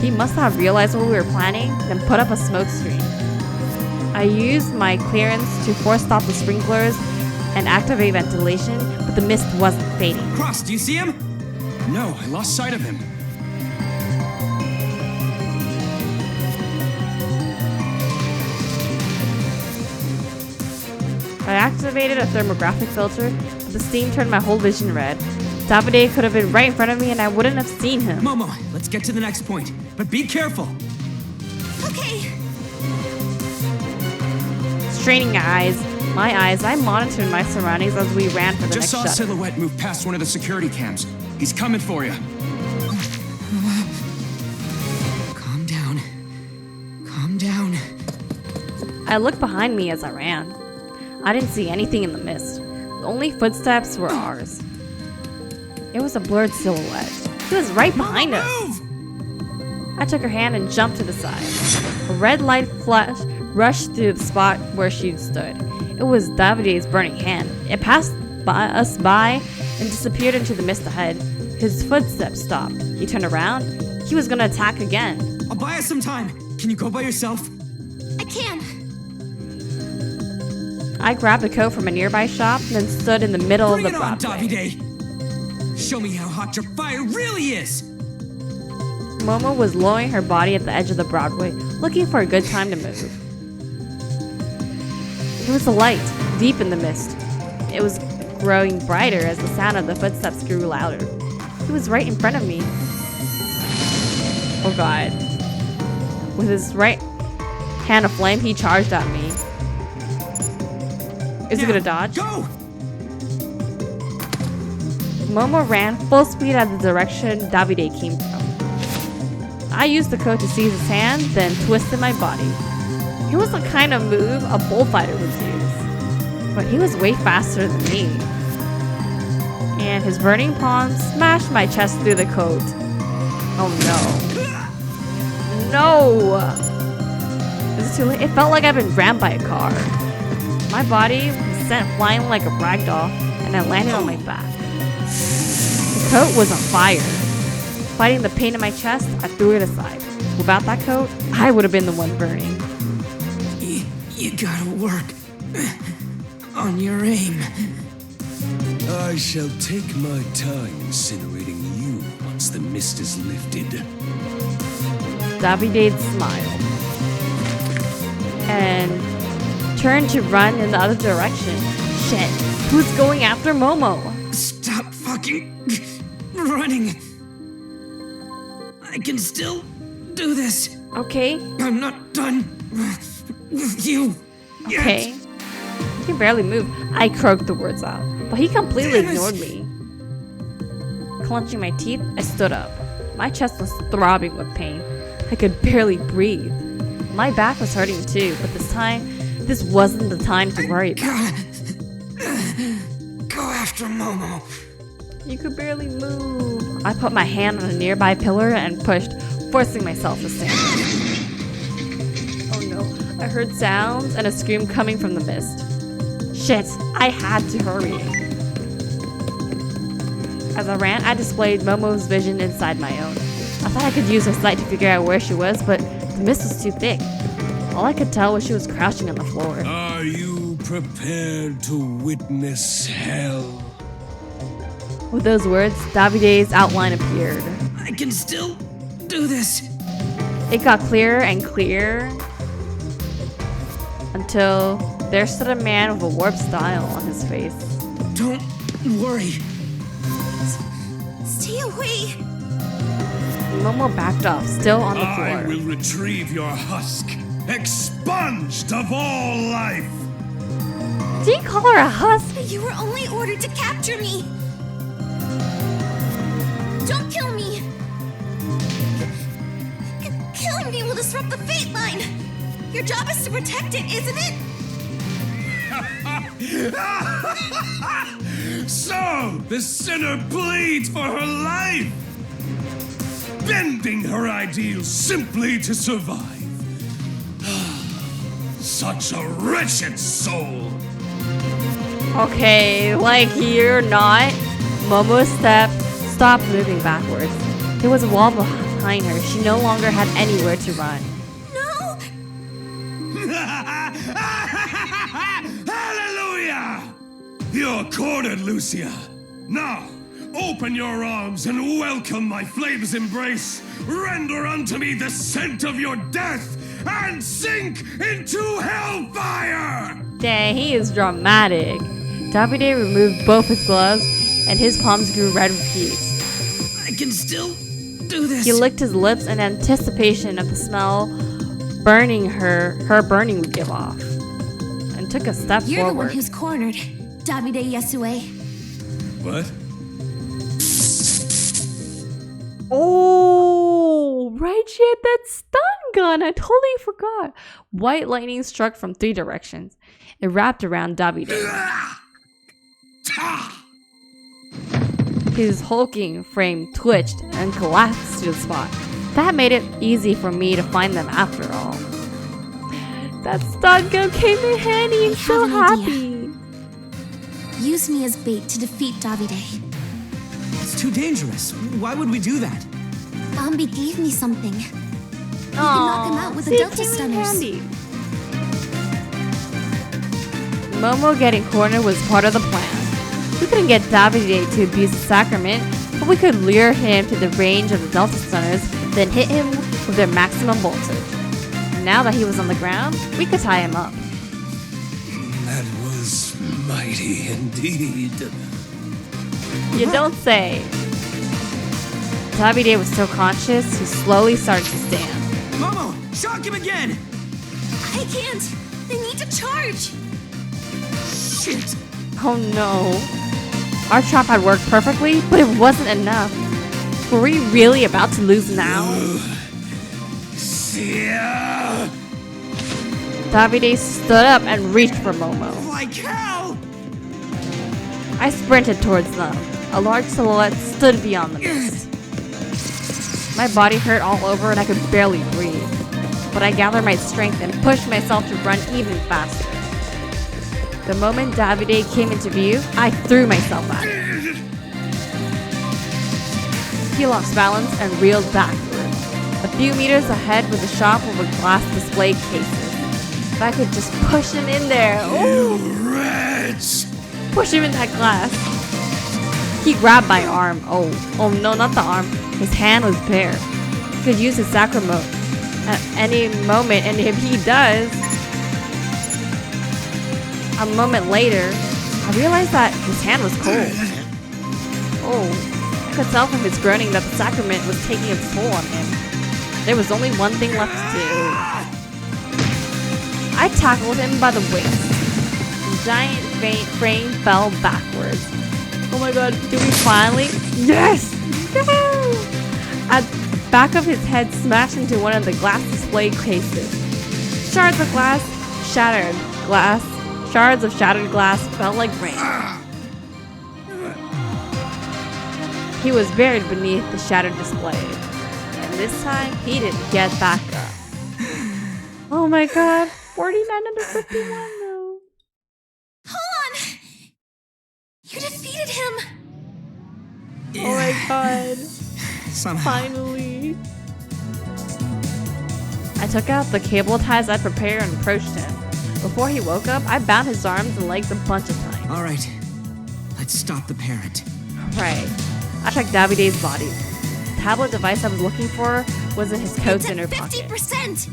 He must have realized what we were planning, then put up a smoke screen. I used my clearance to force stop the sprinklers and activate ventilation, but the mist wasn't fading. Cross, do you see him? No, I lost sight of him. I activated a thermographic filter, but the steam turned my whole vision red. Davide could have been right in front of me and I wouldn't have seen him. Momo, let's get to the next point, but be careful. Okay. straining my eyes, I monitored my surroundings as we ran for the Just next saw a shutter. silhouette move past one of the security cams. He's coming for you. Calm down. Calm down. I looked behind me as I ran. I didn't see anything in the mist. The only footsteps were ours. It was a blurred silhouette. He was right behind us. I took her hand and jumped to the side. A red light flash rushed through the spot where she stood. It was Davide's burning hand. It passed us by and disappeared into the mist ahead. His footsteps stopped. He turned around. He was gonna attack again. I'll buy us some time. Can you go by yourself? I can. I grabbed a coat from a nearby shop and then stood in the middle Bring of the it on, Broadway. Davide! Show me how hot your fire really is! Momo was lowering her body at the edge of the Broadway, looking for a good time to move. It was a light, deep in the mist. It was growing brighter as the sound of the footsteps grew louder. He was right in front of me. Oh god. With his right hand aflame, he charged at me. Is he gonna dodge? Go! Momo ran full speed at the direction Davide came from. I used the coat to seize his hand, then twisted my body. It was the kind of move a bullfighter would use, but he was way faster than me. And his burning palm smashed my chest through the coat. Oh no. No! Is it too late? It felt like I'd been rammed by a car. My body was sent flying like a rag doll, and I landed on my back. The coat was on fire. Fighting the pain in my chest, I threw it aside. Without that coat, I would have been the one burning. You gotta work on your aim. I shall take my time incinerating you once the mist is lifted. Davide smiled and turned to run in the other direction. Shit, who's going after Momo? Stop fucking running. I can still do this. Okay. I'm not done with you yet. Okay. He can barely move. I croaked the words out, but he completely ignored me. Clenching my teeth, I stood up. My chest was throbbing with pain. I could barely breathe. My back was hurting too, but this wasn't the time to worry about. Go after Momo. You could barely move. I put my hand on a nearby pillar and pushed, forcing myself to stand. Oh no, I heard sounds and a scream coming from the mist. Shit, I had to hurry. As I ran, I displayed Momo's vision inside my own. I thought I could use her sight to figure out where she was, but the mist was too thick. All I could tell was she was crouching on the floor. Are you prepared to witness hell? With those words, Davide's outline appeared. I can still do this. It got clearer and clearer until there stood a man with a warped style on his face. Don't worry. Stay away. Momo backed off, still on the floor. I will retrieve your husk, expunged of all life. Did you call her a husk? You were only ordered to capture me. Don't kill me. Killing me will disrupt the fate line. Your job is to protect it, isn't it? So, the sinner bleeds for her life, bending her ideals simply to survive. Such a wretched soul. Okay, like you're not. Momo stopped moving backwards. There was a wall behind her. She no longer had anywhere to run. No! Hallelujah! You're cornered, Lucia. Now, open your arms and welcome my flame's embrace. Render unto me the scent of your death and sink into hellfire! Dang, he is dramatic. Davide removed both his gloves and his palms grew red with heat. I can still do this. He licked his lips in anticipation of the smell burning her burning would give off. And took a step You're the one forward. who's cornered, Davide Yasue. What? Oh, right, she had that stun gun. I totally forgot. White lightning struck from 3 directions. It wrapped around Davide. His hulking frame twitched and collapsed to the spot. That made it easy for me to find them after all. That stun gun came in handy. I'm so happy. Use me as bait to defeat Davide. It's too dangerous. Why would we do that? Bambi gave me something. We can knock him out with the Delta Stunners. Momo getting cornered was part of the plan. We couldn't get Davide to abuse the sacrament, but we could lure him to the range of the Delta Stunners, then hit him with their maximum voltage. Now that he was on the ground, we could tie him up. That was mighty indeed. You don't say. Davide was still conscious. He slowly started to stand. Momo, shock him again! I can't. They need to charge. Shit! Oh no. Our trap had worked perfectly, but it wasn't enough. Were we really about to lose now? Davide stood up and reached for Momo. Like hell! I sprinted towards them. A large silhouette stood beyond the mist. My body hurt all over and I could barely breathe. But I gathered my strength and pushed myself to run even faster. The moment Davide came into view, I threw myself at him. He lost balance and reeled backward. A few meters ahead was a shop with glass display cases. If I could just push him in there. You rats! Push him in that glass. He grabbed my arm. Oh no, not the arm. His hand was bare. He could use his sacrament at any moment, and if he does... A moment later, I realized that his hand was cold. Oh, I could tell from his groaning that the sacrament was taking its toll on him. There was only one thing left to do. I tackled him by the waist. The giant frame fell backwards. Oh my god, do we finally? Yes! No! At the back of his head smashed into one of the glass display cases. Shards of shattered glass fell like rain. He was buried beneath the shattered display. And this time, he didn't get back up. Oh my god, 4951 though. Hold on! You defeated him! Oh my god. Somehow. Finally. I took out the cable ties I'd prepared and approached him. Before he woke up, I bound his arms and legs a bunch of times. Alright, let's stop the parent. Right. I checked Davide's body. The tablet device I was looking for was in his coat's inner pocket. 50%!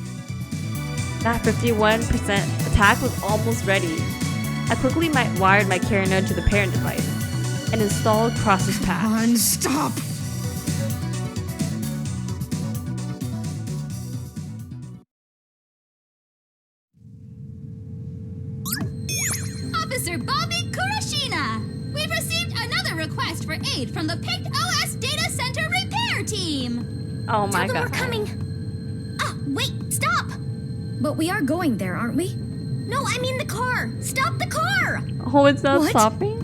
That 51% attack was almost ready. I quickly wired my carrier node to the parent device and installed Cross's path. Come on, stop! Officer Bobby Kurashina! We've received another request for aid from the Pict OS Data Center Repair Team! Oh my Tell them god. we're coming. Ah, wait, stop! But we are going there, aren't we? No, I mean the car! Stop the car! Oh, it's not What? stopping?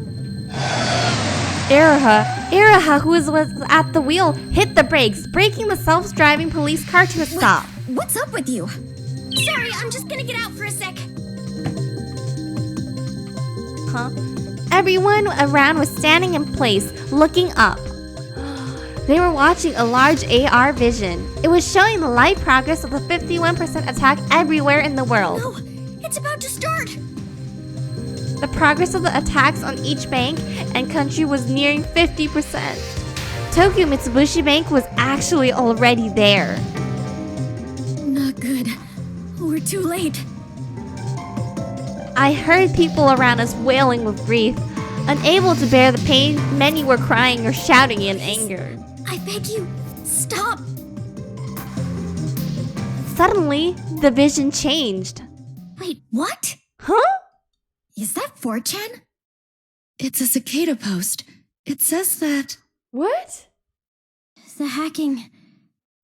Iraha, who was at the wheel, hit the brakes, braking the self-driving police car to a stop. What's up with you? Sorry, I'm just gonna get out for a sec. Huh? Everyone around was standing in place, looking up. They were watching a large AR vision. It was showing the live progress of the 51% attack everywhere in the world. No, it's about to start! The progress of the attacks on each bank and country was nearing 50%. Tokyo Mitsubishi Bank was actually already there. Not good. We're too late. I heard people around us wailing with grief. Unable to bear the pain, many were crying or shouting in anger. I beg you, stop! Suddenly, the vision changed. Wait, what? Huh? Is that 4chan? It's a cicada post. It says that... What? The hacking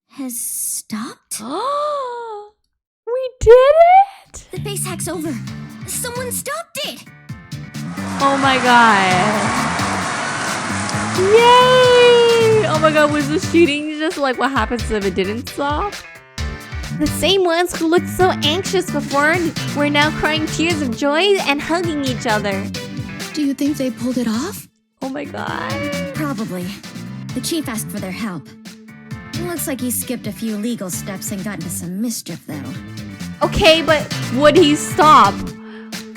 has stopped? Oh, we did it! The base hack's over. Someone stopped it! Oh my god. Yay! Oh my god, was the shooting just like what happens if it didn't stop? The same ones who looked so anxious before were now crying tears of joy and hugging each other. Do you think they pulled it off? Oh my god. Probably. The chief asked for their help. It looks like he skipped a few legal steps and got into some mischief, though. Okay, but would he stop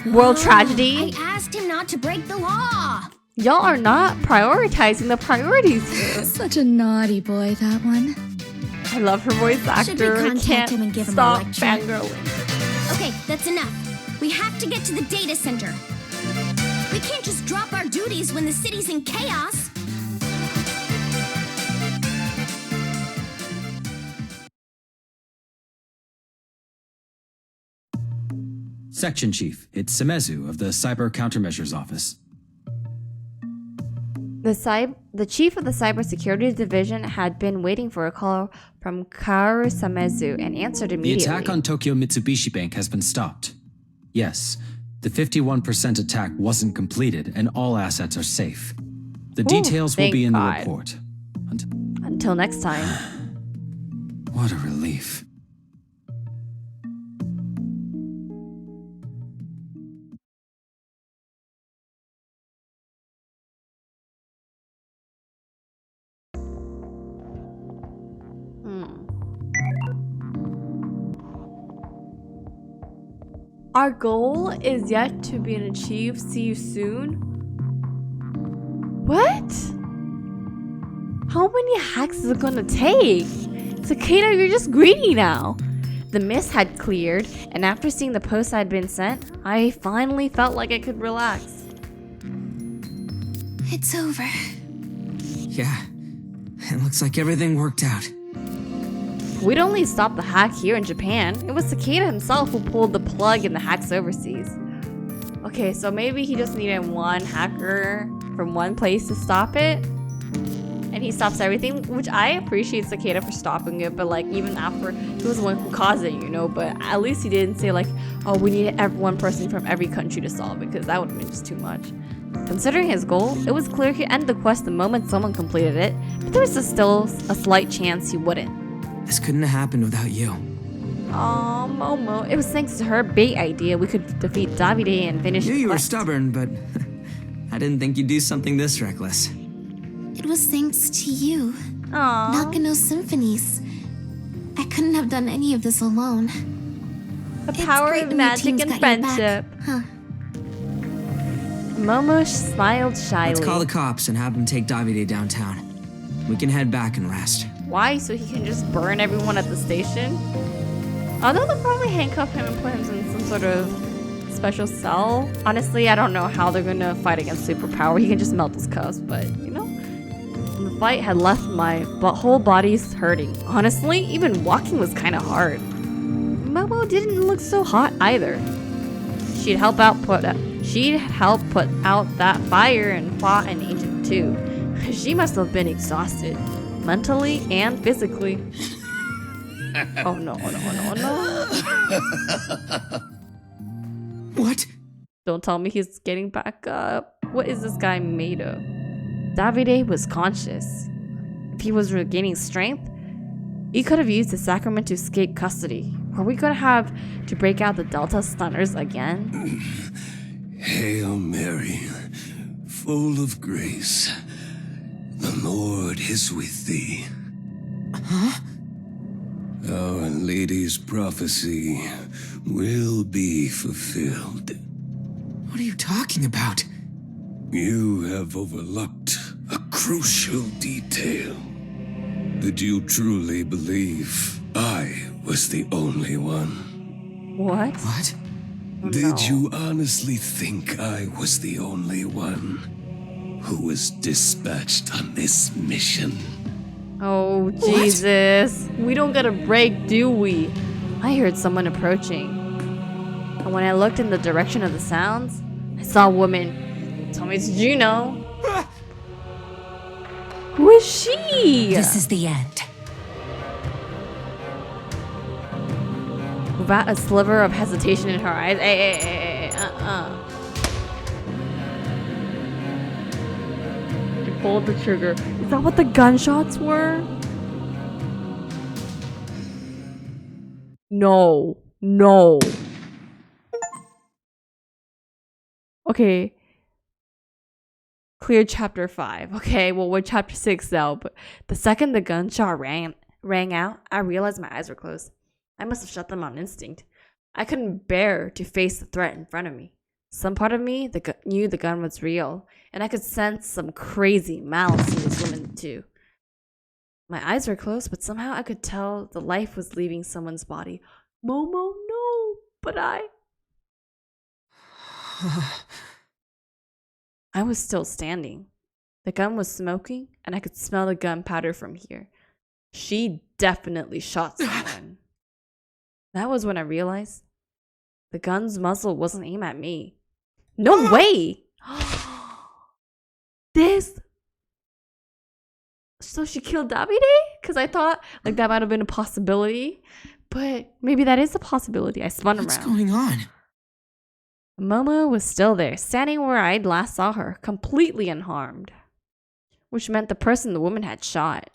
world tragedy? I asked him not to break the law. Y'all are not prioritizing the priorities here. Such a naughty boy, that one. I love her voice actor. Should we contact Can't him and give him a stop lecture? fangirling. Okay, that's enough. We have to get to the data center. We can't just drop our duties when the city's in chaos. Section Chief, it's Semezu of the Cyber Countermeasures Office. The chief of the cybersecurity division had been waiting for a call from Kaoru Semezu and answered The immediately. attack on Tokyo Mitsubishi Bank has been stopped. Yes, the 51% attack wasn't completed and all assets are safe. The details will thank be in God. the report. Until next time. What a relief. Our goal is yet to be achieved. See you soon. What? How many hacks is it gonna take? Cicada, you're just greedy now. The mist had cleared, and after seeing the post I'd been sent, I finally felt like I could relax. It's over. Yeah, it looks like everything worked out. We'd only stopped the hack here in Japan. It was Cicada himself who pulled the plug in the hacks overseas. Okay, so maybe he just needed one hacker from one place to stop it. And he stops everything, which I appreciate Cicada for stopping it, but like even after he was the one who caused it, you know, but at least he didn't say like, oh, we need one person from every country to solve it, because that would have been just too much. Considering his goal, it was clear he'd end the quest the moment someone completed it, but there was still a slight chance he wouldn't. This couldn't have happened without you. Aw, Momo. It was thanks to her bait idea we could defeat Davide and finish Knew the you were quest. stubborn, but I didn't think you'd do something this reckless. It was thanks to you. Aww. Nakano Symphonies. I couldn't have done any of this alone. The power of magic and friendship. Huh. Momo smiled shyly. Let's call the cops and have them take Davide downtown. We can head back and rest. Why? So he can just burn everyone at the station? Although they'll probably handcuff him and put him in some sort of special cell. Honestly, I don't know how they're gonna fight against superpower. He can just melt his cuffs, but you know. The fight had left my whole body's hurting. Honestly, even walking was kind of hard. Momo didn't look so hot either. She'd help put out that fire and fought an agent too. She must have been exhausted, mentally and physically. Oh no. What? Don't tell me he's getting back up. What is this guy made of? Davide was conscious. If he was regaining strength, he could have used the sacrament to escape custody. Were we gonna have to break out the Delta stunners again? Hail Mary, full of grace. The Lord is with thee. Huh? Our Lady's prophecy will be fulfilled. What are you talking about? You have overlooked a crucial detail. Did you truly believe I was the only one? What? What? Did you honestly think I was the only one who was dispatched on this mission? Oh, Jesus. We don't get a break, do we? I heard someone approaching. And when I looked in the direction of the sounds, saw a woman. Tell me it's Juno. Who is she? This is the end. Without a sliver of hesitation in her eyes. She pulled the trigger. Is that what the gunshots were? No. No. Okay. Clear chapter 5. Okay, well, we're chapter 6 now, but the second the gunshot rang out, I realized my eyes were closed. I must have shut them on instinct. I couldn't bear to face the threat in front of me. Some part of me knew the gun was real, and I could sense some crazy malice in this woman too. My eyes were closed, but somehow I could tell the life was leaving someone's body. Momo, no, but I was still standing. The gun was smoking, and I could smell the gunpowder from here. She definitely shot someone. That was when I realized the gun's muzzle wasn't aimed at me. No way! So she killed Davide? Because I thought like that might have been a possibility. But maybe that is a possibility. I spun around. What's going on? Momo was still there, standing where I'd last saw her, completely unharmed. Which meant the person the woman had shot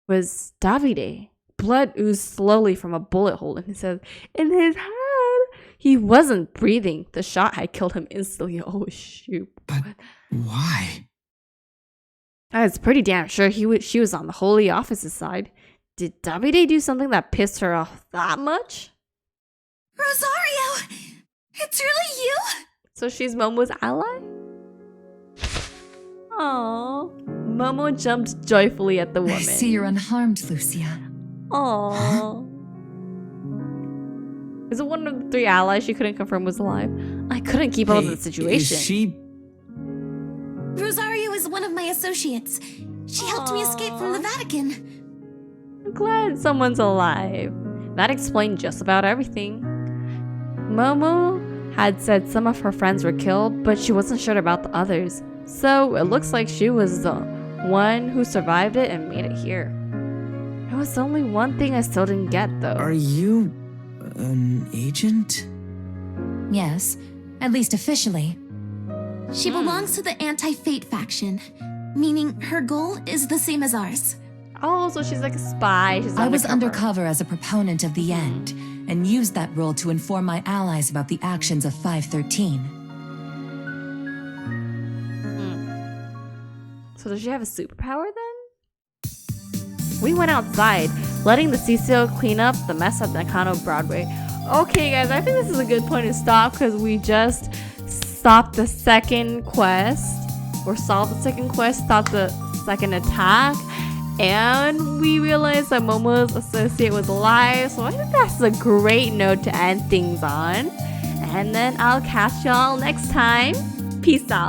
was Davide. Blood oozed slowly from a bullet hole in his head. He wasn't breathing. The shot had killed him instantly. Oh, shoot. But why? I was pretty damn sure she was on the Holy Office's side. Did Davide do something that pissed her off that much? Rosario! It's really you? So she's Momo's ally? Aww. Momo jumped joyfully at the woman. I see you're unharmed, Lucia. Aww. Is it one of the 3 allies she couldn't confirm was alive? I couldn't keep up with the situation. Is she... Rosario is one of my associates. She helped me escape from the Vatican. I'm glad someone's alive. That explained just about everything. Momo had said some of her friends were killed, but she wasn't sure about the others. So it looks like she was the one who survived it and made it here. There was only one thing I still didn't get, though. Are you an agent? Yes, at least officially. She belongs to the Anti-Fate faction, meaning her goal is the same as ours. Oh, so she's like a spy. She's I was undercover as a proponent of the end, and used that role to inform my allies about the actions of 513. So does she have a superpower then? We went outside, letting the CCO clean up the mess at Nakano Broadway. Okay guys, I think this is a good point to stop because we just stopped the second quest, or solved the second quest, stopped the second attack, and we realized that Momo's associate was alive, so I think that's a great note to end things on. And then I'll catch y'all next time. Peace out.